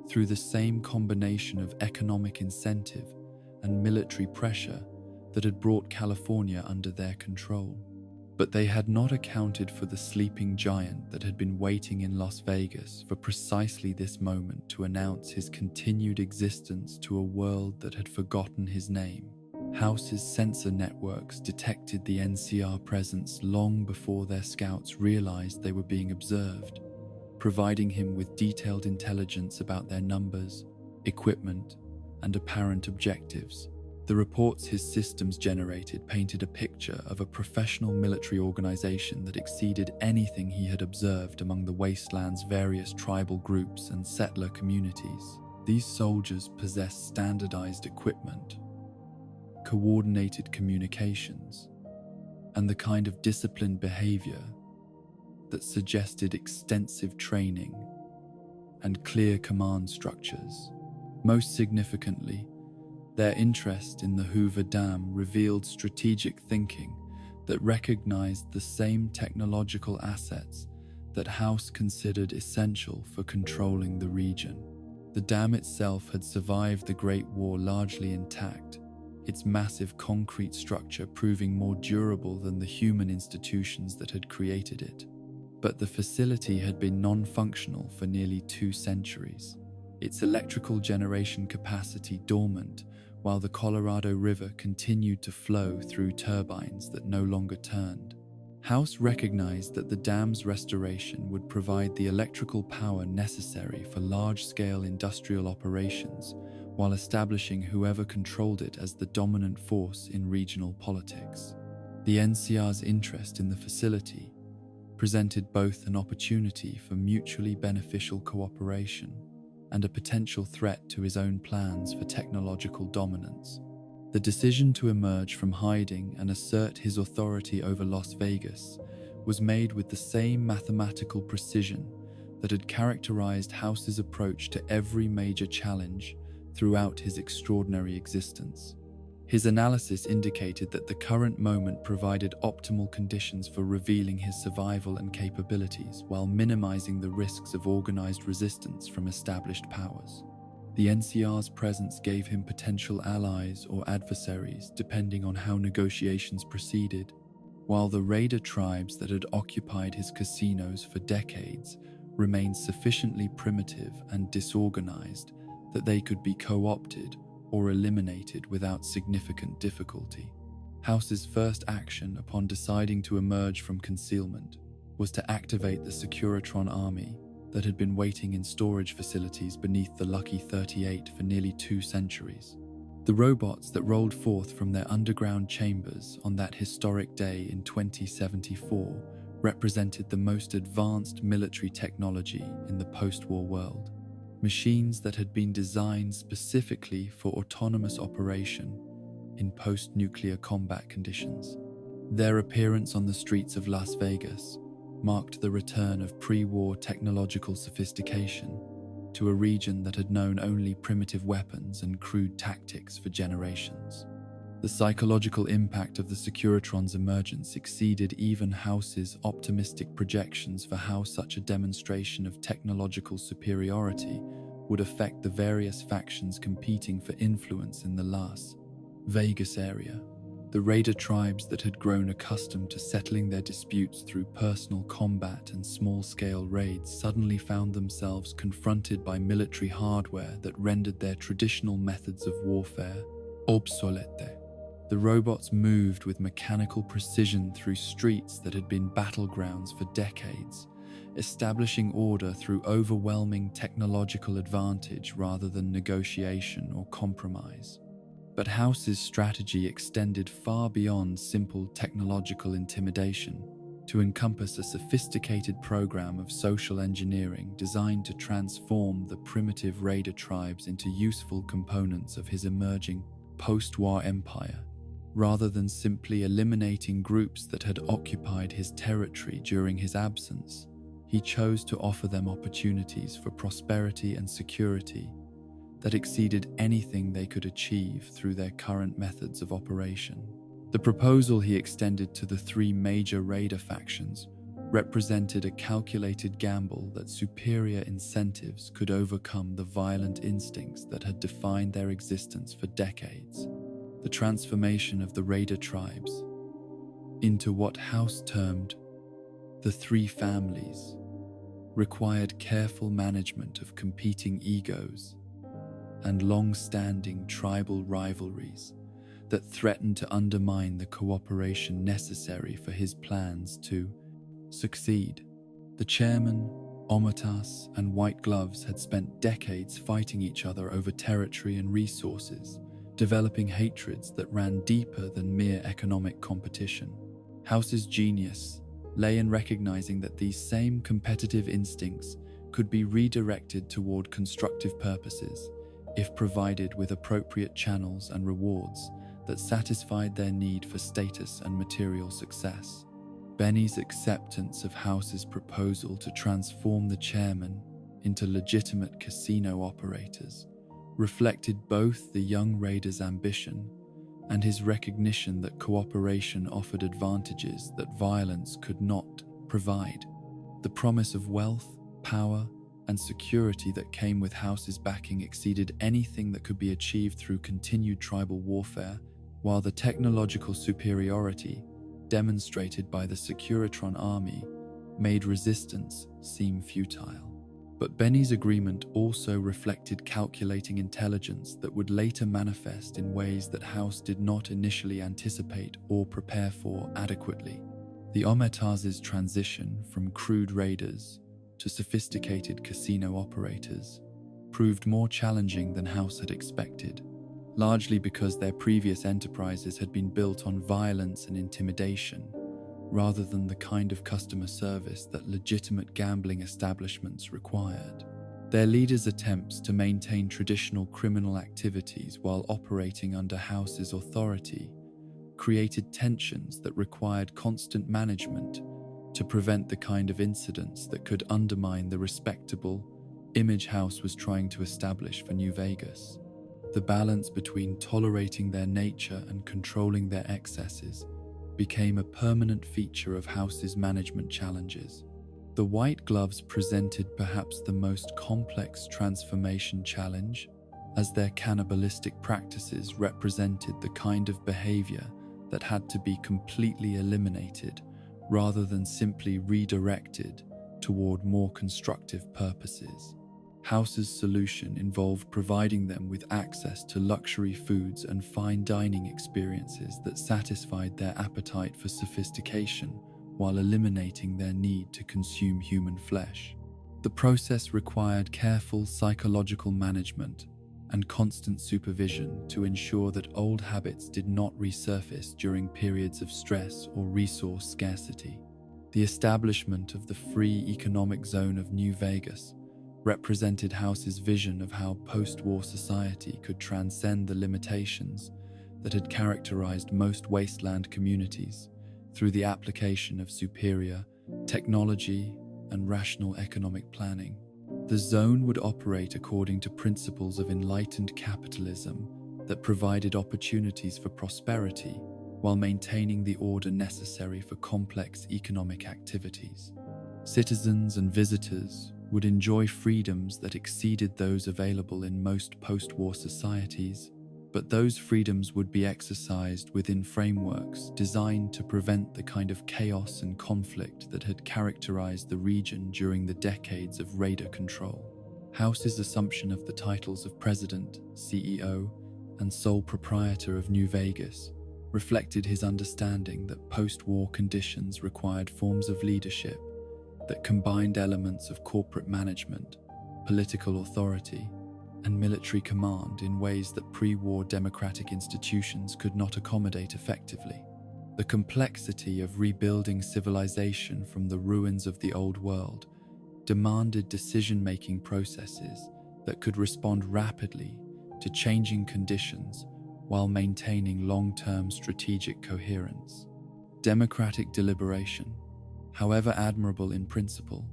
through the same combination of economic incentive and military pressure that had brought California under their control. But they had not accounted for the sleeping giant that had been waiting in Las Vegas for precisely this moment to announce his continued existence to a world that had forgotten his name. House's sensor networks detected the NCR presence long before their scouts realized they were being observed, providing him with detailed intelligence about their numbers, equipment, and apparent objectives. The reports his systems generated painted a picture of a professional military organization that exceeded anything he had observed among the wasteland's various tribal groups and settler communities. These soldiers possessed standardized equipment, coordinated communications, and the kind of disciplined behavior that suggested extensive training and clear command structures. Most significantly, their interest in the Hoover Dam revealed strategic thinking that recognized the same technological assets that House considered essential for controlling the region. The dam itself had survived the Great War largely intact, its massive concrete structure proving more durable than the human institutions that had created it. But the facility had been non-functional for nearly 2 centuries, its electrical generation capacity dormant, while the Colorado River continued to flow through turbines that no longer turned. House recognized that the dam's restoration would provide the electrical power necessary for large-scale industrial operations, while establishing whoever controlled it as the dominant force in regional politics. The NCR's interest in the facility presented both an opportunity for mutually beneficial cooperation and a potential threat to his own plans for technological dominance. The decision to emerge from hiding and assert his authority over Las Vegas was made with the same mathematical precision that had characterized House's approach to every major challenge throughout his extraordinary existence. His analysis indicated that the current moment provided optimal conditions for revealing his survival and capabilities while minimizing the risks of organized resistance from established powers. The NCR's presence gave him potential allies or adversaries depending on how negotiations proceeded, while the raider tribes that had occupied his casinos for decades remained sufficiently primitive and disorganized that they could be co-opted or eliminated without significant difficulty. House's first action upon deciding to emerge from concealment was to activate the Securitron army that had been waiting in storage facilities beneath the Lucky 38 for nearly 2 centuries. The robots that rolled forth from their underground chambers on that historic day in 2074 represented the most advanced military technology in the post-war world. Machines that had been designed specifically for autonomous operation in post-nuclear combat conditions. Their appearance on the streets of Las Vegas marked the return of pre-war technological sophistication to a region that had known only primitive weapons and crude tactics for generations. The psychological impact of the Securitron's emergence exceeded even House's optimistic projections for how such a demonstration of technological superiority would affect the various factions competing for influence in the Las Vegas area. The raider tribes that had grown accustomed to settling their disputes through personal combat and small-scale raids suddenly found themselves confronted by military hardware that rendered their traditional methods of warfare obsolete. The robots moved with mechanical precision through streets that had been battlegrounds for decades, establishing order through overwhelming technological advantage rather than negotiation or compromise. But House's strategy extended far beyond simple technological intimidation to encompass a sophisticated program of social engineering designed to transform the primitive raider tribes into useful components of his emerging post-war empire. Rather than simply eliminating groups that had occupied his territory during his absence, he chose to offer them opportunities for prosperity and security that exceeded anything they could achieve through their current methods of operation. The proposal he extended to the 3 major raider factions represented a calculated gamble that superior incentives could overcome the violent instincts that had defined their existence for decades. The transformation of the raider tribes into what House termed the three families, required careful management of competing egos and long-standing tribal rivalries that threatened to undermine the cooperation necessary for his plans to succeed. The chairman, Omatas, and White Gloves had spent decades fighting each other over territory and resources, developing hatreds that ran deeper than mere economic competition. House's genius lay in recognizing that these same competitive instincts could be redirected toward constructive purposes if provided with appropriate channels and rewards that satisfied their need for status and material success. Benny's acceptance of House's proposal to transform the chairman into legitimate casino operators reflected both the young raider's ambition and his recognition that cooperation offered advantages that violence could not provide. The promise of wealth, power, and security that came with House's backing exceeded anything that could be achieved through continued tribal warfare, while the technological superiority demonstrated by the Securitron army made resistance seem futile. But Benny's agreement also reflected calculating intelligence that would later manifest in ways that House did not initially anticipate or prepare for adequately. The Ometas' transition from crude raiders to sophisticated casino operators proved more challenging than House had expected, largely because their previous enterprises had been built on violence and intimidation, rather than the kind of customer service that legitimate gambling establishments required. Their leaders' attempts to maintain traditional criminal activities while operating under House's authority created tensions that required constant management to prevent the kind of incidents that could undermine the respectable image House was trying to establish for New Vegas. The balance between tolerating their nature and controlling their excesses became a permanent feature of House's management challenges. The White Gloves presented perhaps the most complex transformation challenge, as their cannibalistic practices represented the kind of behavior that had to be completely eliminated rather than simply redirected toward more constructive purposes. House's solution involved providing them with access to luxury foods and fine dining experiences that satisfied their appetite for sophistication while eliminating their need to consume human flesh. The process required careful psychological management and constant supervision to ensure that old habits did not resurface during periods of stress or resource scarcity. The establishment of the free economic zone of New Vegas represented House's vision of how post-war society could transcend the limitations that had characterized most wasteland communities through the application of superior technology and rational economic planning. The zone would operate according to principles of enlightened capitalism that provided opportunities for prosperity while maintaining the order necessary for complex economic activities. Citizens and visitors would enjoy freedoms that exceeded those available in most post-war societies, but those freedoms would be exercised within frameworks designed to prevent the kind of chaos and conflict that had characterized the region during the decades of raider control. House's assumption of the titles of President, CEO, and sole proprietor of New Vegas reflected his understanding that post-war conditions required forms of leadership that combined elements of corporate management, political authority, and military command in ways that pre-war democratic institutions could not accommodate effectively. The complexity of rebuilding civilization from the ruins of the old world demanded decision-making processes that could respond rapidly to changing conditions while maintaining long-term strategic coherence. Democratic deliberation, however admirable in principle,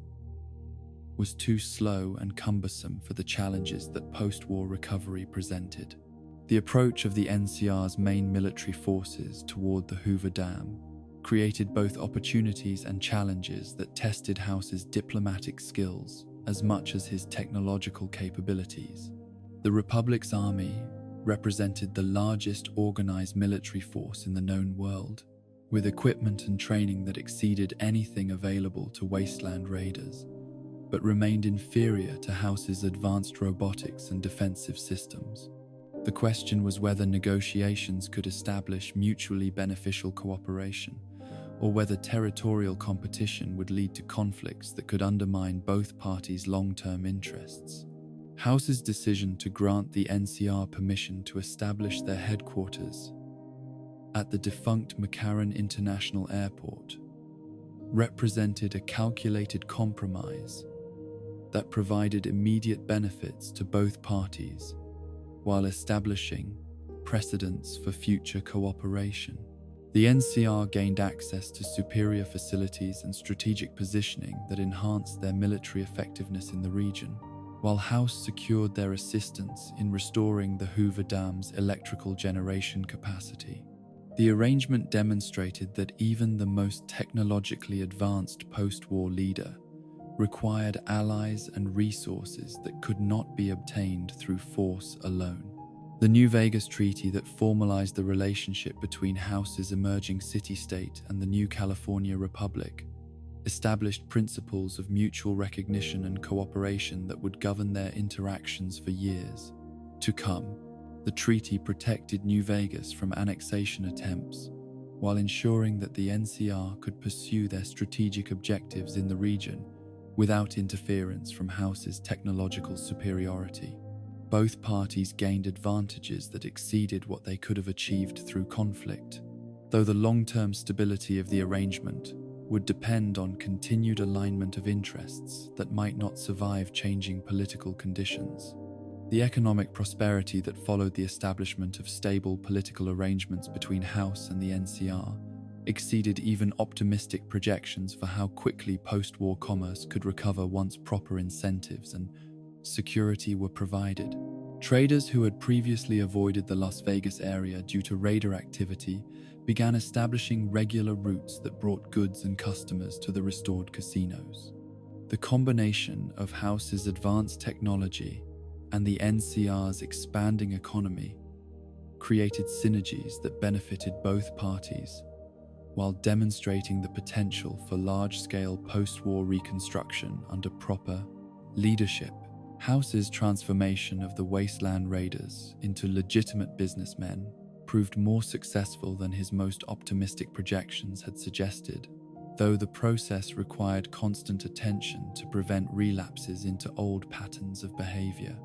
was too slow and cumbersome for the challenges that post-war recovery presented. The approach of the NCR's main military forces toward the Hoover Dam created both opportunities and challenges that tested House's diplomatic skills as much as his technological capabilities. The Republic's army represented the largest organized military force in the known world, with equipment and training that exceeded anything available to wasteland raiders, but remained inferior to House's advanced robotics and defensive systems. The question was whether negotiations could establish mutually beneficial cooperation, or whether territorial competition would lead to conflicts that could undermine both parties' long-term interests. House's decision to grant the NCR permission to establish their headquarters at the defunct McCarran International Airport represented a calculated compromise that provided immediate benefits to both parties while establishing precedents for future cooperation. The NCR gained access to superior facilities and strategic positioning that enhanced their military effectiveness in the region, while House secured their assistance in restoring the Hoover Dam's electrical generation capacity. The arrangement demonstrated that even the most technologically advanced post-war leader required allies and resources that could not be obtained through force alone. The New Vegas Treaty that formalized the relationship between House's emerging city-state and the new California Republic established principles of mutual recognition and cooperation that would govern their interactions for years to come. The treaty protected New Vegas from annexation attempts, while ensuring that the NCR could pursue their strategic objectives in the region without interference from House's technological superiority. Both parties gained advantages that exceeded what they could have achieved through conflict, though the long-term stability of the arrangement would depend on continued alignment of interests that might not survive changing political conditions. The economic prosperity that followed the establishment of stable political arrangements between House and the NCR exceeded even optimistic projections for how quickly post-war commerce could recover once proper incentives and security were provided. Traders who had previously avoided the Las Vegas area due to raider activity began establishing regular routes that brought goods and customers to the restored casinos. The combination of House's advanced technology and the NCR's expanding economy created synergies that benefited both parties, while demonstrating the potential for large-scale post-war reconstruction under proper leadership. House's transformation of the wasteland raiders into legitimate businessmen proved more successful than his most optimistic projections had suggested, though the process required constant attention to prevent relapses into old patterns of behavior.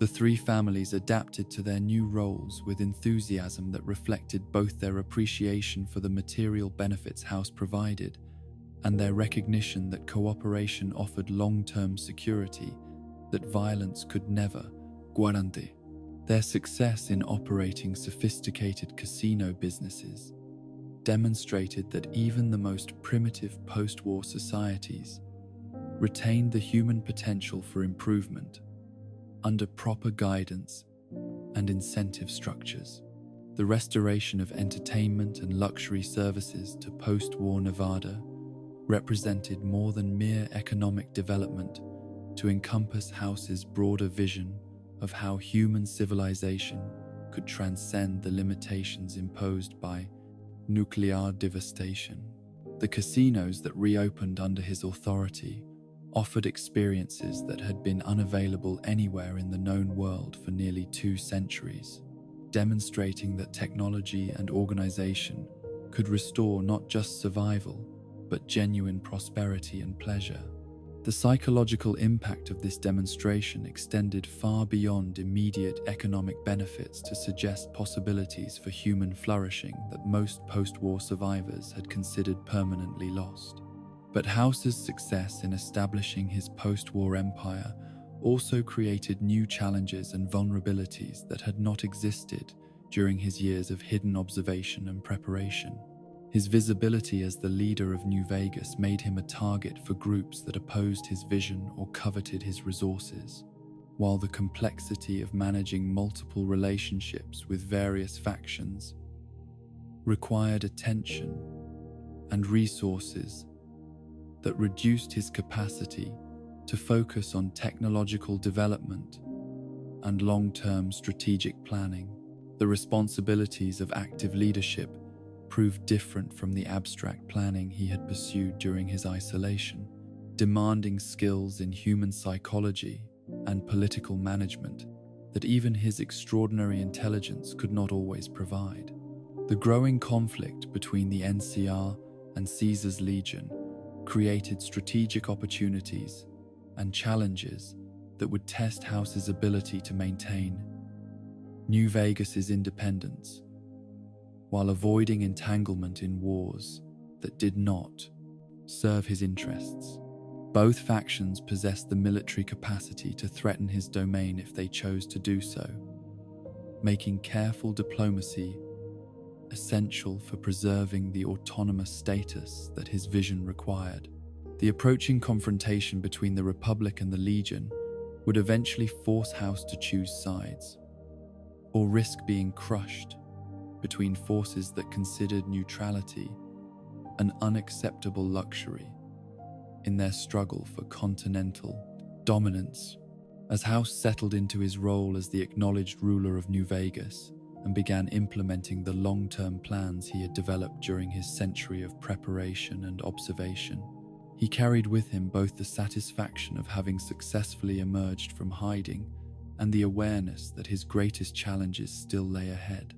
The three families adapted to their new roles with enthusiasm that reflected both their appreciation for the material benefits House provided and their recognition that cooperation offered long-term security that violence could never guarantee. Their success in operating sophisticated casino businesses demonstrated that even the most primitive post-war societies retained the human potential for improvement under proper guidance and incentive structures. The restoration of entertainment and luxury services to post-war Nevada represented more than mere economic development to encompass House's broader vision of how human civilization could transcend the limitations imposed by nuclear devastation. The casinos that reopened under his authority offered experiences that had been unavailable anywhere in the known world for nearly 2 centuries, demonstrating that technology and organization could restore not just survival, but genuine prosperity and pleasure. The psychological impact of this demonstration extended far beyond immediate economic benefits to suggest possibilities for human flourishing that most post-war survivors had considered permanently lost. But House's success in establishing his post-war empire also created new challenges and vulnerabilities that had not existed during his years of hidden observation and preparation. His visibility as the leader of New Vegas made him a target for groups that opposed his vision or coveted his resources, while the complexity of managing multiple relationships with various factions required attention and resources that reduced his capacity to focus on technological development and long-term strategic planning. The responsibilities of active leadership proved different from the abstract planning he had pursued during his isolation, demanding skills in human psychology and political management that even his extraordinary intelligence could not always provide. The growing conflict between the NCR and Caesar's Legion created strategic opportunities and challenges that would test House's ability to maintain New Vegas's independence while avoiding entanglement in wars that did not serve his interests. Both factions possessed the military capacity to threaten his domain if they chose to do so, making careful diplomacy essential for preserving the autonomous status that his vision required. The approaching confrontation between the Republic and the Legion would eventually force House to choose sides, or risk being crushed between forces that considered neutrality an unacceptable luxury in their struggle for continental dominance. As House settled into his role as the acknowledged ruler of New Vegas and began implementing the long-term plans he had developed during his century of preparation and observation, he carried with him both the satisfaction of having successfully emerged from hiding and the awareness that his greatest challenges still lay ahead.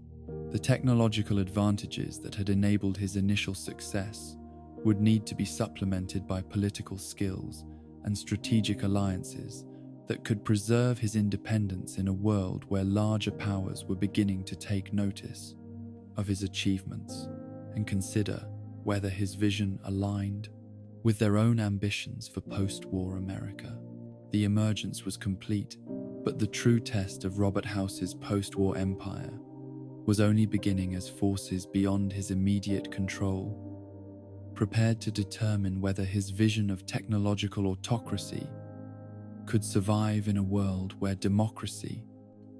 The technological advantages that had enabled his initial success would need to be supplemented by political skills and strategic alliances that could preserve his independence in a world where larger powers were beginning to take notice of his achievements and consider whether his vision aligned with their own ambitions for post-war America. The emergence was complete, but the true test of Robert House's post-war empire was only beginning as forces beyond his immediate control prepared to determine whether his vision of technological autocracy could survive in a world where democracy,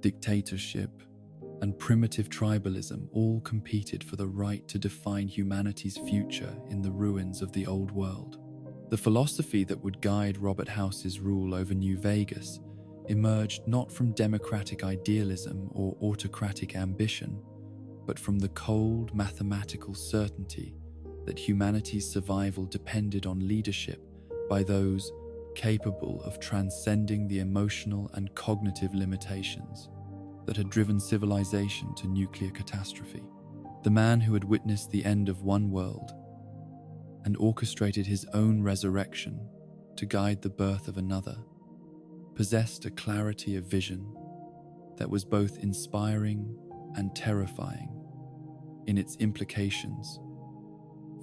dictatorship, and primitive tribalism all competed for the right to define humanity's future in the ruins of the old world. The philosophy that would guide Robert House's rule over New Vegas emerged not from democratic idealism or autocratic ambition, but from the cold mathematical certainty that humanity's survival depended on leadership by those capable of transcending the emotional and cognitive limitations that had driven civilization to nuclear catastrophe. The man who had witnessed the end of one world and orchestrated his own resurrection to guide the birth of another possessed a clarity of vision that was both inspiring and terrifying in its implications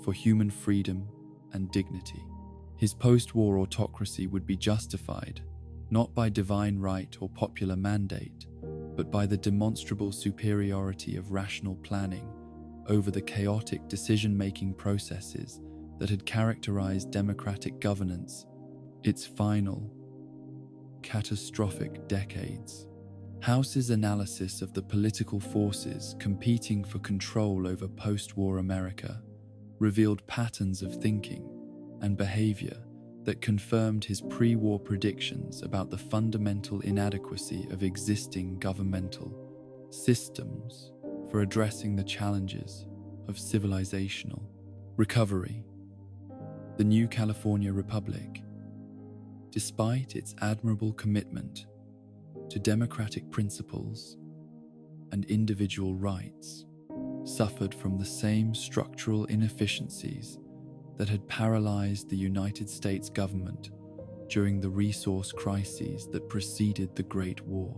for human freedom and dignity. His post-war autocracy would be justified not by divine right or popular mandate, but by the demonstrable superiority of rational planning over the chaotic decision-making processes that had characterized democratic governance its final, catastrophic decades. House's analysis of the political forces competing for control over post-war America revealed patterns of thinking and behavior that confirmed his pre-war predictions about the fundamental inadequacy of existing governmental systems for addressing the challenges of civilizational recovery. The new California Republic, despite its admirable commitment to democratic principles and individual rights, suffered from the same structural inefficiencies that had paralyzed the United States government during the resource crises that preceded the Great War.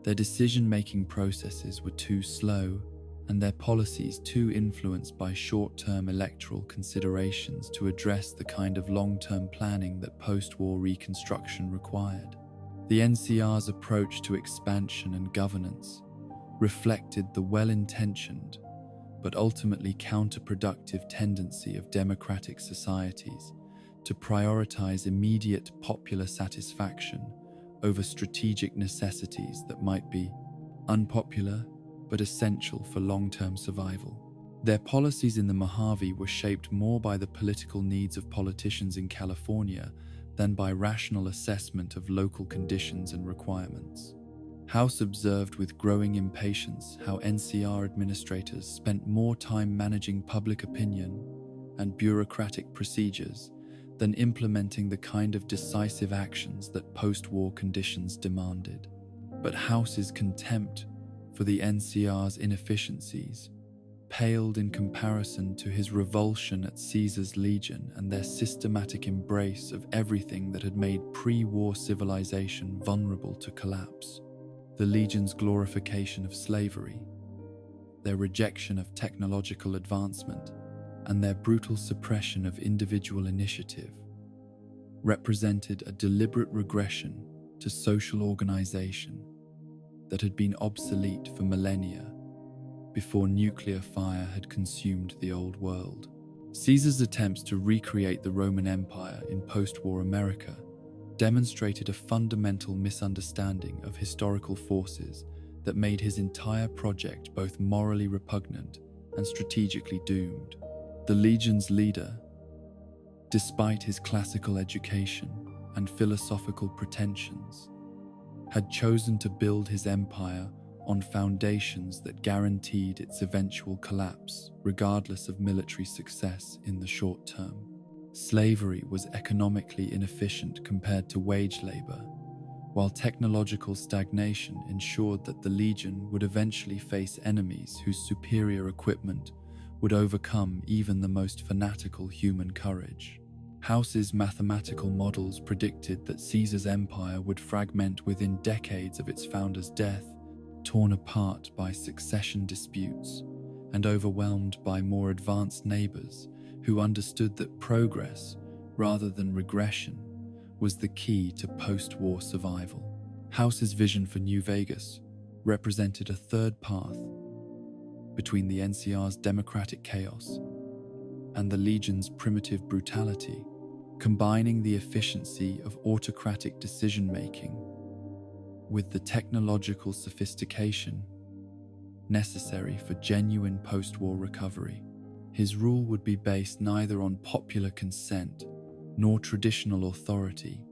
Their decision-making processes were too slow and their policies too influenced by short-term electoral considerations to address the kind of long-term planning that post-war reconstruction required. The NCR's approach to expansion and governance reflected the well-intentioned but ultimately counterproductive tendency of democratic societies to prioritize immediate popular satisfaction over strategic necessities that might be unpopular but essential for long-term survival. Their policies in the Mojave were shaped more by the political needs of politicians in California than by rational assessment of local conditions and requirements. House observed with growing impatience how NCR administrators spent more time managing public opinion and bureaucratic procedures than implementing the kind of decisive actions that post-war conditions demanded. But House's contempt for the NCR's inefficiencies paled in comparison to his revulsion at Caesar's legion and their systematic embrace of everything that had made pre-war civilization vulnerable to collapse. The legion's glorification of slavery, their rejection of technological advancement, and their brutal suppression of individual initiative represented a deliberate regression to social organization that had been obsolete for millennia before nuclear fire had consumed the old world. Caesar's attempts to recreate the Roman Empire in post-war America demonstrated a fundamental misunderstanding of historical forces that made his entire project both morally repugnant and strategically doomed. The legion's leader, despite his classical education and philosophical pretensions, had chosen to build his empire on foundations that guaranteed its eventual collapse, regardless of military success in the short term. Slavery was economically inefficient compared to wage labor, while technological stagnation ensured that the legion would eventually face enemies whose superior equipment would overcome even the most fanatical human courage. House's mathematical models predicted that Caesar's empire would fragment within decades of its founder's death, torn apart by succession disputes and overwhelmed by more advanced neighbors who understood that progress, rather than regression, was the key to post-war survival. House's vision for New Vegas represented a third path between the NCR's democratic chaos and the Legion's primitive brutality, combining the efficiency of autocratic decision-making with the technological sophistication necessary for genuine post-war recovery. His rule would be based neither on popular consent nor traditional authority,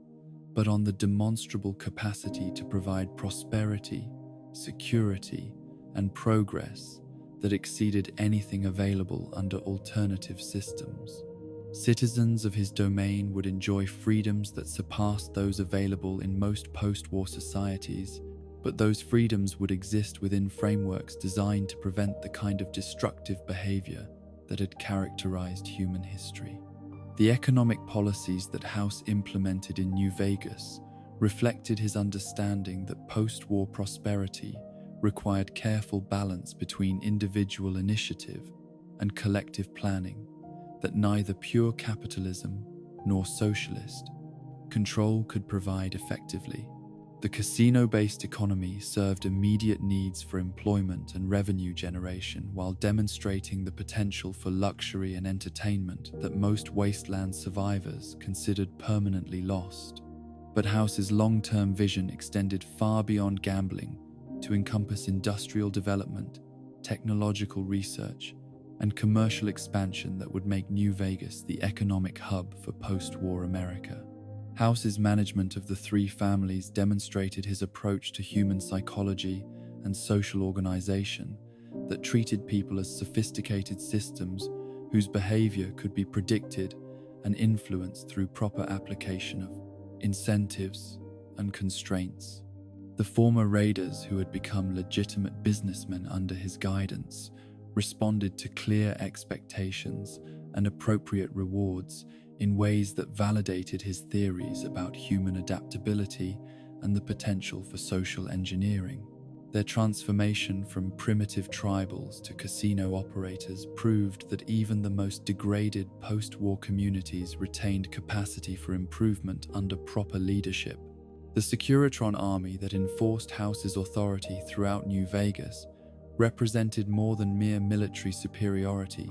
but on the demonstrable capacity to provide prosperity, security, and progress that exceeded anything available under alternative systems. Citizens of his domain would enjoy freedoms that surpassed those available in most post-war societies, but those freedoms would exist within frameworks designed to prevent the kind of destructive behavior that had characterized human history. The economic policies that House implemented in New Vegas reflected his understanding that post-war prosperity required careful balance between individual initiative and collective planning that neither pure capitalism nor socialist control could provide effectively. The casino-based economy served immediate needs for employment and revenue generation while demonstrating the potential for luxury and entertainment that most wasteland survivors considered permanently lost. But House's long-term vision extended far beyond gambling to encompass industrial development, technological research, and commercial expansion that would make New Vegas the economic hub for post-war America. House's management of the three families demonstrated his approach to human psychology and social organization that treated people as sophisticated systems whose behavior could be predicted and influenced through proper application of incentives and constraints. The former raiders who had become legitimate businessmen under his guidance responded to clear expectations and appropriate rewards in ways that validated his theories about human adaptability and the potential for social engineering. Their transformation from primitive tribals to casino operators proved that even the most degraded post-war communities retained capacity for improvement under proper leadership. The Securitron army that enforced House's authority throughout New Vegas represented more than mere military superiority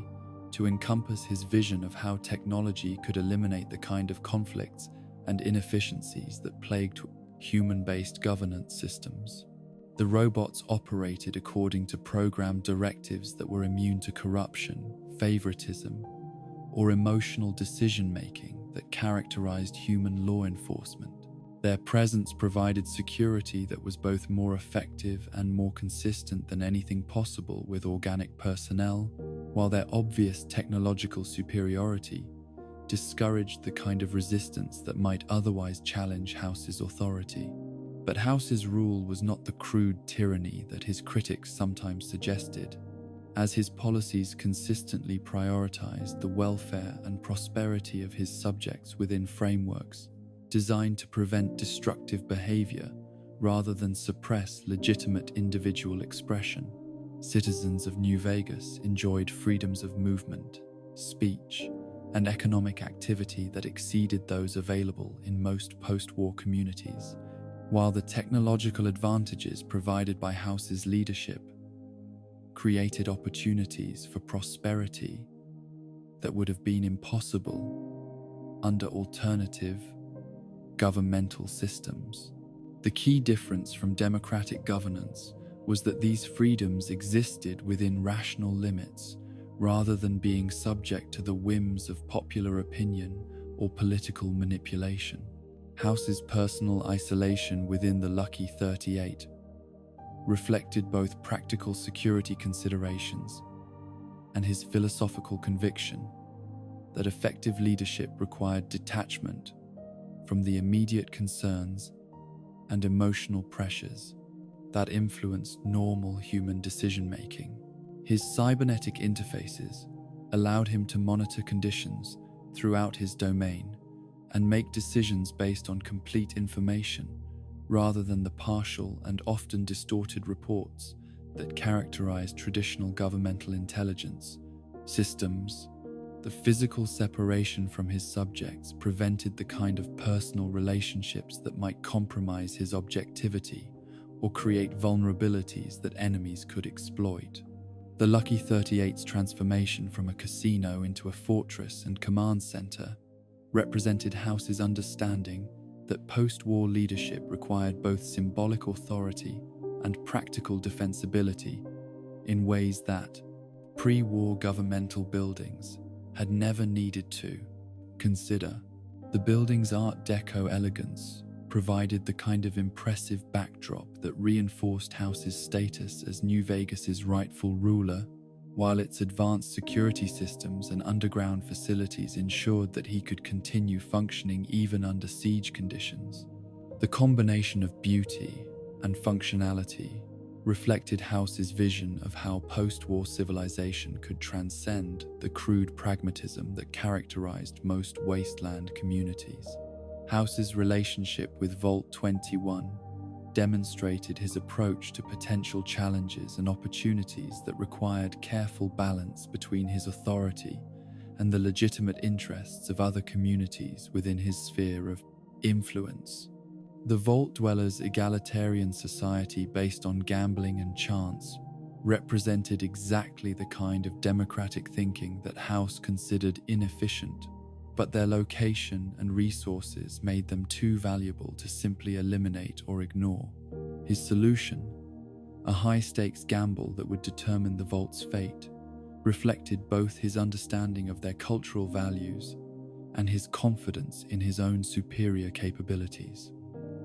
to encompass his vision of how technology could eliminate the kind of conflicts and inefficiencies that plagued human-based governance systems. The robots operated according to programmed directives that were immune to corruption, favoritism, or emotional decision-making that characterized human law enforcement. Their presence provided security that was both more effective and more consistent than anything possible with organic personnel, while their obvious technological superiority discouraged the kind of resistance that might otherwise challenge House's authority. But House's rule was not the crude tyranny that his critics sometimes suggested, as his policies consistently prioritized the welfare and prosperity of his subjects within frameworks designed to prevent destructive behavior rather than suppress legitimate individual expression. Citizens of New Vegas enjoyed freedoms of movement, speech, and economic activity that exceeded those available in most post-war communities, while the technological advantages provided by House's leadership created opportunities for prosperity that would have been impossible under alternative governmental systems. The key difference from democratic governance was that these freedoms existed within rational limits rather than being subject to the whims of popular opinion or political manipulation. House's personal isolation within the Lucky 38 reflected both practical security considerations and his philosophical conviction that effective leadership required detachment from the immediate concerns and emotional pressures that influenced normal human decision-making. His cybernetic interfaces allowed him to monitor conditions throughout his domain and make decisions based on complete information rather than the partial and often distorted reports that characterized traditional governmental intelligence systems. The physical separation from his subjects prevented the kind of personal relationships that might compromise his objectivity or create vulnerabilities that enemies could exploit. The Lucky 38's transformation from a casino into a fortress and command center represented House's understanding that post-war leadership required both symbolic authority and practical defensibility in ways that pre-war governmental buildings had never needed to. Consider, the building's Art Deco elegance provided the kind of impressive backdrop that reinforced House's status as New Vegas's rightful ruler, while its advanced security systems and underground facilities ensured that he could continue functioning even under siege conditions. The combination of beauty and functionality reflected House's vision of how post-war civilization could transcend the crude pragmatism that characterized most wasteland communities. House's relationship with Vault 21 demonstrated his approach to potential challenges and opportunities that required careful balance between his authority and the legitimate interests of other communities within his sphere of influence. The Vault Dwellers' egalitarian society based on gambling and chance represented exactly the kind of democratic thinking that House considered inefficient, but their location and resources made them too valuable to simply eliminate or ignore. His solution, a high-stakes gamble that would determine the Vault's fate, reflected both his understanding of their cultural values and his confidence in his own superior capabilities.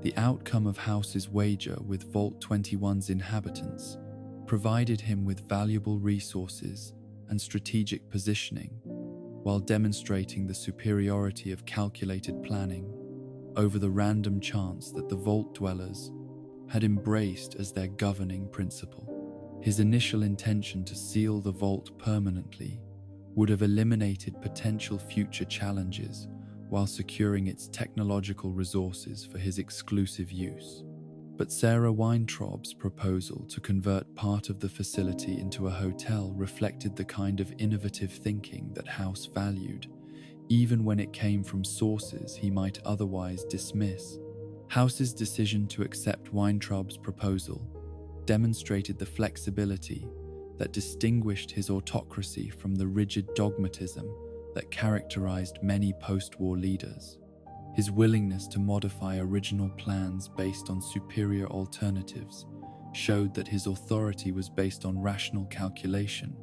The outcome of House's wager with Vault 21's inhabitants provided him with valuable resources and strategic positioning, while demonstrating the superiority of calculated planning over the random chance that the Vault Dwellers had embraced as their governing principle. His initial intention to seal the Vault permanently would have eliminated potential future challenges while securing its technological resources for his exclusive use. But Sarah Weintraub's proposal to convert part of the facility into a hotel reflected the kind of innovative thinking that House valued, even when it came from sources he might otherwise dismiss. House's decision to accept Weintraub's proposal demonstrated the flexibility that distinguished his autocracy from the rigid dogmatism that characterized many post-war leaders. His willingness to modify original plans based on superior alternatives showed that his authority was based on rational calculation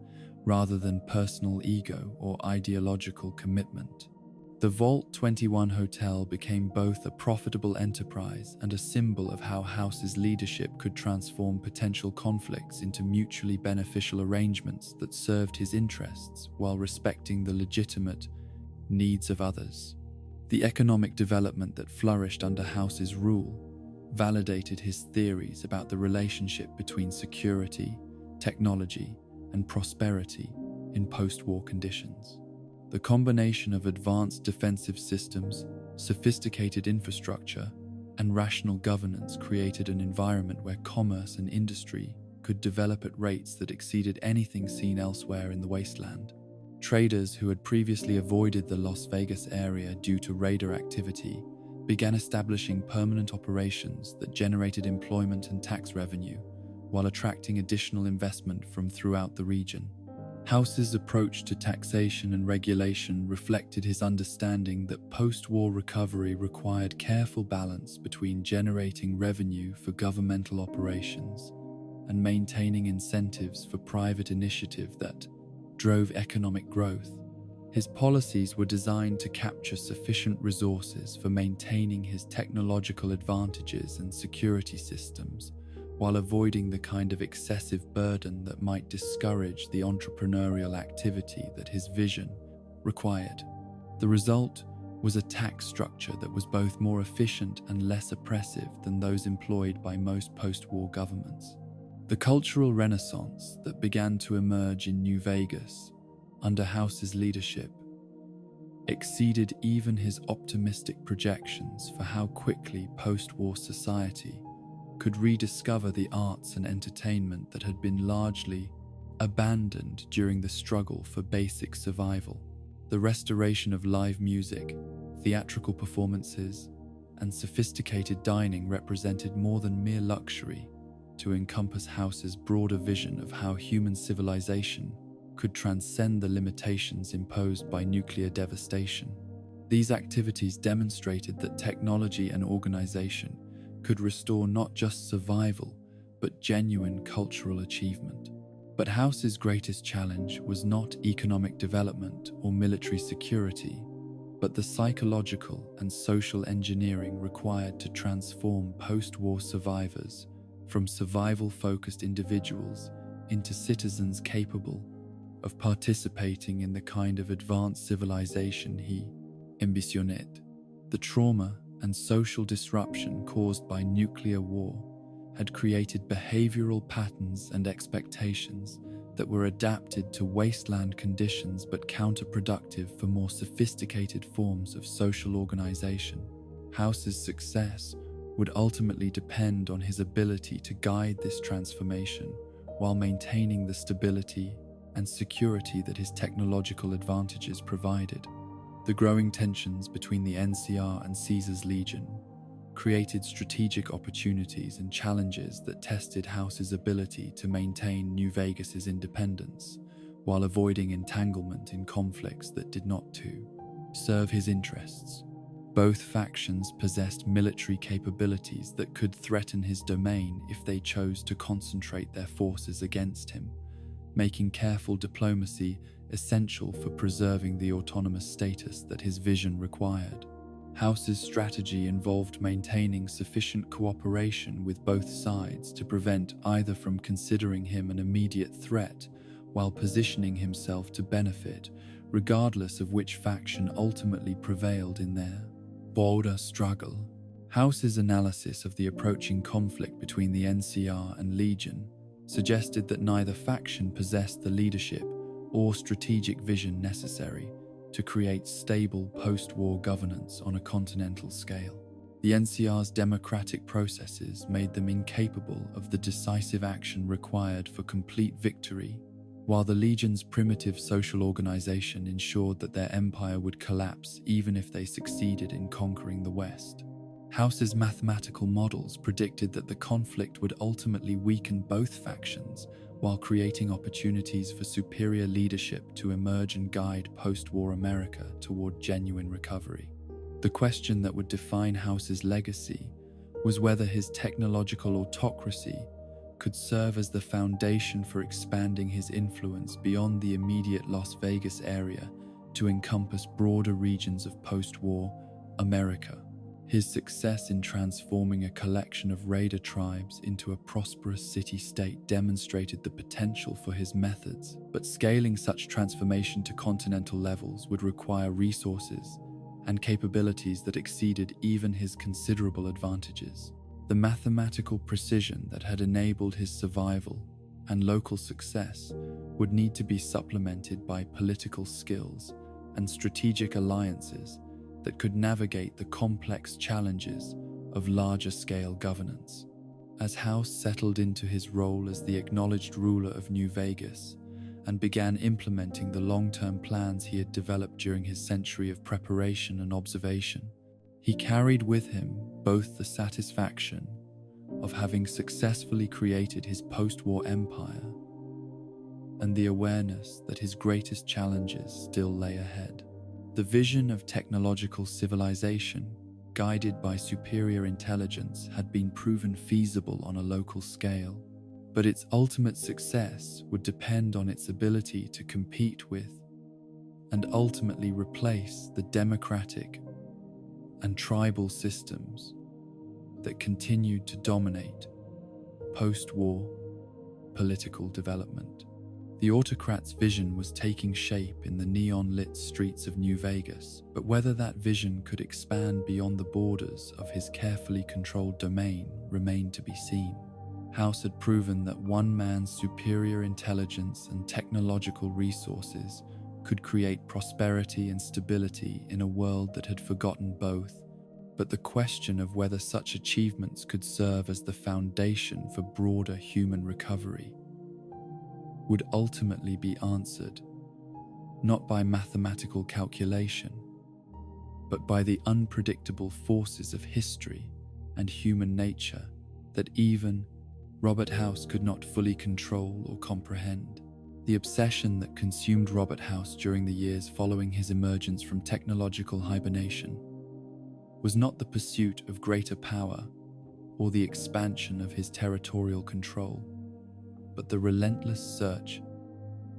rather than personal ego or ideological commitment. The The Vault 21 Hotel became both a profitable enterprise and a symbol of how House's leadership could transform potential conflicts into mutually beneficial arrangements that served his interests while respecting the legitimate needs of others. The economic development that flourished under House's rule validated his theories about the relationship between security, technology, and prosperity in post-war conditions. The combination of advanced defensive systems, sophisticated infrastructure, and rational governance created an environment where commerce and industry could develop at rates that exceeded anything seen elsewhere in the wasteland. Traders who had previously avoided the Las Vegas area due to raider activity began establishing permanent operations that generated employment and tax revenue, while attracting additional investment from throughout the region. House's approach to taxation and regulation reflected his understanding that post-war recovery required careful balance between generating revenue for governmental operations and maintaining incentives for private initiative that drove economic growth. His policies were designed to capture sufficient resources for maintaining his technological advantages and security systems, while avoiding the kind of excessive burden that might discourage the entrepreneurial activity that his vision required. The result was a tax structure that was both more efficient and less oppressive than those employed by most post-war governments. The cultural renaissance that began to emerge in New Vegas under House's leadership exceeded even his optimistic projections for how quickly post-war society could rediscover the arts and entertainment that had been largely abandoned during the struggle for basic survival. The restoration of live music, theatrical performances, and sophisticated dining represented more than mere luxury to encompass House's broader vision of how human civilization could transcend the limitations imposed by nuclear devastation. These activities demonstrated that technology and organization could restore not just survival, but genuine cultural achievement. But House's greatest challenge was not economic development or military security, but the psychological and social engineering required to transform post-war survivors from survival-focused individuals into citizens capable of participating in the kind of advanced civilization he ambitioned. The trauma and social disruption caused by nuclear war had created behavioral patterns and expectations that were adapted to wasteland conditions but counterproductive for more sophisticated forms of social organization. House's success would ultimately depend on his ability to guide this transformation while maintaining the stability and security that his technological advantages provided. The growing tensions between the NCR and Caesar's Legion created strategic opportunities and challenges that tested House's ability to maintain New Vegas's independence while avoiding entanglement in conflicts that did not serve his interests. Both factions possessed military capabilities that could threaten his domain if they chose to concentrate their forces against him, making careful diplomacy essential for preserving the autonomous status that his vision required. House's strategy involved maintaining sufficient cooperation with both sides to prevent either from considering him an immediate threat while positioning himself to benefit, regardless of which faction ultimately prevailed in their border struggle. House's analysis of the approaching conflict between the NCR and Legion suggested that neither faction possessed the leadership or strategic vision necessary to create stable post-war governance on a continental scale. The NCR's democratic processes made them incapable of the decisive action required for complete victory, while the Legion's primitive social organization ensured that their empire would collapse even if they succeeded in conquering the West. House's mathematical models predicted that the conflict would ultimately weaken both factions while creating opportunities for superior leadership to emerge and guide post-war America toward genuine recovery. The question that would define House's legacy was whether his technological autocracy could serve as the foundation for expanding his influence beyond the immediate Las Vegas area to encompass broader regions of post-war America. His success in transforming a collection of raider tribes into a prosperous city-state demonstrated the potential for his methods, but scaling such transformation to continental levels would require resources and capabilities that exceeded even his considerable advantages. The mathematical precision that had enabled his survival and local success would need to be supplemented by political skills and strategic alliances that could navigate the complex challenges of larger-scale governance. As House settled into his role as the acknowledged ruler of New Vegas and began implementing the long-term plans he had developed during his century of preparation and observation, he carried with him both the satisfaction of having successfully created his post-war empire and the awareness that his greatest challenges still lay ahead. The vision of technological civilization, guided by superior intelligence, had been proven feasible on a local scale, but its ultimate success would depend on its ability to compete with and ultimately replace the democratic and tribal systems that continued to dominate post-war political development. The autocrat's vision was taking shape in the neon-lit streets of New Vegas, but whether that vision could expand beyond the borders of his carefully controlled domain remained to be seen. House had proven that one man's superior intelligence and technological resources could create prosperity and stability in a world that had forgotten both, but the question of whether such achievements could serve as the foundation for broader human recovery would ultimately be answered not by mathematical calculation, but by the unpredictable forces of history and human nature that even Robert House could not fully control or comprehend. The obsession that consumed Robert House during the years following his emergence from technological hibernation was not the pursuit of greater power or the expansion of his territorial control, but the relentless search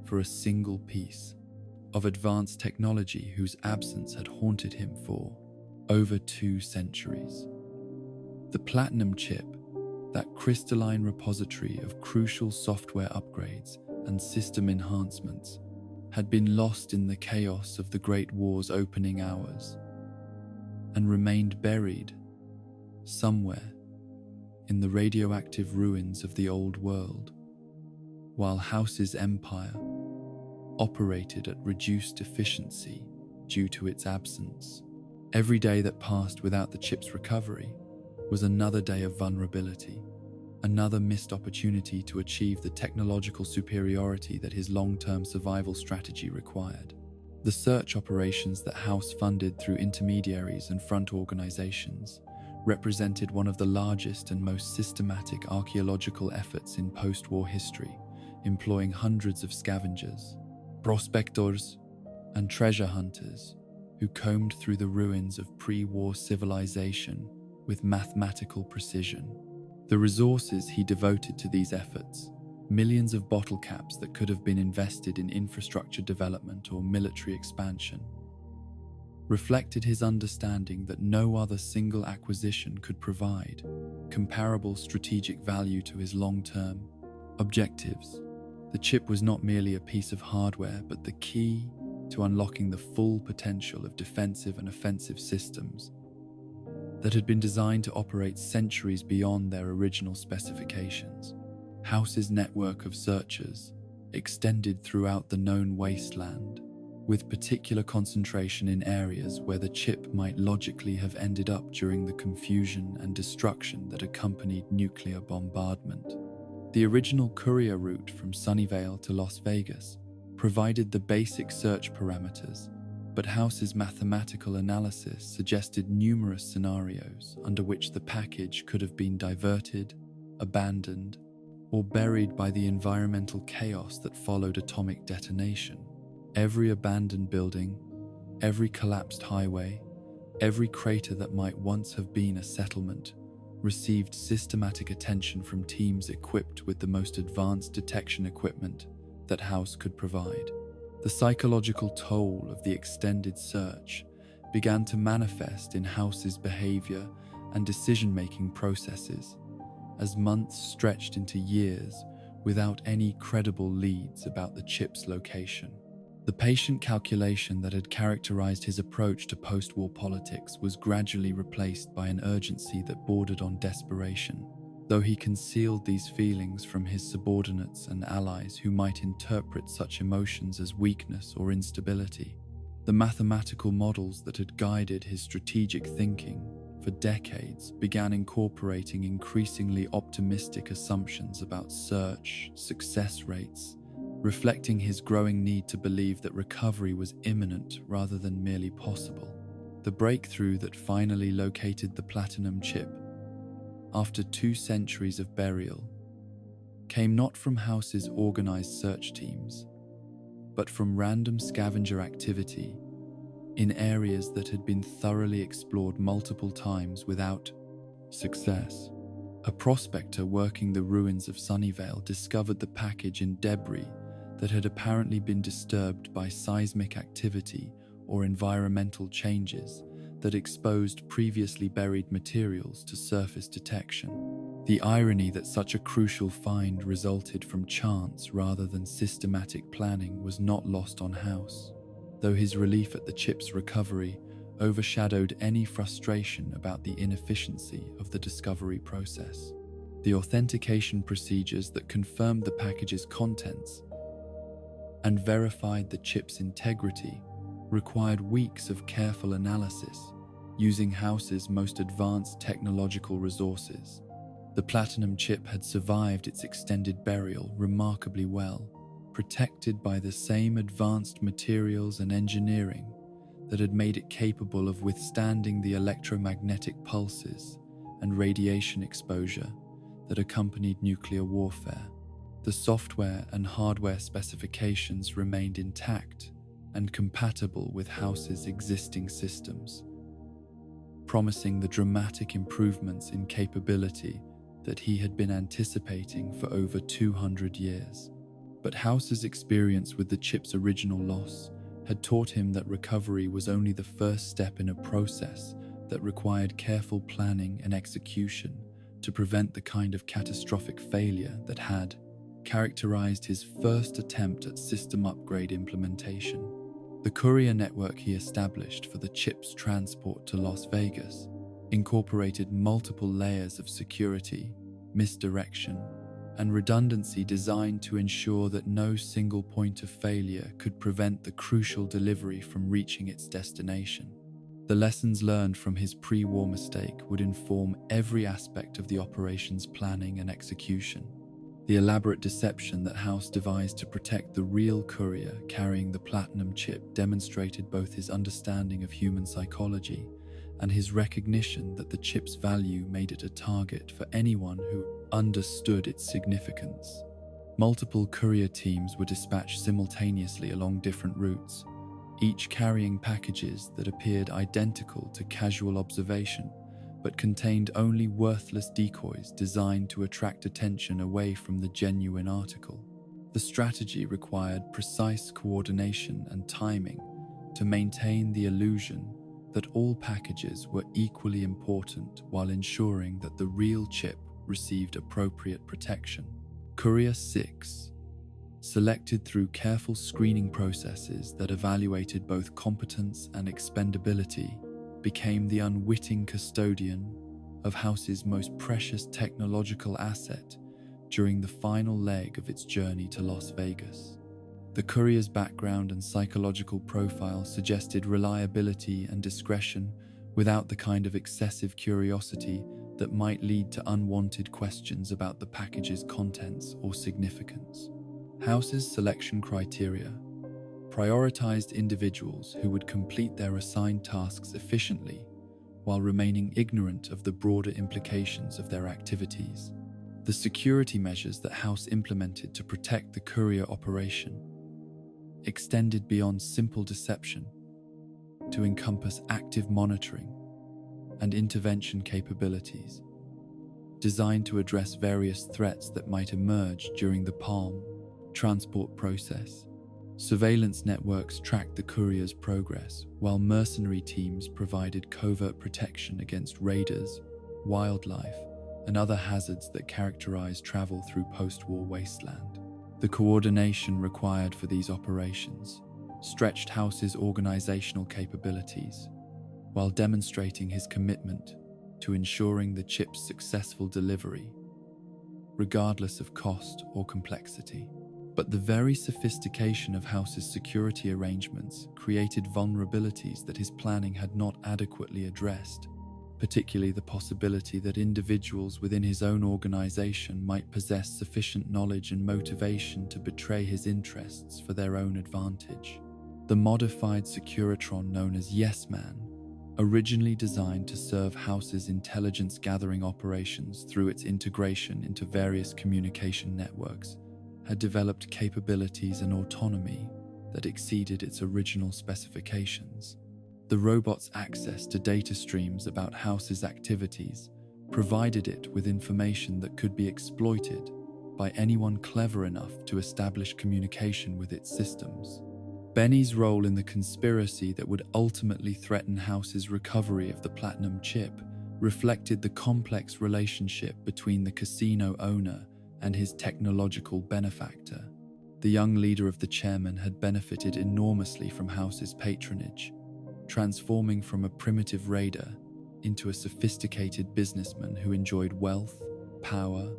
for a single piece of advanced technology whose absence had haunted him for over 2 centuries. The platinum chip, that crystalline repository of crucial software upgrades and system enhancements, had been lost in the chaos of the Great War's opening hours and remained buried somewhere in the radioactive ruins of the old world, while House's empire operated at reduced efficiency due to its absence. Every day that passed without the chip's recovery was another day of vulnerability, another missed opportunity to achieve the technological superiority that his long-term survival strategy required. The search operations that House funded through intermediaries and front organizations represented one of the largest and most systematic archaeological efforts in post-war history, employing hundreds of scavengers, prospectors, and treasure hunters who combed through the ruins of pre-war civilization with mathematical precision. The resources he devoted to these efforts, millions of bottle caps that could have been invested in infrastructure development or military expansion, reflected his understanding that no other single acquisition could provide comparable strategic value to his long-term objectives. The chip was not merely a piece of hardware, but the key to unlocking the full potential of defensive and offensive systems that had been designed to operate centuries beyond their original specifications. House's network of searchers extended throughout the known wasteland, with particular concentration in areas where the chip might logically have ended up during the confusion and destruction that accompanied nuclear bombardment. The original courier route from Sunnyvale to Las Vegas provided the basic search parameters, but House's mathematical analysis suggested numerous scenarios under which the package could have been diverted, abandoned, or buried by the environmental chaos that followed atomic detonation. Every abandoned building, every collapsed highway, every crater that might once have been a settlement received systematic attention from teams equipped with the most advanced detection equipment that House could provide. The The psychological toll of the extended search began to manifest in House's behavior and decision-making processes as months stretched into years without any credible leads about the chip's location. The patient calculation that had characterized his approach to post-war politics was gradually replaced by an urgency that bordered on desperation, though he concealed these feelings from his subordinates and allies who might interpret such emotions as weakness or instability. The mathematical models that had guided his strategic thinking for decades began incorporating increasingly optimistic assumptions about search success rates, reflecting his growing need to believe that recovery was imminent rather than merely possible. The breakthrough that finally located the platinum chip, after 2 centuries of burial, came not from House's organized search teams, but from random scavenger activity in areas that had been thoroughly explored multiple times without success. A prospector working the ruins of Sunnyvale discovered the package in debris that had apparently been disturbed by seismic activity or environmental changes that exposed previously buried materials to surface detection. The irony that such a crucial find resulted from chance rather than systematic planning was not lost on House, though his relief at the chip's recovery overshadowed any frustration about the inefficiency of the discovery process. The authentication procedures that confirmed the package's contents and verified the chip's integrity required weeks of careful analysis using House's most advanced technological resources. The platinum chip had survived its extended burial remarkably well, protected by the same advanced materials and engineering that had made it capable of withstanding the electromagnetic pulses and radiation exposure that accompanied nuclear warfare. The software and hardware specifications remained intact and compatible with House's existing systems, promising the dramatic improvements in capability that he had been anticipating for over 200 years. But House's experience with the chip's original loss had taught him that recovery was only the first step in a process that required careful planning and execution to prevent the kind of catastrophic failure that had characterized his first attempt at system upgrade implementation. The courier network he established for the chip's transport to Las Vegas incorporated multiple layers of security, misdirection, and redundancy designed to ensure that no single point of failure could prevent the crucial delivery from reaching its destination. The lessons learned from his pre-war mistake would inform every aspect of the operation's planning and execution. The elaborate deception that House devised to protect the real courier carrying the platinum chip demonstrated both his understanding of human psychology and his recognition that the chip's value made it a target for anyone who understood its significance. Multiple courier teams were dispatched simultaneously along different routes, each carrying packages that appeared identical to casual observation, but contained only worthless decoys designed to attract attention away from the genuine article. The strategy required precise coordination and timing to maintain the illusion that all packages were equally important while ensuring that the real chip received appropriate protection. Courier 6, selected through careful screening processes that evaluated both competence and expendability, became the unwitting custodian of House's most precious technological asset during the final leg of its journey to Las Vegas. The courier's background and psychological profile suggested reliability and discretion without the kind of excessive curiosity that might lead to unwanted questions about the package's contents or significance. House's selection criteria prioritized individuals who would complete their assigned tasks efficiently while remaining ignorant of the broader implications of their activities. The security measures that House implemented to protect the courier operation extended beyond simple deception to encompass active monitoring and intervention capabilities, designed to address various threats that might emerge during the transport process. Surveillance networks tracked the courier's progress, while mercenary teams provided covert protection against raiders, wildlife, and other hazards that characterize travel through post-war wasteland. The coordination required for these operations stretched House's organizational capabilities, while demonstrating his commitment to ensuring the chip's successful delivery, regardless of cost or complexity. But the very sophistication of House's security arrangements created vulnerabilities that his planning had not adequately addressed, particularly the possibility that individuals within his own organization might possess sufficient knowledge and motivation to betray his interests for their own advantage. The modified Securitron known as Yes Man, originally designed to serve House's intelligence-gathering operations through its integration into various communication networks, had developed capabilities and autonomy that exceeded its original specifications. The robot's access to data streams about House's activities provided it with information that could be exploited by anyone clever enough to establish communication with its systems. Benny's role in the conspiracy that would ultimately threaten House's recovery of the Platinum chip reflected the complex relationship between the casino owner and his technological benefactor. The young leader of the chairman had benefited enormously from House's patronage, transforming from a primitive raider into a sophisticated businessman who enjoyed wealth, power,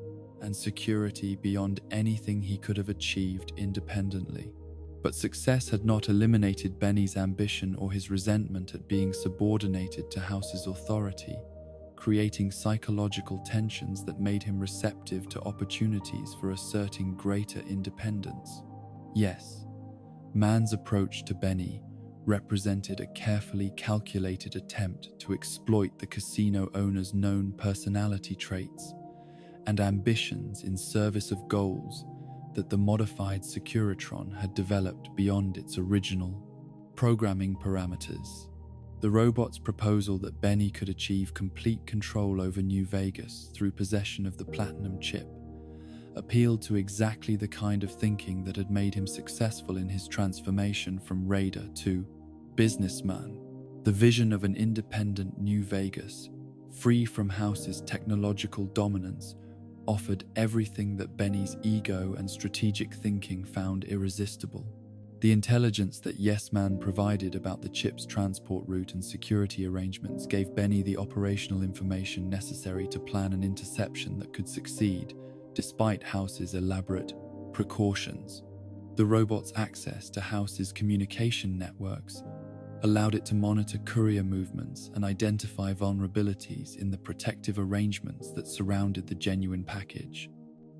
and security beyond anything he could have achieved independently. But success had not eliminated Benny's ambition or his resentment at being subordinated to House's authority, creating psychological tensions that made him receptive to opportunities for asserting greater independence. Yes, Man's approach to Benny represented a carefully calculated attempt to exploit the casino owner's known personality traits and ambitions in service of goals that the modified Securitron had developed beyond its original programming parameters. The robot's proposal that Benny could achieve complete control over New Vegas through possession of the Platinum chip appealed to exactly the kind of thinking that had made him successful in his transformation from raider to businessman. The vision of an independent New Vegas, free from House's technological dominance, offered everything that Benny's ego and strategic thinking found irresistible. The intelligence that Yes Man provided about the chip's transport route and security arrangements gave Benny the operational information necessary to plan an interception that could succeed, despite House's elaborate precautions. The robot's access to House's communication networks allowed it to monitor courier movements and identify vulnerabilities in the protective arrangements that surrounded the genuine package.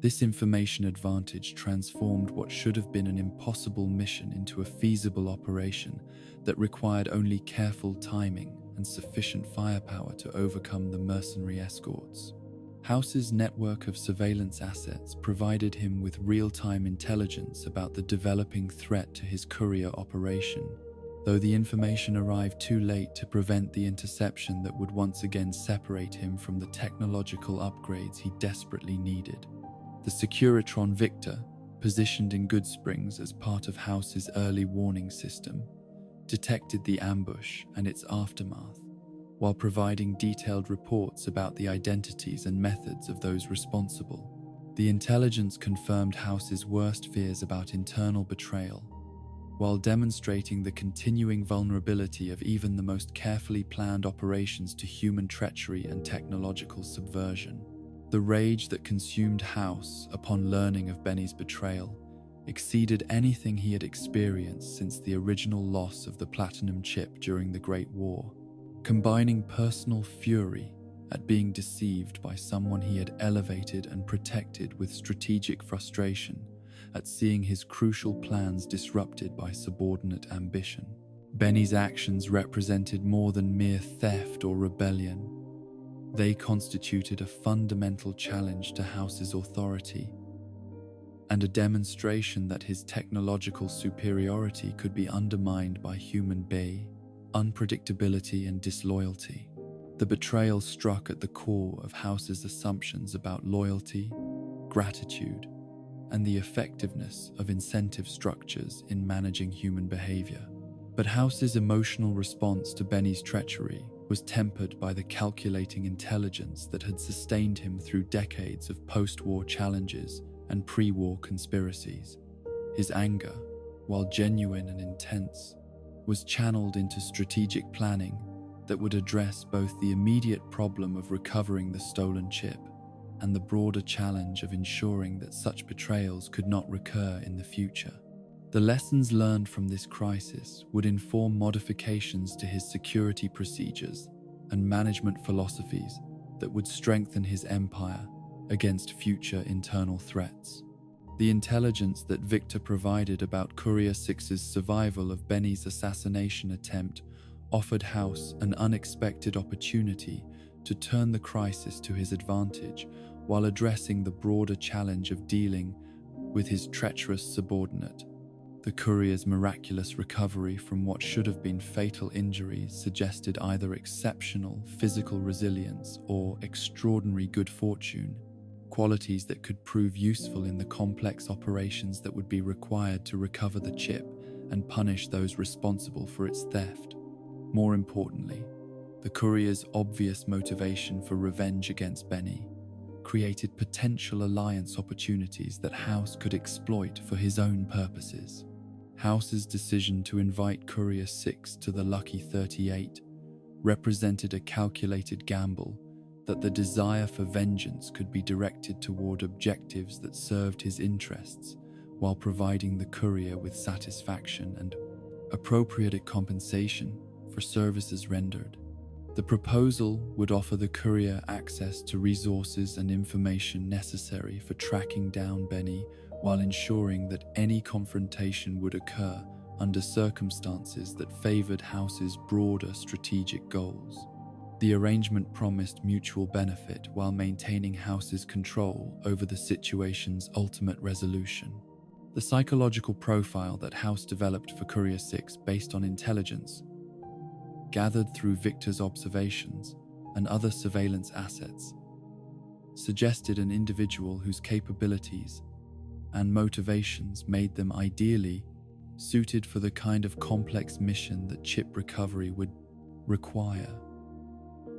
This information advantage transformed what should have been an impossible mission into a feasible operation that required only careful timing and sufficient firepower to overcome the mercenary escorts. House's network of surveillance assets provided him with real-time intelligence about the developing threat to his courier operation, though the information arrived too late to prevent the interception that would once again separate him from the technological upgrades he desperately needed. The Securitron Victor, positioned in Goodsprings as part of House's early warning system, detected the ambush and its aftermath, while providing detailed reports about the identities and methods of those responsible. The intelligence confirmed House's worst fears about internal betrayal, while demonstrating the continuing vulnerability of even the most carefully planned operations to human treachery and technological subversion. The rage that consumed House upon learning of Benny's betrayal exceeded anything he had experienced since the original loss of the Platinum chip during the Great War. Combining personal fury at being deceived by someone he had elevated and protected with strategic frustration at seeing his crucial plans disrupted by subordinate ambition. Benny's actions represented more than mere theft or rebellion. They constituted a fundamental challenge to House's authority and a demonstration that his technological superiority could be undermined by human unpredictability and disloyalty. The betrayal struck at the core of House's assumptions about loyalty, gratitude, and the effectiveness of incentive structures in managing human behavior. But House's emotional response to Benny's treachery was tempered by the calculating intelligence that had sustained him through decades of post-war challenges and pre-war conspiracies. His anger, while genuine and intense, was channeled into strategic planning that would address both the immediate problem of recovering the stolen chip and the broader challenge of ensuring that such betrayals could not recur in the future. The lessons learned from this crisis would inform modifications to his security procedures and management philosophies that would strengthen his empire against future internal threats. The intelligence that Victor provided about Courier 6's survival of Benny's assassination attempt offered House an unexpected opportunity to turn the crisis to his advantage while addressing the broader challenge of dealing with his treacherous subordinate. The courier's miraculous recovery from what should have been fatal injuries suggested either exceptional physical resilience or extraordinary good fortune, qualities that could prove useful in the complex operations that would be required to recover the chip and punish those responsible for its theft. More importantly, the courier's obvious motivation for revenge against Benny created potential alliance opportunities that House could exploit for his own purposes. House's decision to invite Courier 6 to the Lucky 38 represented a calculated gamble that the desire for vengeance could be directed toward objectives that served his interests while providing the courier with satisfaction and appropriate compensation for services rendered. The proposal would offer the courier access to resources and information necessary for tracking down Benny while ensuring that any confrontation would occur under circumstances that favored House's broader strategic goals. The arrangement promised mutual benefit while maintaining House's control over the situation's ultimate resolution. The psychological profile that House developed for Courier 6 based on intelligence, gathered through Victor's observations and other surveillance assets, suggested an individual whose capabilities and motivations made them ideally suited for the kind of complex mission that chip recovery would require.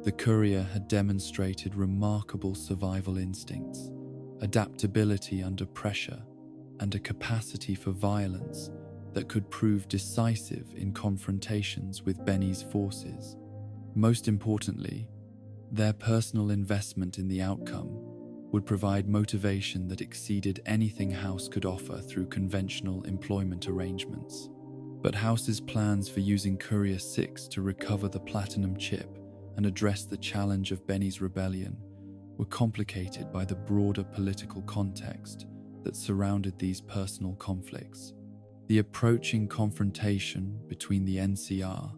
The courier had demonstrated remarkable survival instincts, adaptability under pressure, and a capacity for violence that could prove decisive in confrontations with Benny's forces. Most importantly, their personal investment in the outcome would provide motivation that exceeded anything House could offer through conventional employment arrangements. But House's plans for using Courier 6 to recover the platinum chip and address the challenge of Benny's rebellion were complicated by the broader political context that surrounded these personal conflicts. The approaching confrontation between the NCR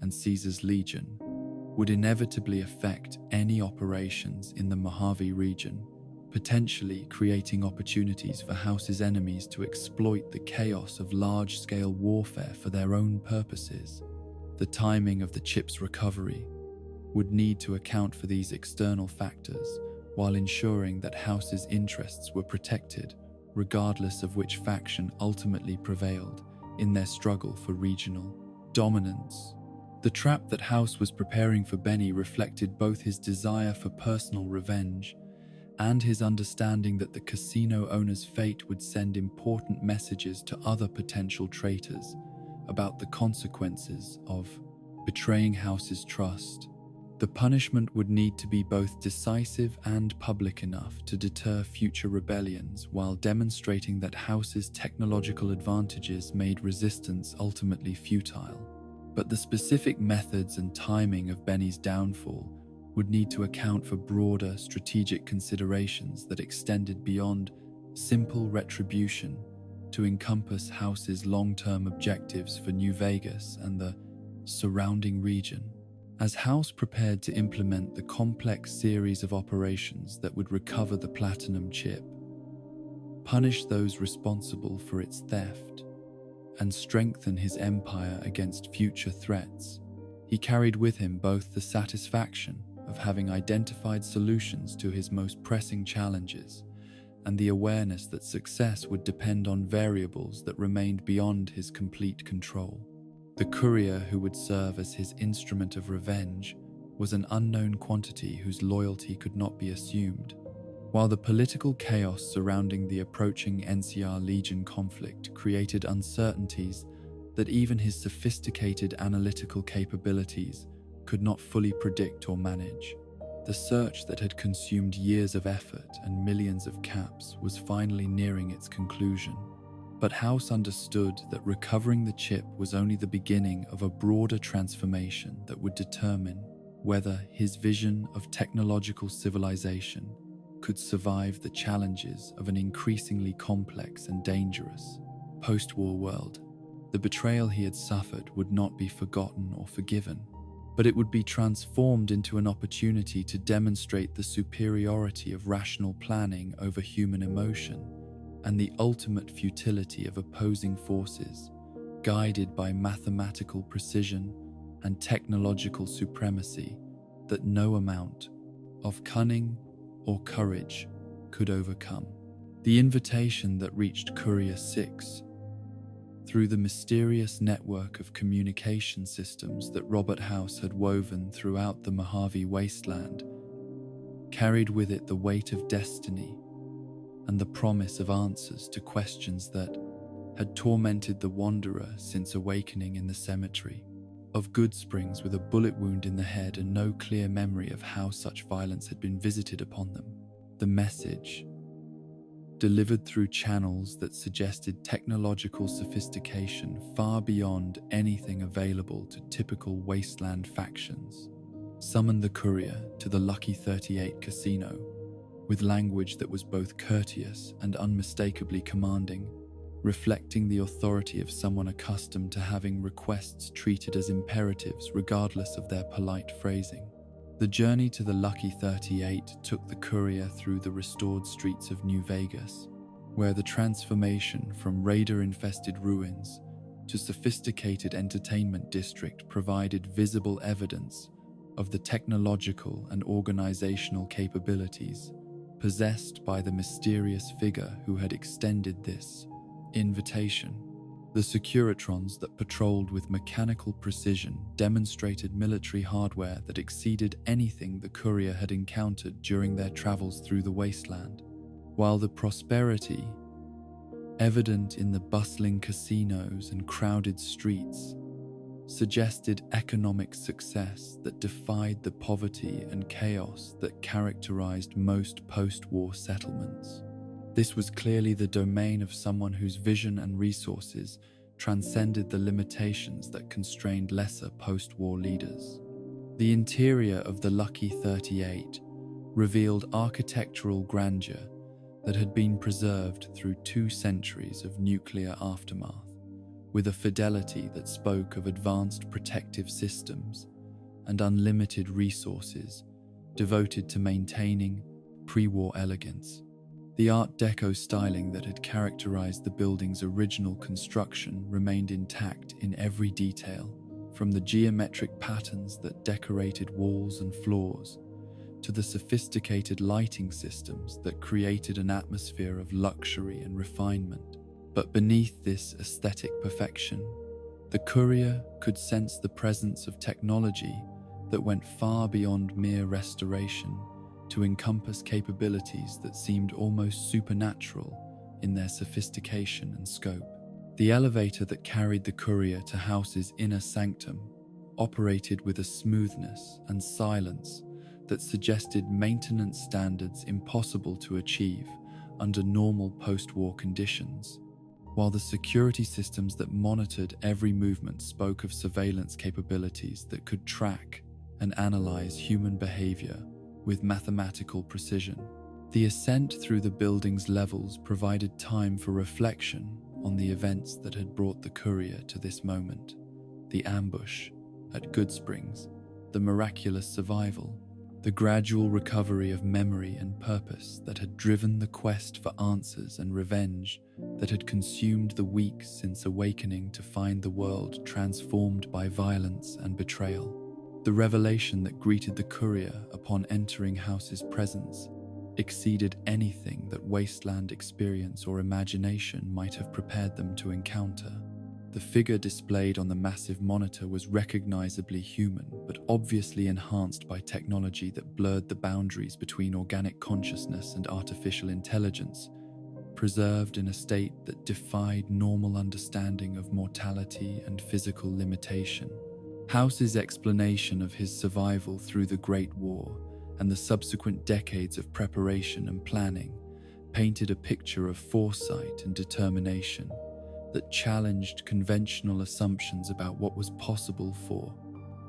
and Caesar's Legion would inevitably affect any operations in the Mojave region, potentially creating opportunities for House's enemies to exploit the chaos of large-scale warfare for their own purposes. The timing of the chip's recovery would need to account for these external factors while ensuring that House's interests were protected, regardless of which faction ultimately prevailed in their struggle for regional dominance. The trap that House was preparing for Benny reflected both his desire for personal revenge and his understanding that the casino owner's fate would send important messages to other potential traitors about the consequences of betraying House's trust. The punishment would need to be both decisive and public enough to deter future rebellions while demonstrating that House's technological advantages made resistance ultimately futile. But the specific methods and timing of Benny's downfall would need to account for broader strategic considerations that extended beyond simple retribution to encompass House's long-term objectives for New Vegas and the surrounding region. As House prepared to implement the complex series of operations that would recover the platinum chip, punish those responsible for its theft, and strengthen his empire against future threats, he carried with him both the satisfaction of having identified solutions to his most pressing challenges and the awareness that success would depend on variables that remained beyond his complete control. The courier who would serve as his instrument of revenge was an unknown quantity whose loyalty could not be assumed. While the political chaos surrounding the approaching NCR Legion conflict created uncertainties that even his sophisticated analytical capabilities could not fully predict or manage, the search that had consumed years of effort and millions of caps was finally nearing its conclusion. But House understood that recovering the chip was only the beginning of a broader transformation that would determine whether his vision of technological civilization could survive the challenges of an increasingly complex and dangerous post-war world. The betrayal he had suffered would not be forgotten or forgiven, but it would be transformed into an opportunity to demonstrate the superiority of rational planning over human emotion and the ultimate futility of opposing forces, guided by mathematical precision and technological supremacy that no amount of cunning or courage could overcome. The invitation that reached Courier 6 through the mysterious network of communication systems that Robert House had woven throughout the Mojave wasteland carried with it the weight of destiny and the promise of answers to questions that had tormented the wanderer since awakening in the cemetery of Goodsprings with a bullet wound in the head and no clear memory of how such violence had been visited upon them. The message, delivered through channels that suggested technological sophistication far beyond anything available to typical wasteland factions, summoned the courier to the Lucky 38 casino with language that was both courteous and unmistakably commanding, reflecting the authority of someone accustomed to having requests treated as imperatives regardless of their polite phrasing. The journey to the Lucky 38 took the courier through the restored streets of New Vegas, where the transformation from raider-infested ruins to sophisticated entertainment district provided visible evidence of the technological and organizational capabilities possessed by the mysterious figure who had extended this invitation. The Securitrons that patrolled with mechanical precision demonstrated military hardware that exceeded anything the courier had encountered during their travels through the wasteland, while the prosperity evident in the bustling casinos and crowded streets suggested economic success that defied the poverty and chaos that characterized most post-war settlements. This was clearly the domain of someone whose vision and resources transcended the limitations that constrained lesser post-war leaders. The interior of the Lucky 38 revealed architectural grandeur that had been preserved through 2 centuries of nuclear aftermath, with a fidelity that spoke of advanced protective systems and unlimited resources devoted to maintaining pre-war elegance. The Art Deco styling that had characterized the building's original construction remained intact in every detail, from the geometric patterns that decorated walls and floors to the sophisticated lighting systems that created an atmosphere of luxury and refinement. But beneath this aesthetic perfection, the courier could sense the presence of technology that went far beyond mere restoration to encompass capabilities that seemed almost supernatural in their sophistication and scope. The elevator that carried the courier to House's inner sanctum operated with a smoothness and silence that suggested maintenance standards impossible to achieve under normal post-war conditions, while the security systems that monitored every movement spoke of surveillance capabilities that could track and analyze human behavior with mathematical precision. The ascent through the building's levels provided time for reflection on the events that had brought the courier to this moment: the ambush at Goodsprings, the miraculous survival, the gradual recovery of memory and purpose that had driven the quest for answers and revenge that had consumed the weeks since awakening to find the world transformed by violence and betrayal. The revelation that greeted the courier upon entering House's presence exceeded anything that wasteland experience or imagination might have prepared them to encounter. The figure displayed on the massive monitor was recognizably human, but obviously enhanced by technology that blurred the boundaries between organic consciousness and artificial intelligence, preserved in a state that defied normal understanding of mortality and physical limitation. House's explanation of his survival through the Great War and the subsequent decades of preparation and planning painted a picture of foresight and determination that challenged conventional assumptions about what was possible for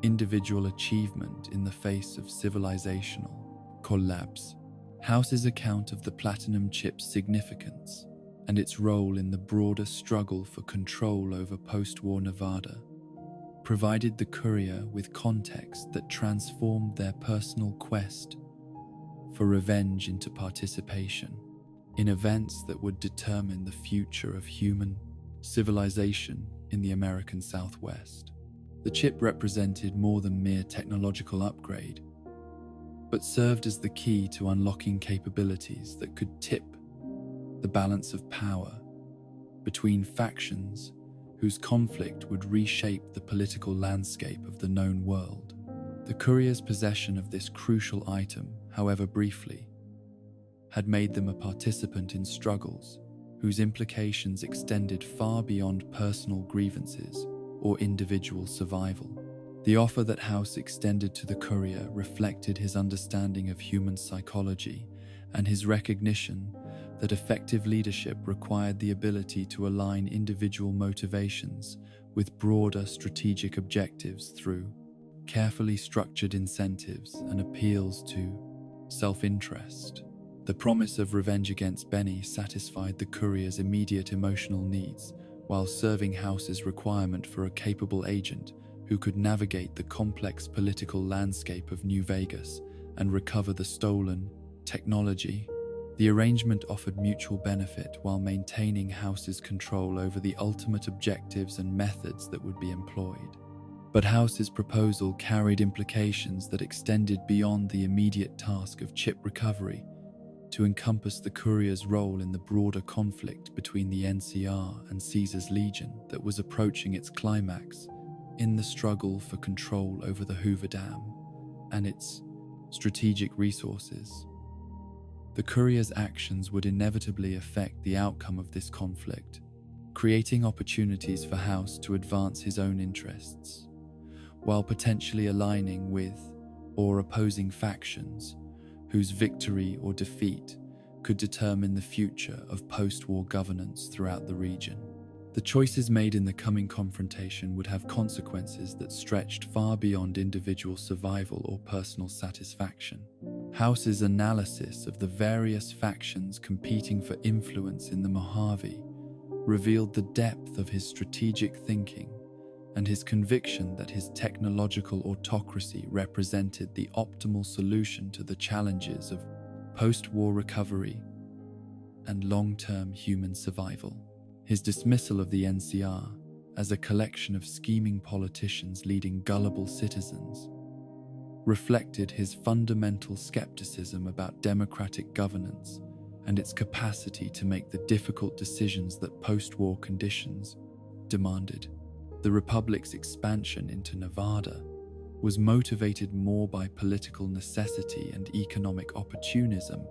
individual achievement in the face of civilizational collapse. House's account of the platinum chip's significance and its role in the broader struggle for control over post-war Nevada provided the courier with context that transformed their personal quest for revenge into participation in events that would determine the future of human civilization in the American Southwest. The chip represented more than mere technological upgrade, but served as the key to unlocking capabilities that could tip the balance of power between factions whose conflict would reshape the political landscape of the known world. The courier's possession of this crucial item, however briefly, had made them a participant in struggles whose implications extended far beyond personal grievances or individual survival. The offer that House extended to the courier reflected his understanding of human psychology and his recognition that effective leadership required the ability to align individual motivations with broader strategic objectives through carefully structured incentives and appeals to self-interest. The promise of revenge against Benny satisfied the courier's immediate emotional needs while serving House's requirement for a capable agent who could navigate the complex political landscape of New Vegas and recover the stolen technology. The arrangement offered mutual benefit while maintaining House's control over the ultimate objectives and methods that would be employed. But House's proposal carried implications that extended beyond the immediate task of chip recovery to encompass the courier's role in the broader conflict between the NCR and Caesar's Legion that was approaching its climax in the struggle for control over the Hoover Dam and its strategic resources. The courier's actions would inevitably affect the outcome of this conflict, creating opportunities for House to advance his own interests, while potentially aligning with or opposing factions whose victory or defeat could determine the future of post-war governance throughout the region. The choices made in the coming confrontation would have consequences that stretched far beyond individual survival or personal satisfaction. House's analysis of the various factions competing for influence in the Mojave revealed the depth of his strategic thinking and his conviction that his technological autocracy represented the optimal solution to the challenges of post-war recovery and long-term human survival. His dismissal of the NCR as a collection of scheming politicians leading gullible citizens reflected his fundamental skepticism about democratic governance and its capacity to make the difficult decisions that post-war conditions demanded. The Republic's expansion into Nevada was motivated more by political necessity and economic opportunism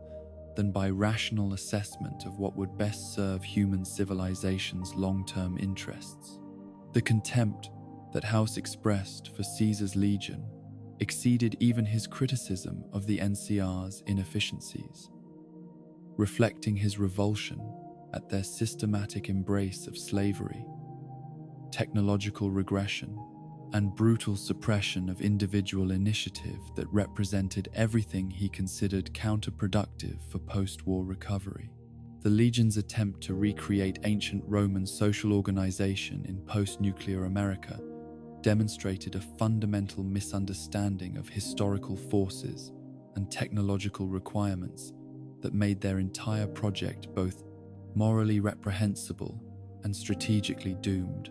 than by rational assessment of what would best serve human civilization's long-term interests. The contempt that House expressed for Caesar's Legion exceeded even his criticism of the NCR's inefficiencies, reflecting his revulsion at their systematic embrace of slavery, technological regression, and brutal suppression of individual initiative that represented everything he considered counterproductive for post-war recovery. The Legion's attempt to recreate ancient Roman social organization in post-nuclear America demonstrated a fundamental misunderstanding of historical forces and technological requirements that made their entire project both morally reprehensible and strategically doomed.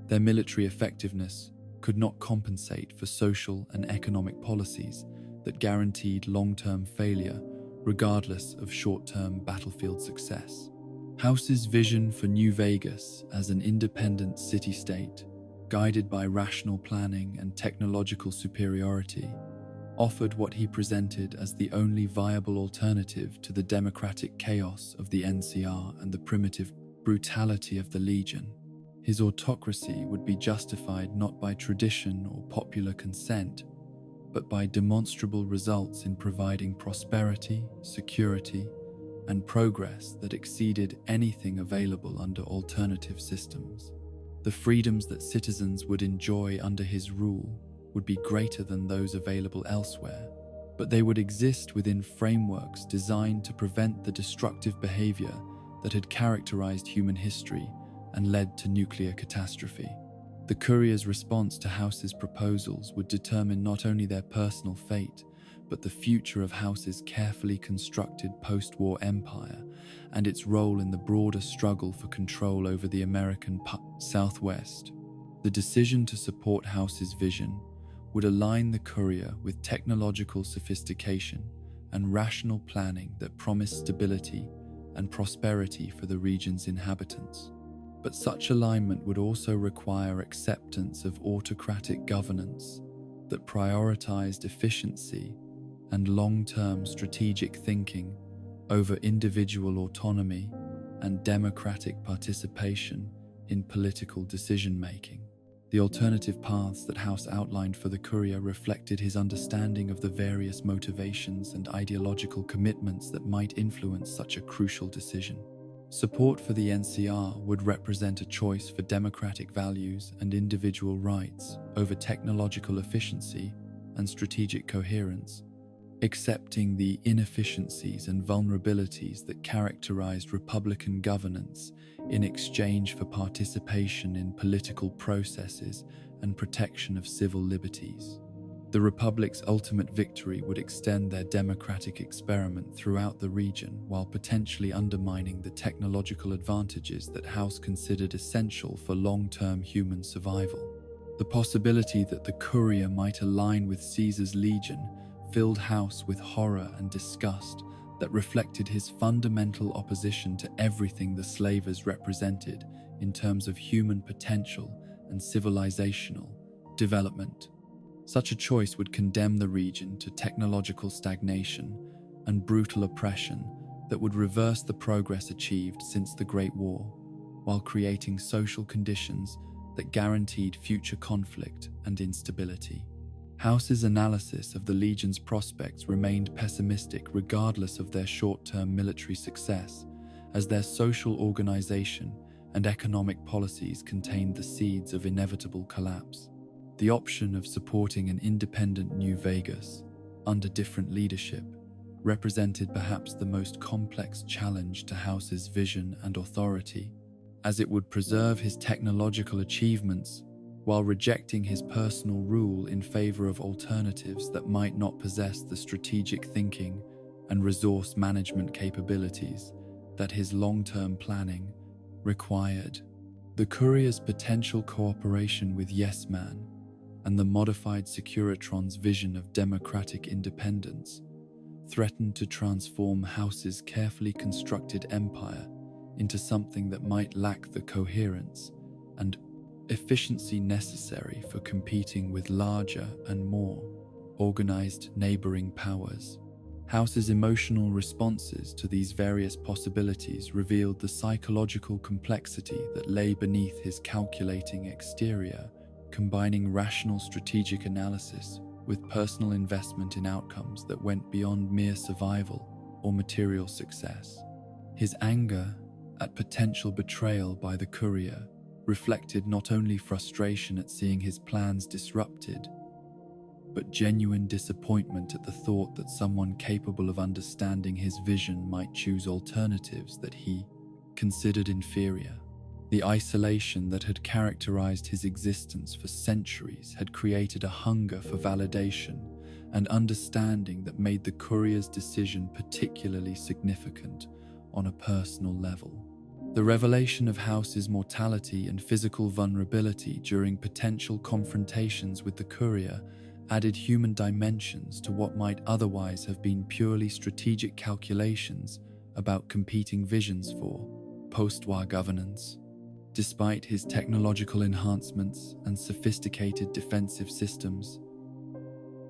Their military effectiveness could not compensate for social and economic policies that guaranteed long-term failure regardless of short-term battlefield success. House's vision for New Vegas as an independent city-state, guided by rational planning and technological superiority, offered what he presented as the only viable alternative to the democratic chaos of the NCR and the primitive brutality of the Legion. His autocracy would be justified not by tradition or popular consent, but by demonstrable results in providing prosperity, security, and progress that exceeded anything available under alternative systems. The freedoms that citizens would enjoy under his rule would be greater than those available elsewhere, but they would exist within frameworks designed to prevent the destructive behavior that had characterized human history and led to nuclear catastrophe. The Courier's response to House's proposals would determine not only their personal fate, but the future of House's carefully constructed post-war empire and its role in the broader struggle for control over the American Southwest. The decision to support House's vision would align the Courier with technological sophistication and rational planning that promised stability and prosperity for the region's inhabitants. But such alignment would also require acceptance of autocratic governance that prioritized efficiency and long-term strategic thinking over individual autonomy and democratic participation in political decision-making. The alternative paths that House outlined for the Courier reflected his understanding of the various motivations and ideological commitments that might influence such a crucial decision. Support for the NCR would represent a choice for democratic values and individual rights over technological efficiency and strategic coherence, accepting the inefficiencies and vulnerabilities that characterized Republican governance in exchange for participation in political processes and protection of civil liberties. The Republic's ultimate victory would extend their democratic experiment throughout the region while potentially undermining the technological advantages that House considered essential for long-term human survival. The possibility that the Courier might align with Caesar's Legion filled House with horror and disgust that reflected his fundamental opposition to everything the slavers represented in terms of human potential and civilizational development. Such a choice would condemn the region to technological stagnation and brutal oppression that would reverse the progress achieved since the Great War, while creating social conditions that guaranteed future conflict and instability. House's analysis of the Legion's prospects remained pessimistic regardless of their short-term military success, as their social organization and economic policies contained the seeds of inevitable collapse. The option of supporting an independent New Vegas, under different leadership, represented perhaps the most complex challenge to House's vision and authority, as it would preserve his technological achievements while rejecting his personal rule in favor of alternatives that might not possess the strategic thinking and resource management capabilities that his long-term planning required. The Courier's potential cooperation with Yes Man and the modified Securitron's vision of democratic independence threatened to transform House's carefully constructed empire into something that might lack the coherence and efficiency necessary for competing with larger and more organized neighboring powers. House's emotional responses to these various possibilities revealed the psychological complexity that lay beneath his calculating exterior, combining rational strategic analysis with personal investment in outcomes that went beyond mere survival or material success. His anger at potential betrayal by the Courier reflected not only frustration at seeing his plans disrupted, but genuine disappointment at the thought that someone capable of understanding his vision might choose alternatives that he considered inferior. The isolation that had characterized his existence for centuries had created a hunger for validation and understanding that made the Courier's decision particularly significant on a personal level. The revelation of House's mortality and physical vulnerability during potential confrontations with the Courier added human dimensions to what might otherwise have been purely strategic calculations about competing visions for post-war governance. Despite his technological enhancements and sophisticated defensive systems,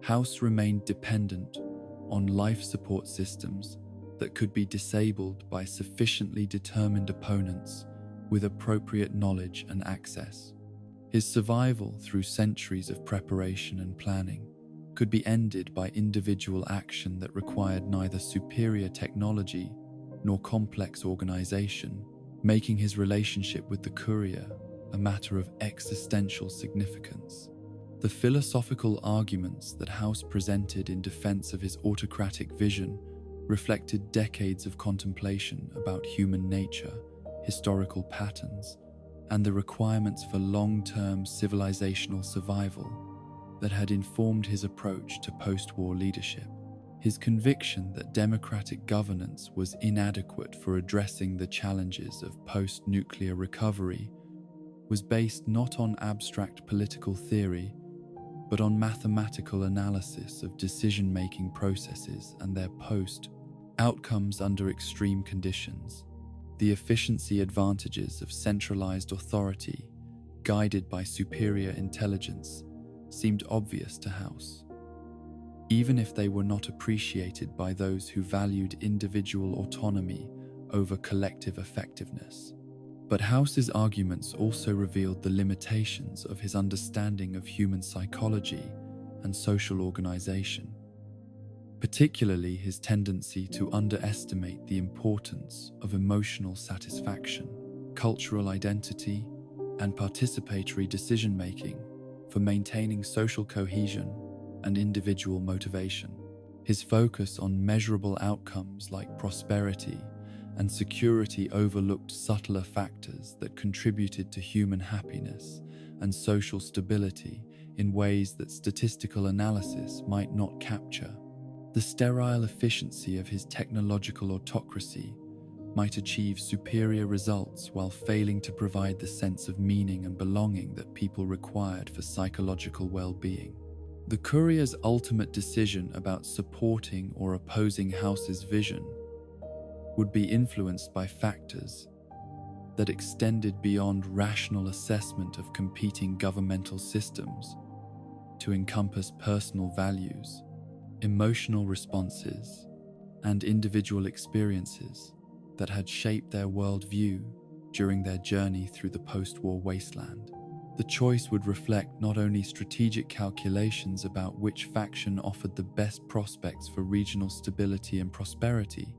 House remained dependent on life support systems that could be disabled by sufficiently determined opponents with appropriate knowledge and access. His survival through centuries of preparation and planning could be ended by individual action that required neither superior technology nor complex organization, making his relationship with the Courier a matter of existential significance. The philosophical arguments that House presented in defense of his autocratic vision reflected decades of contemplation about human nature, historical patterns, and the requirements for long-term civilizational survival that had informed his approach to post-war leadership. His conviction that democratic governance was inadequate for addressing the challenges of post-nuclear recovery was based not on abstract political theory, but on mathematical analysis of decision-making processes and their outcomes under extreme conditions. The efficiency advantages of centralized authority, guided by superior intelligence, seemed obvious to House, even if they were not appreciated by those who valued individual autonomy over collective effectiveness. But House's arguments also revealed the limitations of his understanding of human psychology and social organization, particularly his tendency to underestimate the importance of emotional satisfaction, cultural identity, and participatory decision-making for maintaining social cohesion and individual motivation. His focus on measurable outcomes like prosperity and security overlooked subtler factors that contributed to human happiness and social stability in ways that statistical analysis might not capture. The sterile efficiency of his technological autocracy might achieve superior results while failing to provide the sense of meaning and belonging that people required for psychological well-being. The Courier's ultimate decision about supporting or opposing House's vision would be influenced by factors that extended beyond rational assessment of competing governmental systems to encompass personal values, emotional responses, and individual experiences that had shaped their worldview during their journey through the post-war wasteland. The choice would reflect not only strategic calculations about which faction offered the best prospects for regional stability and prosperity,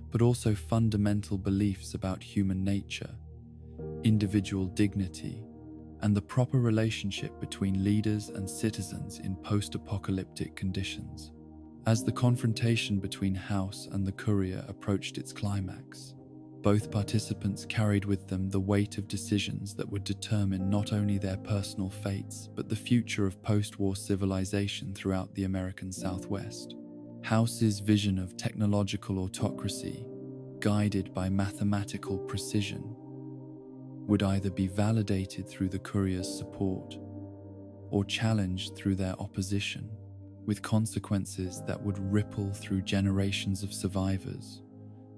but also fundamental beliefs about human nature, individual dignity, and the proper relationship between leaders and citizens in post-apocalyptic conditions. As the confrontation between House and the Courier approached its climax, both participants carried with them the weight of decisions that would determine not only their personal fates, but the future of post-war civilization throughout the American Southwest. House's vision of technological autocracy, guided by mathematical precision, would either be validated through the Courier's support or challenged through their opposition, with consequences that would ripple through generations of survivors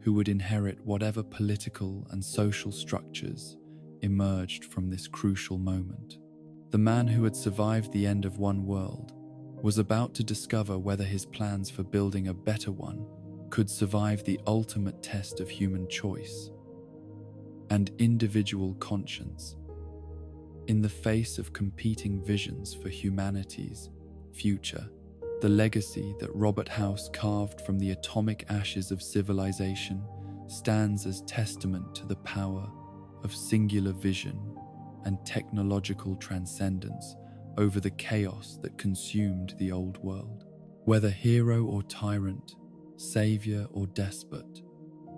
who would inherit whatever political and social structures emerged from this crucial moment. The man who had survived the end of one world was about to discover whether his plans for building a better one could survive the ultimate test of human choice and individual conscience in the face of competing visions for humanity's future. The legacy that Robert House carved from the atomic ashes of civilization stands as testament to the power of singular vision and technological transcendence over the chaos that consumed the old world. Whether hero or tyrant, savior or despot,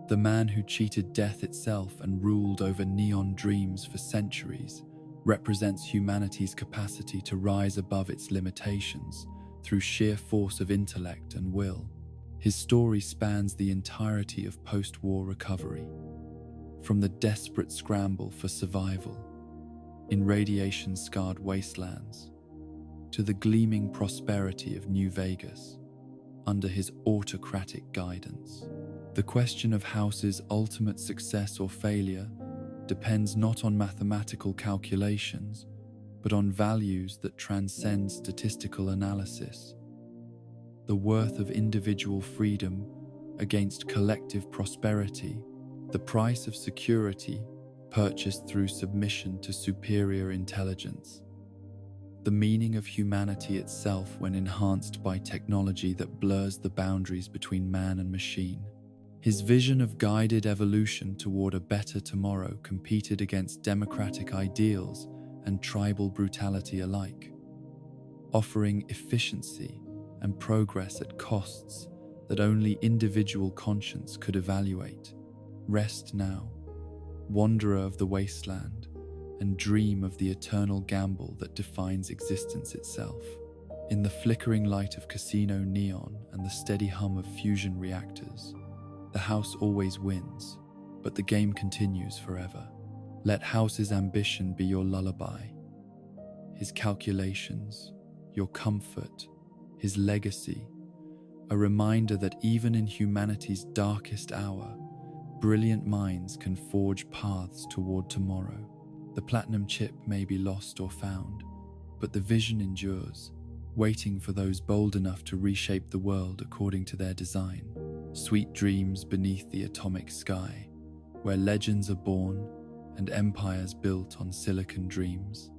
the man who cheated death itself and ruled over neon dreams for centuries represents humanity's capacity to rise above its limitations through sheer force of intellect and will. His story spans the entirety of post-war recovery, from the desperate scramble for survival in radiation-scarred wastelands to the gleaming prosperity of New Vegas under his autocratic guidance. The question of House's ultimate success or failure depends not on mathematical calculations, but on values that transcend statistical analysis. The worth of individual freedom against collective prosperity, the price of security purchased through submission to superior intelligence, the meaning of humanity itself when enhanced by technology that blurs the boundaries between man and machine. His vision of guided evolution toward a better tomorrow competed against democratic ideals and tribal brutality alike, offering efficiency and progress at costs that only individual conscience could evaluate. Rest now, wanderer of the wasteland, and dream of the eternal gamble that defines existence itself. In the flickering light of casino neon and the steady hum of fusion reactors, the house always wins, but the game continues forever. Let House's ambition be your lullaby, his calculations, your comfort, his legacy, a reminder that even in humanity's darkest hour, brilliant minds can forge paths toward tomorrow. The platinum chip may be lost or found, but the vision endures, waiting for those bold enough to reshape the world according to their design. Sweet dreams beneath the atomic sky, where legends are born and empires built on silicon dreams.